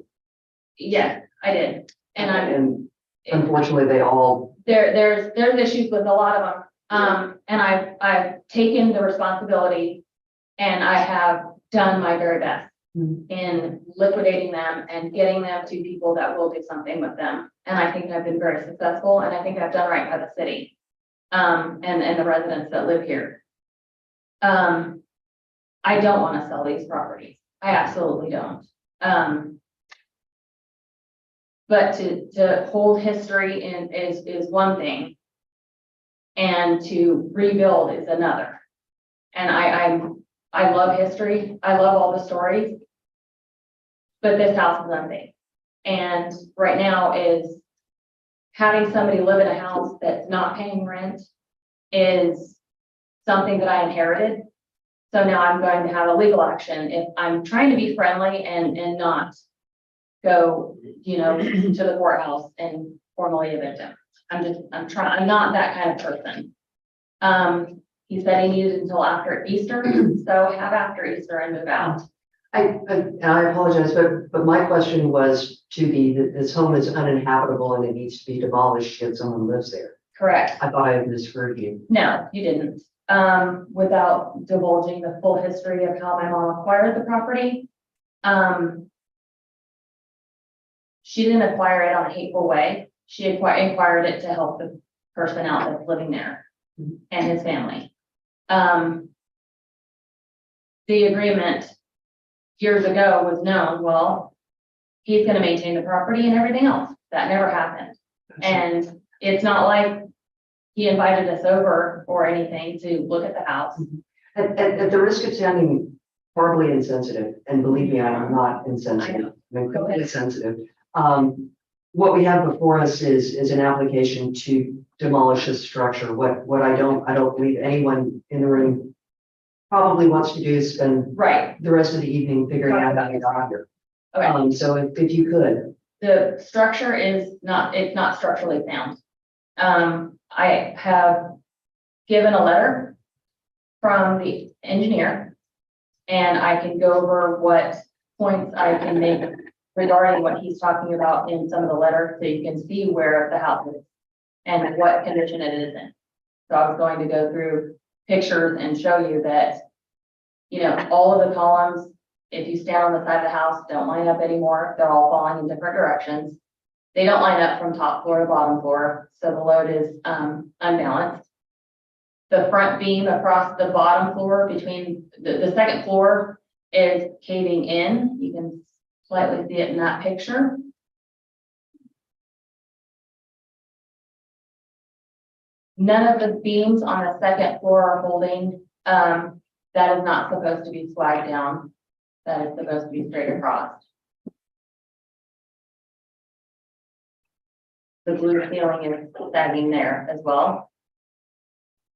Yes, I did. And unfortunately, they all, there's issues with a lot of them. And I've taken the responsibility and I have done my very best in liquidating them and getting them to people that will do something with them. And I think I've been very successful and I think I've done right by the city, and the residents that live here. I don't want to sell these properties. I absolutely don't. But to hold history in is one thing, and to rebuild is another. And I love history. I love all the stories, but this house is unsafe. And right now is having somebody live in a house that's not paying rent is something that I inherited. So now I'm going to have a legal action if I'm trying to be friendly and not go, you know, to the courthouse and formally evict him. I'm not that kind of person. He said he needed until after Easter, so have after Easter and move out. I apologize, but my question was to be that this home is uninhabitable and it needs to be demolished if someone lives there. Correct. I thought I had misheard you. No, you didn't. Without divulging the full history of how my mom acquired the property. She didn't acquire it on a hateful way. She acquired it to help the person out that's living there and his family. The agreement years ago was known, well, he's gonna maintain the property and everything else. That never happened. And it's not like he invited us over or anything to look at the house. At the risk of sounding horribly insensitive, and believe me, I'm not insensitive, I'm incredibly sensitive. What we have before us is an application to demolish this structure. What I don't believe anyone in the room probably wants to do is spend the rest of the evening figuring out how to get out here. Okay. So if you could. The structure is not, it's not structurally sound. I have given a letter from the engineer, and I can go over what points I can make regarding what he's talking about in some of the letter, so you can see where the house is and what condition it is in. So I was going to go through pictures and show you that, you know, all of the columns, if you stand on the side of the house, don't line up anymore. They're all falling in different directions. They don't line up from top floor to bottom floor, so the load is unbalanced. The front beam across the bottom floor between the second floor is caving in. You can slightly see it in that picture. None of the beams on the second floor are holding. That is not supposed to be swagged down. That is supposed to be straight across. The blue ceiling is sagging there as well.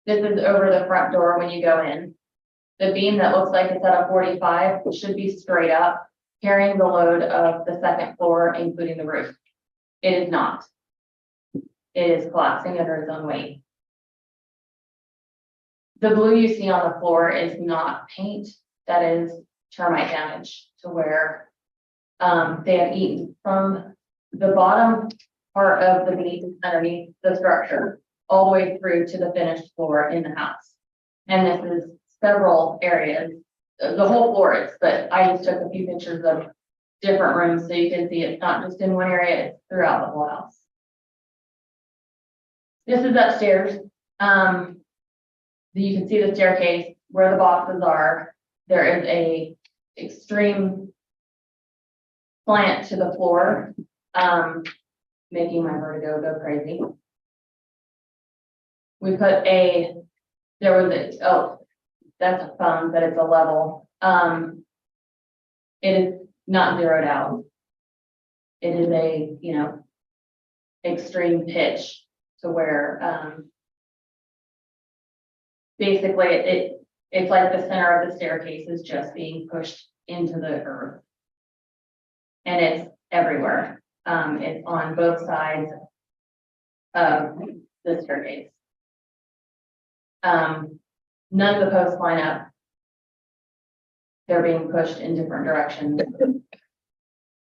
This is over the front door when you go in. The beam that looks like it's at a 45 should be straight up, carrying the load of the second floor, including the roof. It is not. It is collapsing under its own weight. The blue you see on the floor is not paint. That is termite damage to where they have eaten from the bottom part of the beam underneath the structure all the way through to the finished floor in the house. And this is several areas, the whole floor is, but I just took a few pictures of different rooms so you can see it's not just in one area, it's throughout the whole house. This is upstairs. You can see the staircase where the boxes are. There is a extreme slant to the floor, making my vertigo go crazy. We put oh, that's a phone, but it's a level. It is not zeroed out. It is a, you know, extreme pitch to where, basically it's like the center of the staircase is just being pushed into the earth. And it's everywhere. It's on both sides of the staircase. None of the posts line up. They're being pushed in different directions.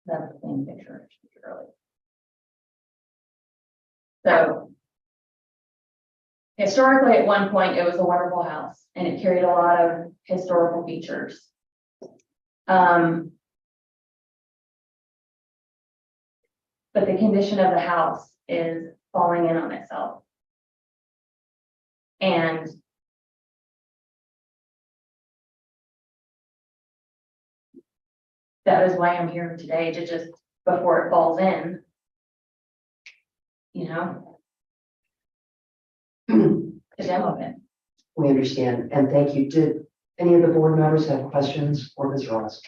That's the same picture earlier. So historically, at one point, it was a wonderful house and it carried a lot of historical features. But the condition of the house is falling in on itself. And that is why I'm here today, to just, before it falls in, you know, to demo it. We understand, and thank you. Did any of the board members have questions for Ms. Ross?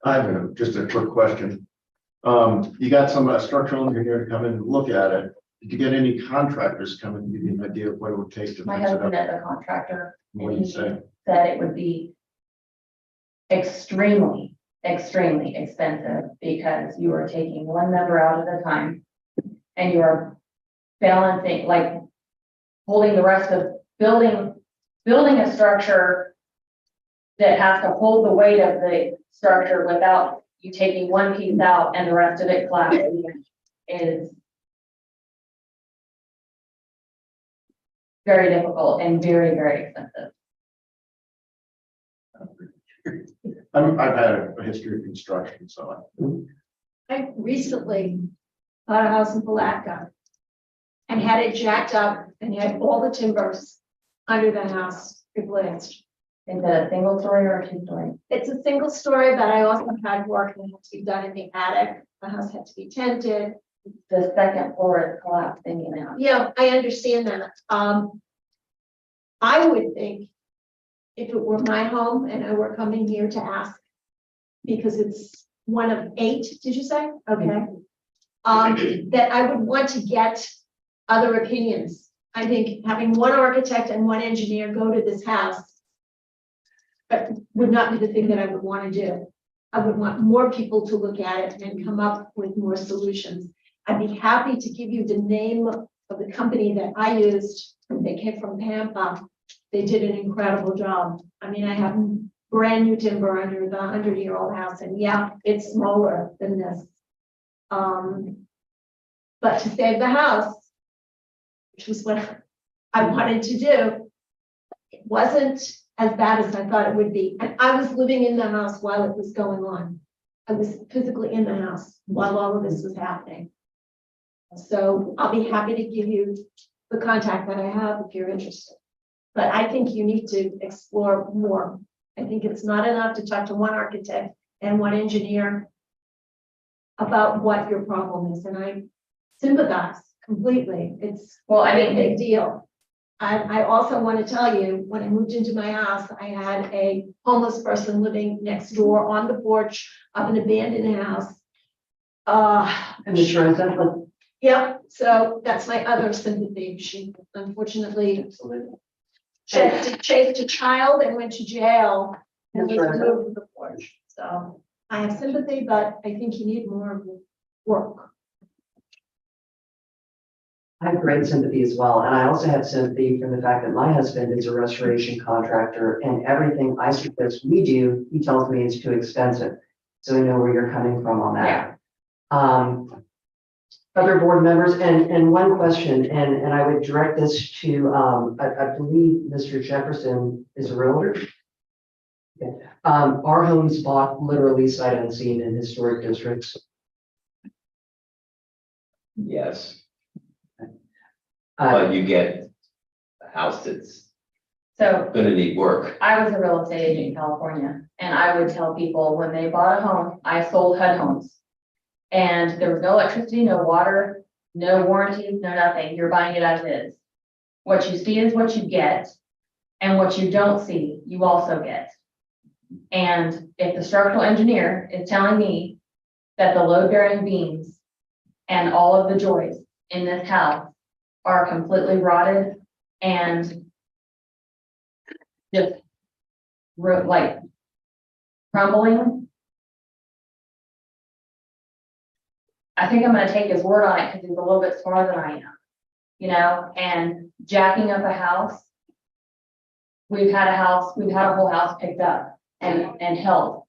I have just a quick question. You got some structural engineer to come in and look at it. Did you get any contractors come and give you an idea of what it would take to My fix it husband up? is a contractor. What do you say? Said it would be extremely expensive because you are taking one member out at a time and you are balancing, like holding the rest of building a structure that has to hold the weight of the structure without you taking one piece out and the rest of it collapsing is very difficult and very expensive. I've had a history of construction, so. I recently bought a house in Palatka and had it jacked up and had all the timbers under the house replaced. Is that a single story or a two story? It's a single story, but I also had work that had to be done in the attic. The house had to be tented. The second floor is collapsing, you know. Yeah, I understand that. I would think if it were my home and I were coming here to ask, because it's one of 8, did you say? Okay. That I would want to get other opinions. I think having one architect and one engineer go to this house would not be the thing that I would want to do. I would want more people to look at it and come up with more solutions. I'd be happy to give you the name of the company that I used, they came from Tampa. They did an incredible job. I mean, I have brand new timber under the 100-year-old house, and yeah, it's smaller than this. But to save the house, which was what I wanted to do, it wasn't as bad as I thought it would be. And I was living in the house while it was going on. I was physically in the house while all of this was happening. So I'll be happy to give you the contact that I have if you're interested. But I think you need to explore more. I think it's not enough to talk to one architect and one engineer about what your problem is. And I sympathize completely. It's a big deal. I also want to tell you, when I moved into my house, I had a homeless person living next door on the porch of an abandoned house. And insurance, that Yep, so that's my other sympathy. She unfortunately chased a child and went to jail and was removed from the porch. So I have sympathy, but I think you need more work. I have great sympathy as well. And I also have sympathy from the fact that my husband is a restoration contractor, and everything I suggest we do, he tells me is too expensive. So I know where you're coming from on that. Other board members, and one question, and I would direct this to, I believe Mr. Jefferson is a realtor. Okay. Our homes bought literally sight unseen in historic districts. Yes. But you get a house that's So gonna need work. I was a real estate agent in California, and I would tell people when they bought a home, I sold HUD homes. And there was no electricity, no water, no warranties, no nothing. You're buying it as is. What you see is what you get, and what you don't see, you also get. And if the structural engineer is telling me that the load-bearing beams and all of the joists in this house are completely rotted and just like crumbling, I think I'm gonna take his word on it because he's a little bit smarter than I am, you know, and jacking up a house. We've had a whole house picked up and held.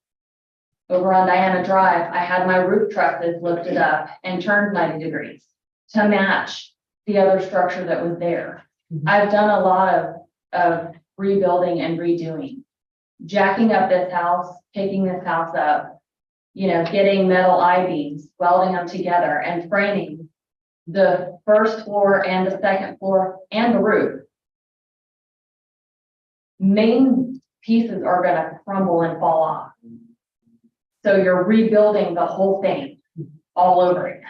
Over on Diana Drive, I had my roof trusses lifted up and turned 90 degrees to match the other structure that was there. I've done a lot of rebuilding and redoing. Jacking up this house, picking this house up, you know, getting metal I-beams, welding them together and framing the first floor and the second floor and the roof. Main pieces are gonna crumble and fall off. So you're rebuilding the whole thing all over again.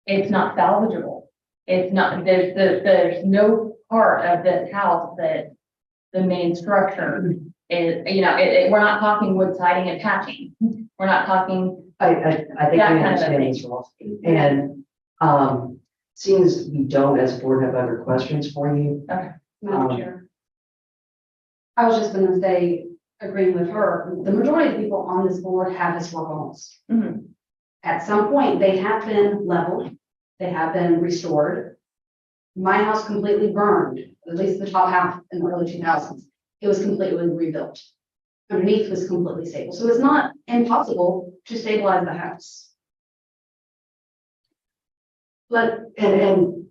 It's not salvageable. It's not, there's no part of this house that the main structure is, you know, we're not talking wood siding and patching. We're not talking. I think we understand this, Ross. And seeing as we don't as a board have other questions for you. Okay. Madam Chair. I was just gonna say, agreeing with her, the majority of people on this board have historical homes. At some point, they have been leveled, they have been restored. My house completely burned, at least the top half in the early 2000s. It was completely rebuilt. Underneath was completely stable. So it's not impossible to stabilize the house. But, and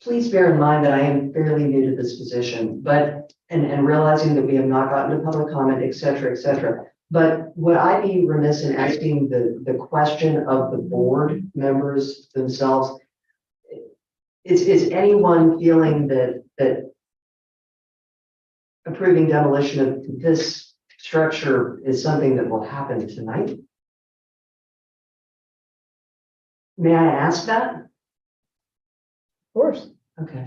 please bear in mind that I am fairly new to this position, but, and realizing that we have not gotten to public comment, et cetera, et cetera. But would I be remiss in asking the question of the board members themselves? Is anyone feeling that approving demolition of this structure is something that will happen tonight? May I ask that? Of course. Okay.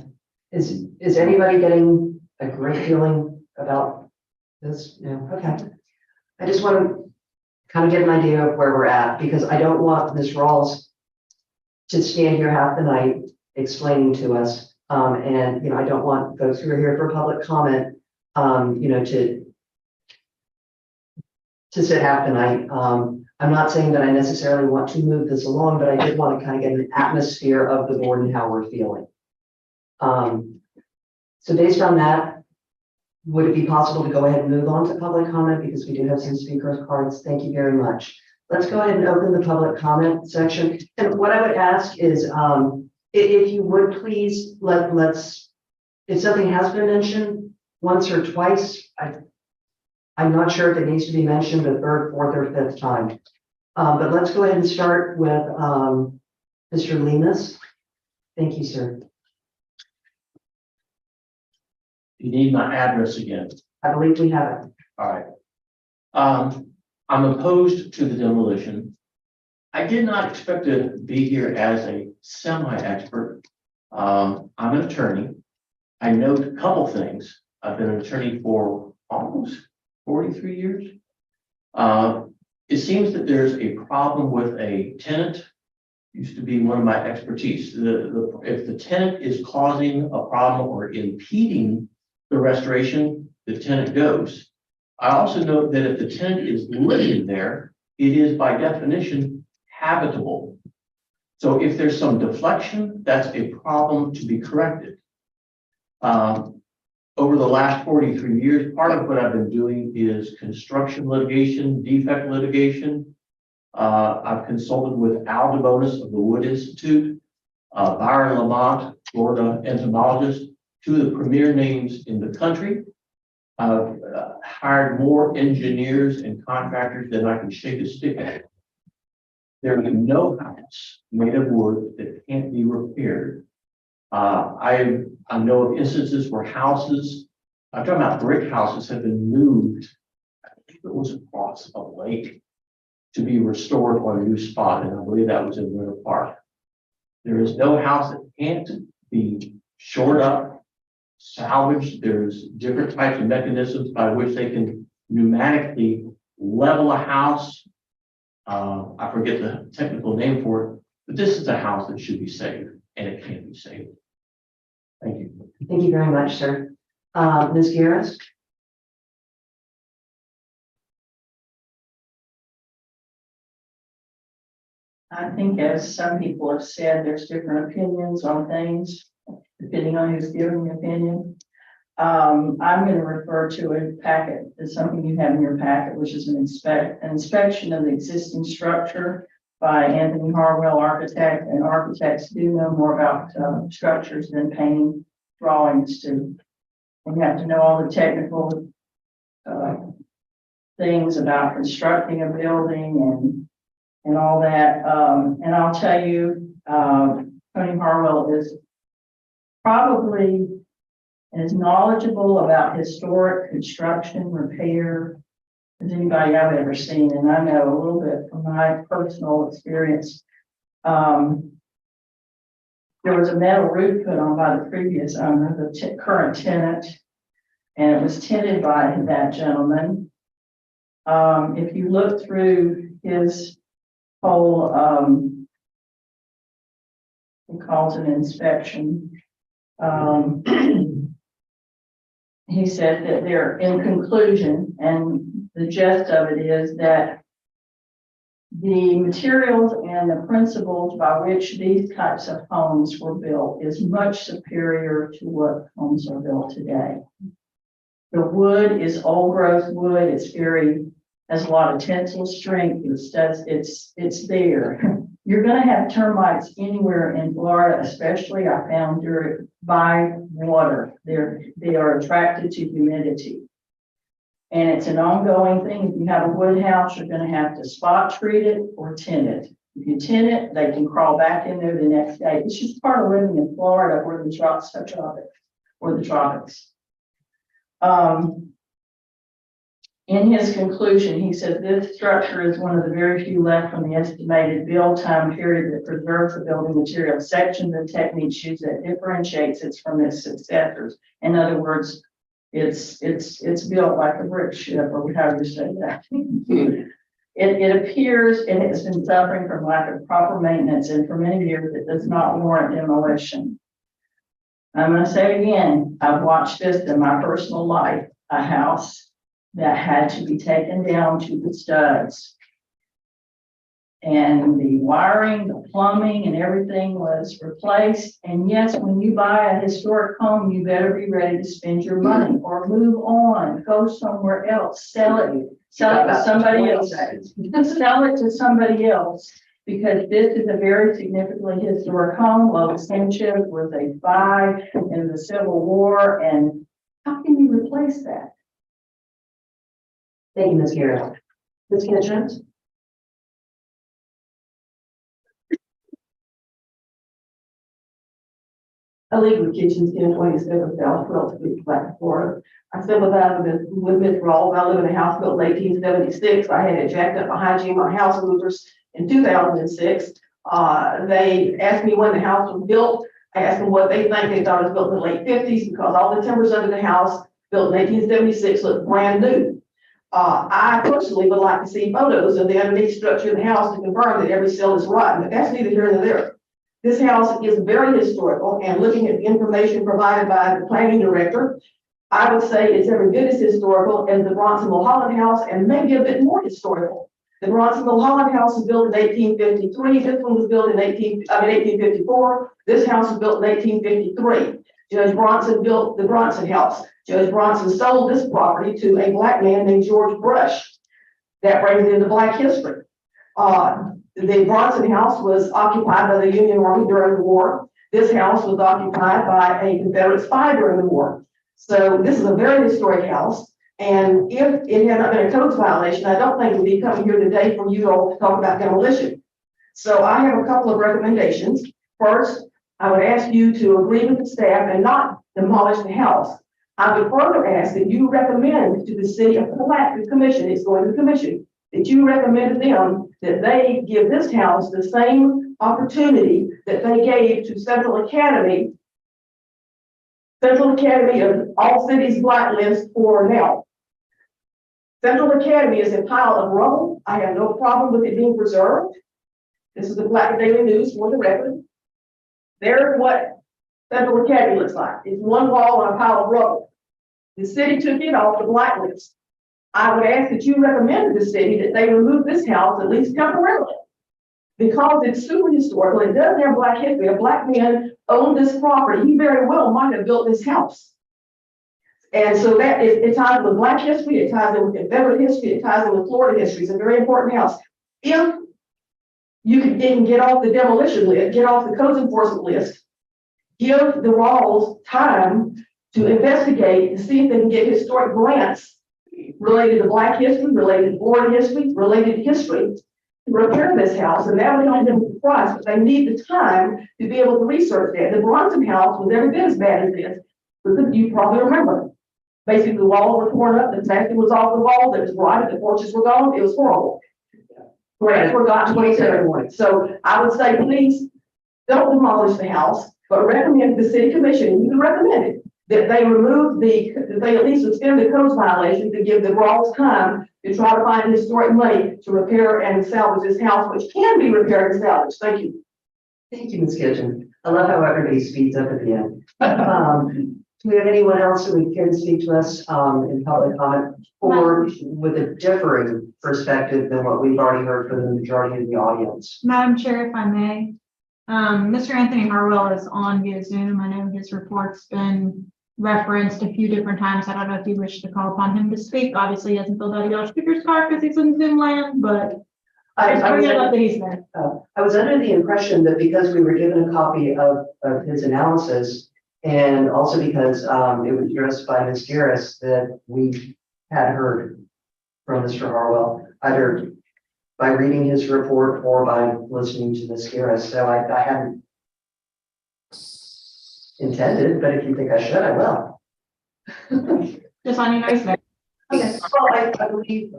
Is anybody getting a great feeling about this? No, okay. I just want to kind of get an idea of where we're at, because I don't want Ms. Rawls to stand here half the night explaining to us. And, you know, I don't want folks who are here for public comment, you know, to to sit half the night. I'm not saying that I necessarily want to move this along, but I did want to kind of get an atmosphere of the board and how we're feeling. So based on that, would it be possible to go ahead and move on to public comment, because we do have some speakers cards? Thank you very much. Let's go ahead and open the public comment section. And what I would ask is, if you would please, if something has been mentioned once or twice, I'm not sure if it needs to be mentioned a third, fourth, or fifth time. But let's go ahead and start with Mr. Lemus. Thank you, sir. You need my address again. I believe we have it. All right. I'm opposed to the demolition. I did not expect to be here as a semi-expert. I'm an attorney. I know a couple things. I've been an attorney for almost 43 years. It seems that there's a problem with a tenant. Used to be one of my expertise. If the tenant is causing a problem or impeding the restoration, the tenant goes. I also know that if the tenant is living there, it is by definition habitable. So if there's some deflection, that's a problem to be corrected. Over the last 43 years, part of what I've been doing is construction litigation, defect litigation. I've consulted with Al DeBonis of the Wood Institute, Byron Lamont, Florida entomologist, two of the premier names in the country. I've hired more engineers and contractors than I can shake a stick at. There is no house made of wood that can't be repaired. I know of instances where houses, I'm talking about brick houses, have been moved. I think it was across a lake to be restored on a new spot, and I believe that was in Winter Park. There is no house that can't be shored up, salvaged. There's different types of mechanisms by which they can pneumatically level a house. I forget the technical name for it, but this is a house that should be saved, and it can be saved. Thank you. Thank you very much, sir. Ms. Garris? I think, as some people have said, there's different opinions on things, depending on who's giving the opinion. I'm going to refer to a packet, as something you have in your packet, which is an inspection of the existing structure by Anthony Harwell, architect, and architects do know more about structures than painting drawings do. And you have to know all the technical things about constructing a building and all that. And I'll tell you, Tony Harwell is probably as knowledgeable about historic construction, repair, as anybody I've ever seen. And I know a little bit from my personal experience. There was a metal roof put on by the previous owner, the current tenant, and it was tinted by that gentleman. If you look through his whole, he calls it inspection. He said that they're in conclusion, and the gist of it is that the materials and the principles by which these types of homes were built is much superior to what homes are built today. The wood is old growth wood. It's has a lot of tensile strength. It's there. You're going to have termites anywhere in Florida, especially I found by water. They are attracted to humidity. And it's an ongoing thing. If you have a wood house, you're going to have to spot treat it or tint it. If you tint it, they can crawl back in there the next day. It's just part of living in Florida where the tropics. In his conclusion, he said this structure is one of the very few left from the estimated build time period that preserves the building material sections and techniques used that differentiates it from its successors. In other words, it's built like a brick ship, or however you say that. It appears it has been suffering from lack of proper maintenance, and for many years it does not warrant demolition. I'm going to say it again, I've watched this in my personal life, a house that had to be taken down to the studs. And the wiring, the plumbing and everything was replaced. And yes, when you buy a historic home, you better be ready to spend your money or move on, go somewhere else, sell it to somebody else. Sell it to somebody else, because this is a very significantly historic home. Lotus Township was a fight in the Civil War, and how can you replace that? Thank you, Ms. Garrett. Ms. Kitchens? I live with Kitchens, 1027 South 12th Street, Black, Florida. I sympathize with Ms. Rawls. I live in a house built in 1876. I had it jacked up behind you. My house movers in 2006. They asked me when the house was built. I asked them what they think. They thought it was built in the late 50s because all the timbers under the house built in 1876 look brand new. I personally would like to see photos of the underneath structure of the house to confirm that every cell is rotten, but that's neither here nor there. This house is very historical, and looking at the information provided by the planning director, I would say it's every bit as historical as the Bronson Mulholland House and maybe a bit more historical. The Bronson Mulholland House was built in 1853. This one was built in 1854. This house was built in 1853. Judge Bronson built the Bronson House. Judge Bronson sold this property to a black man named George Brush. That brings into black history. The Bronson House was occupied by the Union Army during the war. This house was occupied by a Confederate spy during the war. So this is a very historic house. And if it had not been a codes violation, I don't think we'd be coming here today for you all to talk about demolition. So I have a couple of recommendations. First, I would ask you to agree with the staff and not demolish the house. I would further ask that you recommend to the city of Palatka Commission, it's going to the commission, that you recommend to them that they give this house the same opportunity that they gave to Central Academy of all cities blacklist for now. Central Academy is a pile of rubble. I have no problem with it being preserved. This is the Black Daily News for the record. There's what Central Academy looks like. It's one wall and a pile of rubble. The city took it off the blacklist. I would ask that you recommend to the city that they remove this house at least temporarily, because it's super historical. It doesn't have black history. A black man owned this property. He very well might have built this house. And so that it ties with black history, it ties in with Confederate history, it ties in with Florida history. It's a very important house. If you can get off the demolition list, get off the codes enforcement list, give the Rawls time to investigate and see if they can get historic grants related to black history, related to Florida history, related to history, to repair this house, and that would help them with the price, but they need the time to be able to research that. The Bronson house was every bit as bad as this, because you probably remember. Basically, the walls were torn up, the plastic was off the wall, it was rotted, the porches were gone, it was horrible. Grants were gotten 27. So I would say, please don't demolish the house, but recommend to the city commission, and you can recommend it, that they remove that they at least suspend the codes violation to give the Rawls time to try to find historic money to repair and salvage this house, which can be repaired and salvaged. Thank you. Thank you, Ms. Kitchen. I love how everybody speeds up at the end. Do we have anyone else who would care to speak to us in public comment, or with a differing perspective than what we've already heard from the majority of the audience? Madam Chair, if I may, Mr. Anthony Harwell is on via Zoom. I know his report's been referenced a few different times. I don't know if you wish to call upon him to speak. Obviously, he hasn't filled out a yellow speaker's card because he's in Zoom land, but I was under the impression that because we were given a copy of his analysis, and also because it was addressed by Ms. Garris, that we had heard from Mr. Harwell, either by reading his report or by listening to Ms. Garris. So I hadn't intended, but if you think I should, I will. Just on your nice note. Okay, well, I believe,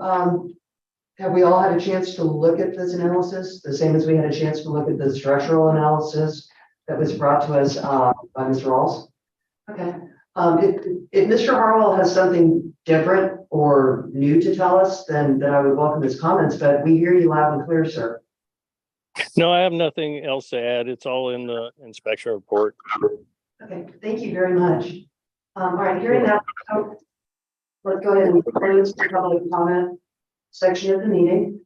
have we all had a chance to look at this analysis, the same as we had a chance to look at the structural analysis that was brought to us by Mr. Rawls? Okay. If Mr. Harwell has something different or new to tell us, then I would welcome his comments, but we hear you loud and clear, sir. No, I have nothing else to add. It's all in the inspection report. Okay, thank you very much. All right, hearing that, let's go ahead and close the public comment section of the meeting.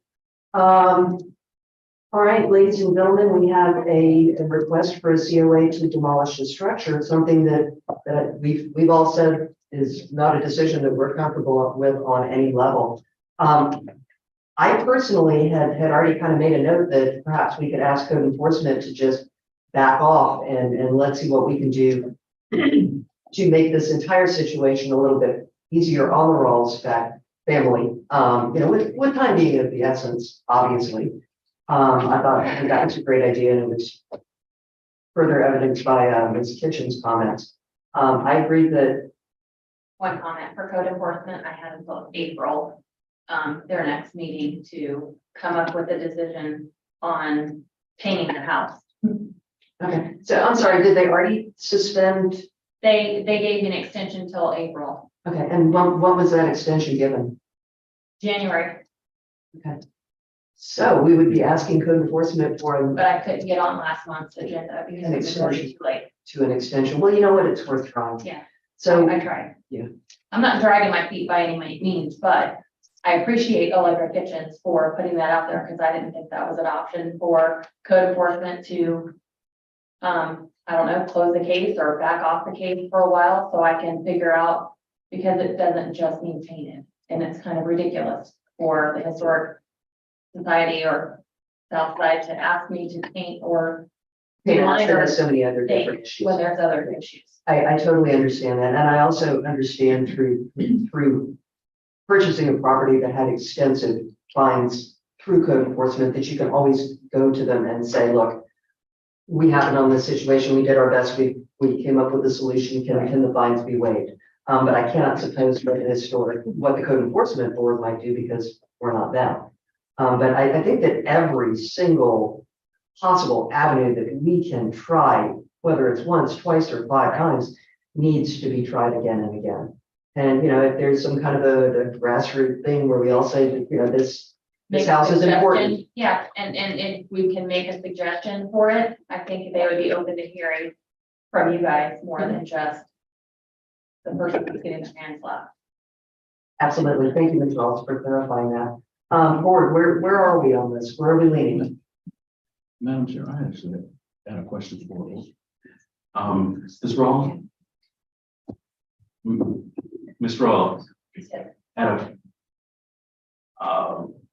All right, ladies and gentlemen, we have a request for a COA to demolish the structure, something that we've all said is not a decision that we're comfortable with on any level. I personally had already kind of made a note that perhaps we could ask code enforcement to just back off and let's see what we can do to make this entire situation a little bit easier on the Rawls family. With time being of the essence, obviously. I thought that was a great idea, and it was further evidenced by Ms. Kitchen's comments. I agree that One comment for code enforcement, I had until April, their next meeting to come up with a decision on painting the house. okay. So I'm sorry, did they already suspend? They gave me an extension till April, Okay, and what was that extension given? January, Okay. So we would be asking code enforcement for but I couldn't get on last month's agenda because it was already too late. an extension. Well, you know what? It's worth trying. Yeah. So I tried. Yeah. I'm not dragging my feet by any means, but I appreciate Allegra Kitchens for putting that out there because I didn't think that was an option for code enforcement to, I don't know, close the case or back off the case for a while so I can figure out, because it doesn't just mean painted. And it's kind of ridiculous for the historic society or South Side to ask me to paint or there's so many other different issues. when there's other issues. I totally understand that. And I also understand through purchasing a property that had extensive fines through code enforcement, that you can always go to them and say, look, we happened on this situation. We did our best. We came up with a solution. Can the fines be waived? But I cannot suppose what the code enforcement board might do because we're not them. But I think that every single possible avenue that we can try, whether it's once, twice, or 5 times, needs to be tried again and again. And, if there's some kind of a grassroots thing where we all say, that, this house is important. Yeah, and if we can make a suggestion for it, I think they would be open to hearing from you guys more than just the person who's getting their hands slapped. Absolutely. Thank you, Ms. Rawls, for clarifying that. Board, where are we on this? Where are we leaning? Madam Chair, I actually had a question for you. Ms. Rawls? Ms. Rawls?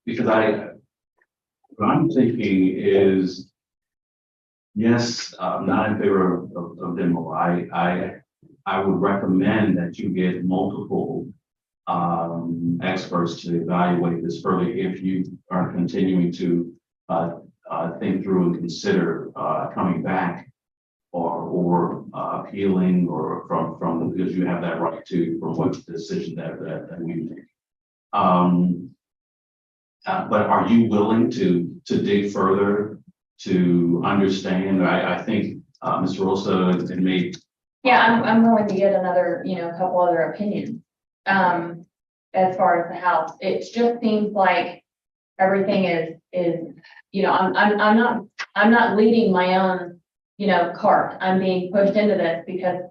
Because what I'm thinking is, yes, I'm not in favor of demo. I would recommend that you get multiple experts to evaluate this further if you are continuing to think through and consider coming back or appealing or from because you have that right to from what decision that we make. But are you willing to dig further to understand? I think Mr. Rosa had made. Yeah, I'm willing to get another, a couple other opinions. As far as the house, it just seems like everything is, I'm not leading my own, cart. I'm being pushed into this because,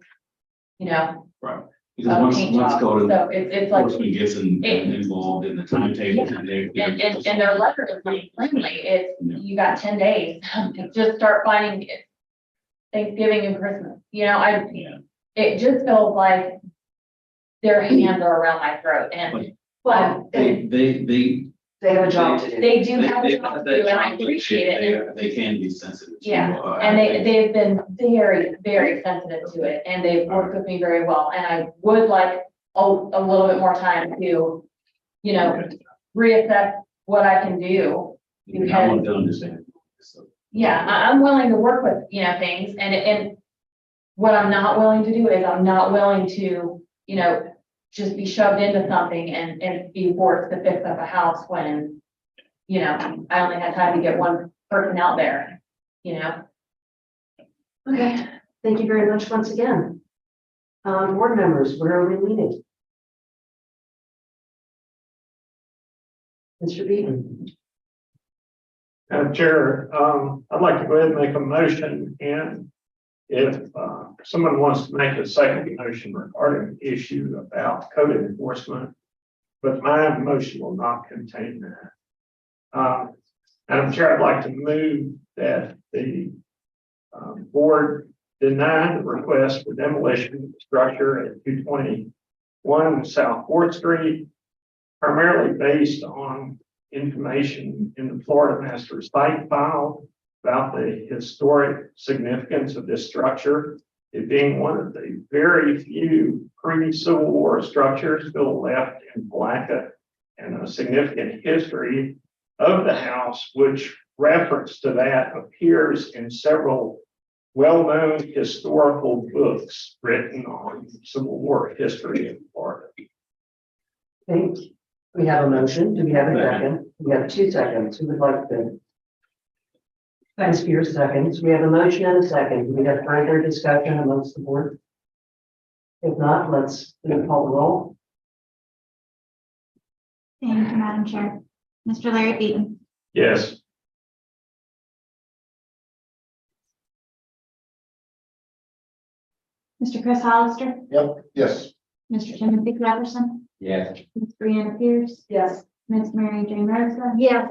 Right. Because once go to so it's like enforcement gets involved in the timetable and and their letter is pretty friendly. It's you got 10 days to just start finding it. Thanksgiving and Christmas. It just feels like their hands are around my throat and they have a job to do. They do have a job to do, and I appreciate it. They can be sensitive. Yeah, and they've been very, very sensitive to it, and they've worked with me very well, and I would like a little bit more time to, reassess what I can do. Because I want to understand. yeah, I'm willing to work with, things, and what I'm not willing to do is I'm not willing to, just be shoved into something and be forced to fix up a house when, I only had time to get one person out there, Okay, thank you very much once again. Board members, where are we leaning? Mr. Beaton. Madam Chair, I'd like to go ahead and make a motion and if someone wants to make a second motion regarding the issue about code enforcement, but my motion will not contain that. Madam Chair, I'd like to move that the board deny the request for demolition of the structure at 221 South 4th Street, primarily based on information in the Florida Master Site file about the historic significance of this structure, it being one of the very few pre-Civil War structures still left in Palatka, and a significant history of the house, which reference to that appears in several well-known historical books written on Civil War history in Florida. Thank you. We have a motion. Do we have a second? We have 2 seconds. Who would like to? Thanks for your seconds. We have a motion and a second. Do we have further discussion amongst the board? If not, let's call the roll. Thank you, Madam Chair. Mr. Larry Beaton, Yes. Mr. Chris Hollister, Yep, yes. Mr. Timothy Jefferson, Yes. Ms. Brianna Pierce, Yes. Ms. Mary Jane Rosa, Yes.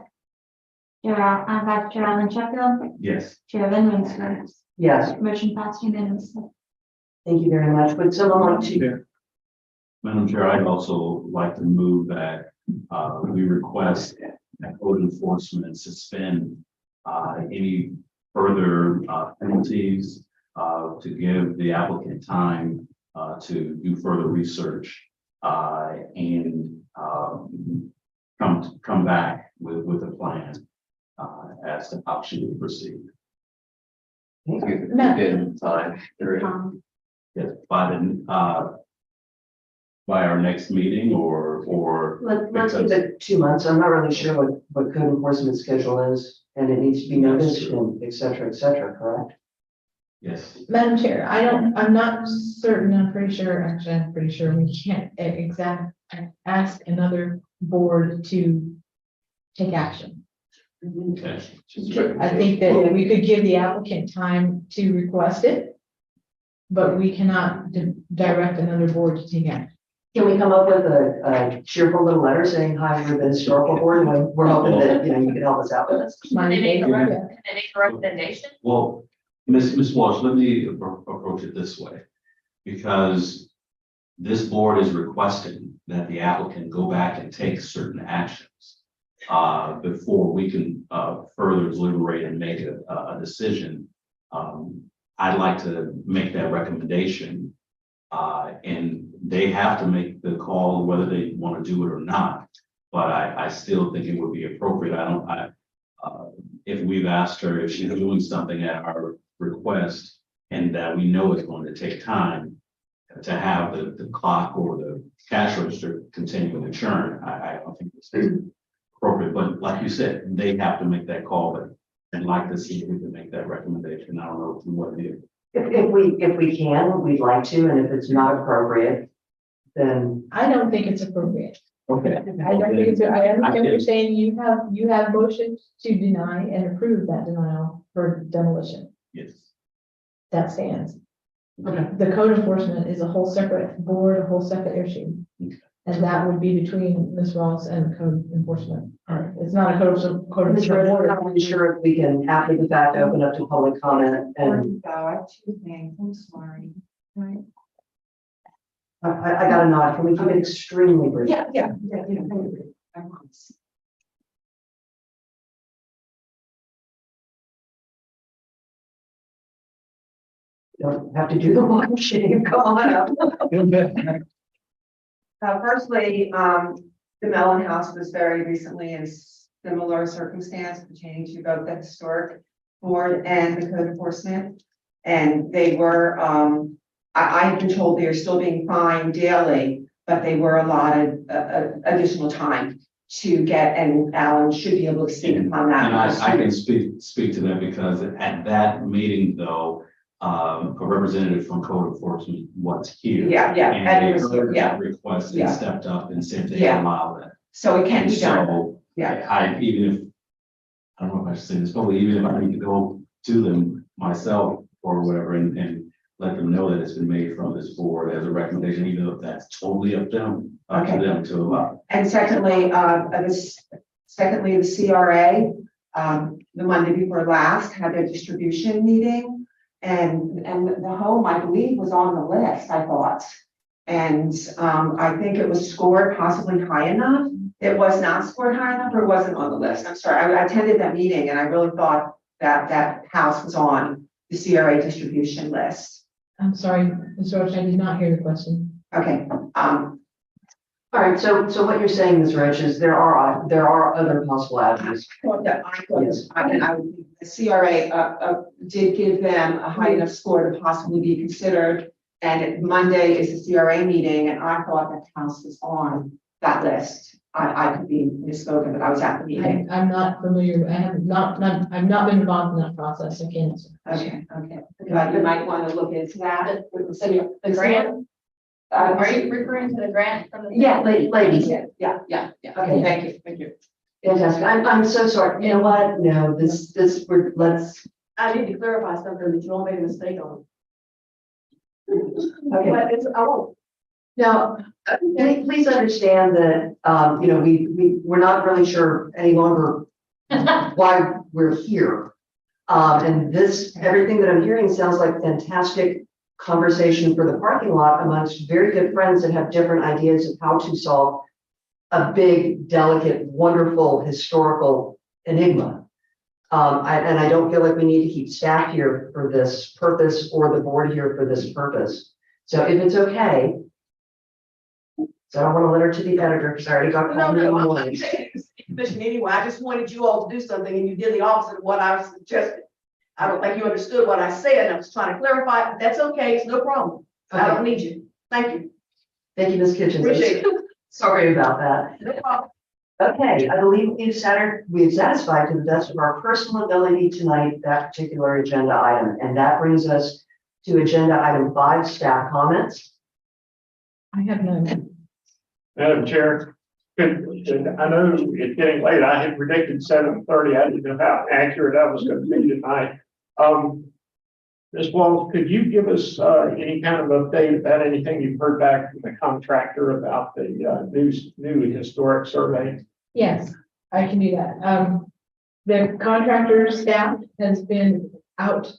Vice Chair Allen Sheffield, Yes. Chair Van Winster. Yes, Motion passed unanimously. thank you very much. Would someone like to? Madam Chair, I'd also like to move that we request that code enforcement suspend any further penalties to give the applicant time to do further research and come back with a plan as to how she would proceed. Given time. Yes, by our next meeting or. Let's give it 2 months. I'm not really sure what code enforcement schedule is, and it needs to be noticed and et cetera, correct? Yes. Madam Chair, I'm not certain, I'm pretty sure we can't ask another board to take action. Okay. I think that we could give the applicant time to request it, but we cannot direct another board to take action. Can we come up with a cheerful little letter saying, hi, we're the historical board, and we're hoping that, you can help us out with this? Can they make a recommendation? Well, Ms. Walsh, let me approach it this way. Because this board is requesting that the applicant go back and take certain actions before we can further deliberate and make a decision. I'd like to make that recommendation. And they have to make the call whether they want to do it or not. But I still think it would be appropriate. If we've asked her if she's doing something at our request and that we know it's going to take time to have the clock or the cash register continue to churn, I don't think it's appropriate. But like you said, they have to make that call, but I'd like to see if we can make that recommendation. I don't know what it is. If we can, we'd like to, and if it's not appropriate, then. I don't think it's appropriate. Okay. I don't think it's, I understand what you're saying. You have motions to deny and approve that denial for demolition. Yes. That stands. Okay. The code enforcement is a whole separate board, a whole separate issue. Okay. And that would be between Ms. Ross and code enforcement. It's not a code I'm enforcement board. not really sure if we can, after the fact, open up to public comment and I have 2 things. I'm sorry. I got a nod. Can we keep it extremely brief? Yeah. Don't have to do the one shame. Come on up. Firstly, the Mellon House was very recently in similar circumstance pertaining to both the historic board and the code enforcement. And they were, I've been told they are still being fined daily, but they were allotted additional time to get, and Alan should be able to speak upon that. And I can speak to that because at that meeting though, a representative from code enforcement was here. Yeah. And they was- heard yeah. that request and Yeah. stepped up and said they Yeah. allow that. So it can be done. So Yeah. even if, I don't know if I should say this, probably even if I need to go to them myself, or whatever, and let them know that it's been made from this board as a recommendation, even if that's totally up Okay. to them to. And secondly, the CRA, the Monday before last had their distribution meeting. And the home, I believe, was on the list, I thought. And, I think it was scored possibly high enough. It was not scored high enough, or it wasn't on the list. I'm sorry, I attended that meeting and I really thought that house was on the CRA distribution list. I'm sorry, Ms. Roach, I did not hear the question. Okay, All right, so what you're saying, Ms. Roach, is there are other possible avenues. Yes. The CRA did give them a high enough score to possibly be considered. And Monday is the CRA meeting, and I thought that house was on that list. I could be misspoken, but I was at the meeting. I'm not familiar, I've not been involved in that process, I can't. Okay. But you might want to look into that. The grant, are you referring to the grant from the? Yeah, ladies, yeah. Okay, thank you. Fantastic. I'm so sorry. You know what? No, let's, I need to clarify something that you all made a mistake on. okay. But it's, oh, Now, please understand that, we're not really sure any longer why we're here. And everything that I'm hearing sounds like fantastic conversation for the parking lot amongst very good friends that have different ideas of how to solve a big, delicate, wonderful, historical enigma. And I don't feel like we need to keep staff here for this purpose or the board here for this purpose. So if it's okay, so I don't want to let her to the editor because I already got called in the morning. Commission anyway, I just wanted you all to do something and you did the opposite of what I suggested. I don't think you understood what I said. I was trying to clarify. That's okay. It's no problem. I don't need you. Thank you. Thank you, Ms. Kitchens. Appreciate it. Sorry about that. No problem. Okay, I believe we've satisfied to the best of our personal ability tonight that particular agenda item, and that brings us to agenda item 5, staff comments. I have none. Madam Chair, I know it's getting late. I had predicted 7:30. I didn't know how accurate I was going to be tonight. Ms. Walls, could you give us any kind of update about anything you've heard back from the contractor about the new historic survey? Yes, I can do that. The contractor staff has been out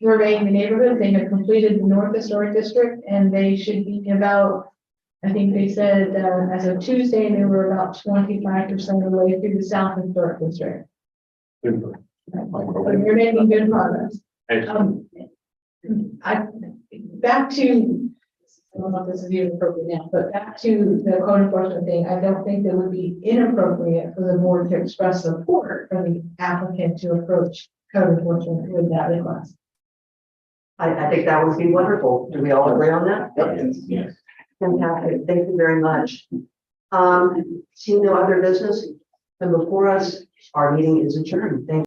surveying the neighborhood. They have completed the North Historic District and they should be about, I think they said, as of Tuesday, they were about 25% of the way through the South Historic District. Super. So you're making good progress. Back to, I don't know if this is even appropriate now, but back to the code enforcement thing, I don't think it would be inappropriate for the board to express support for the applicant to approach code enforcement with that request. I think that would be wonderful. Do we all agree on that? Yes. Fantastic. Thank you very much. Seeing no other business, and before us, our meeting is adjourned. Thank you.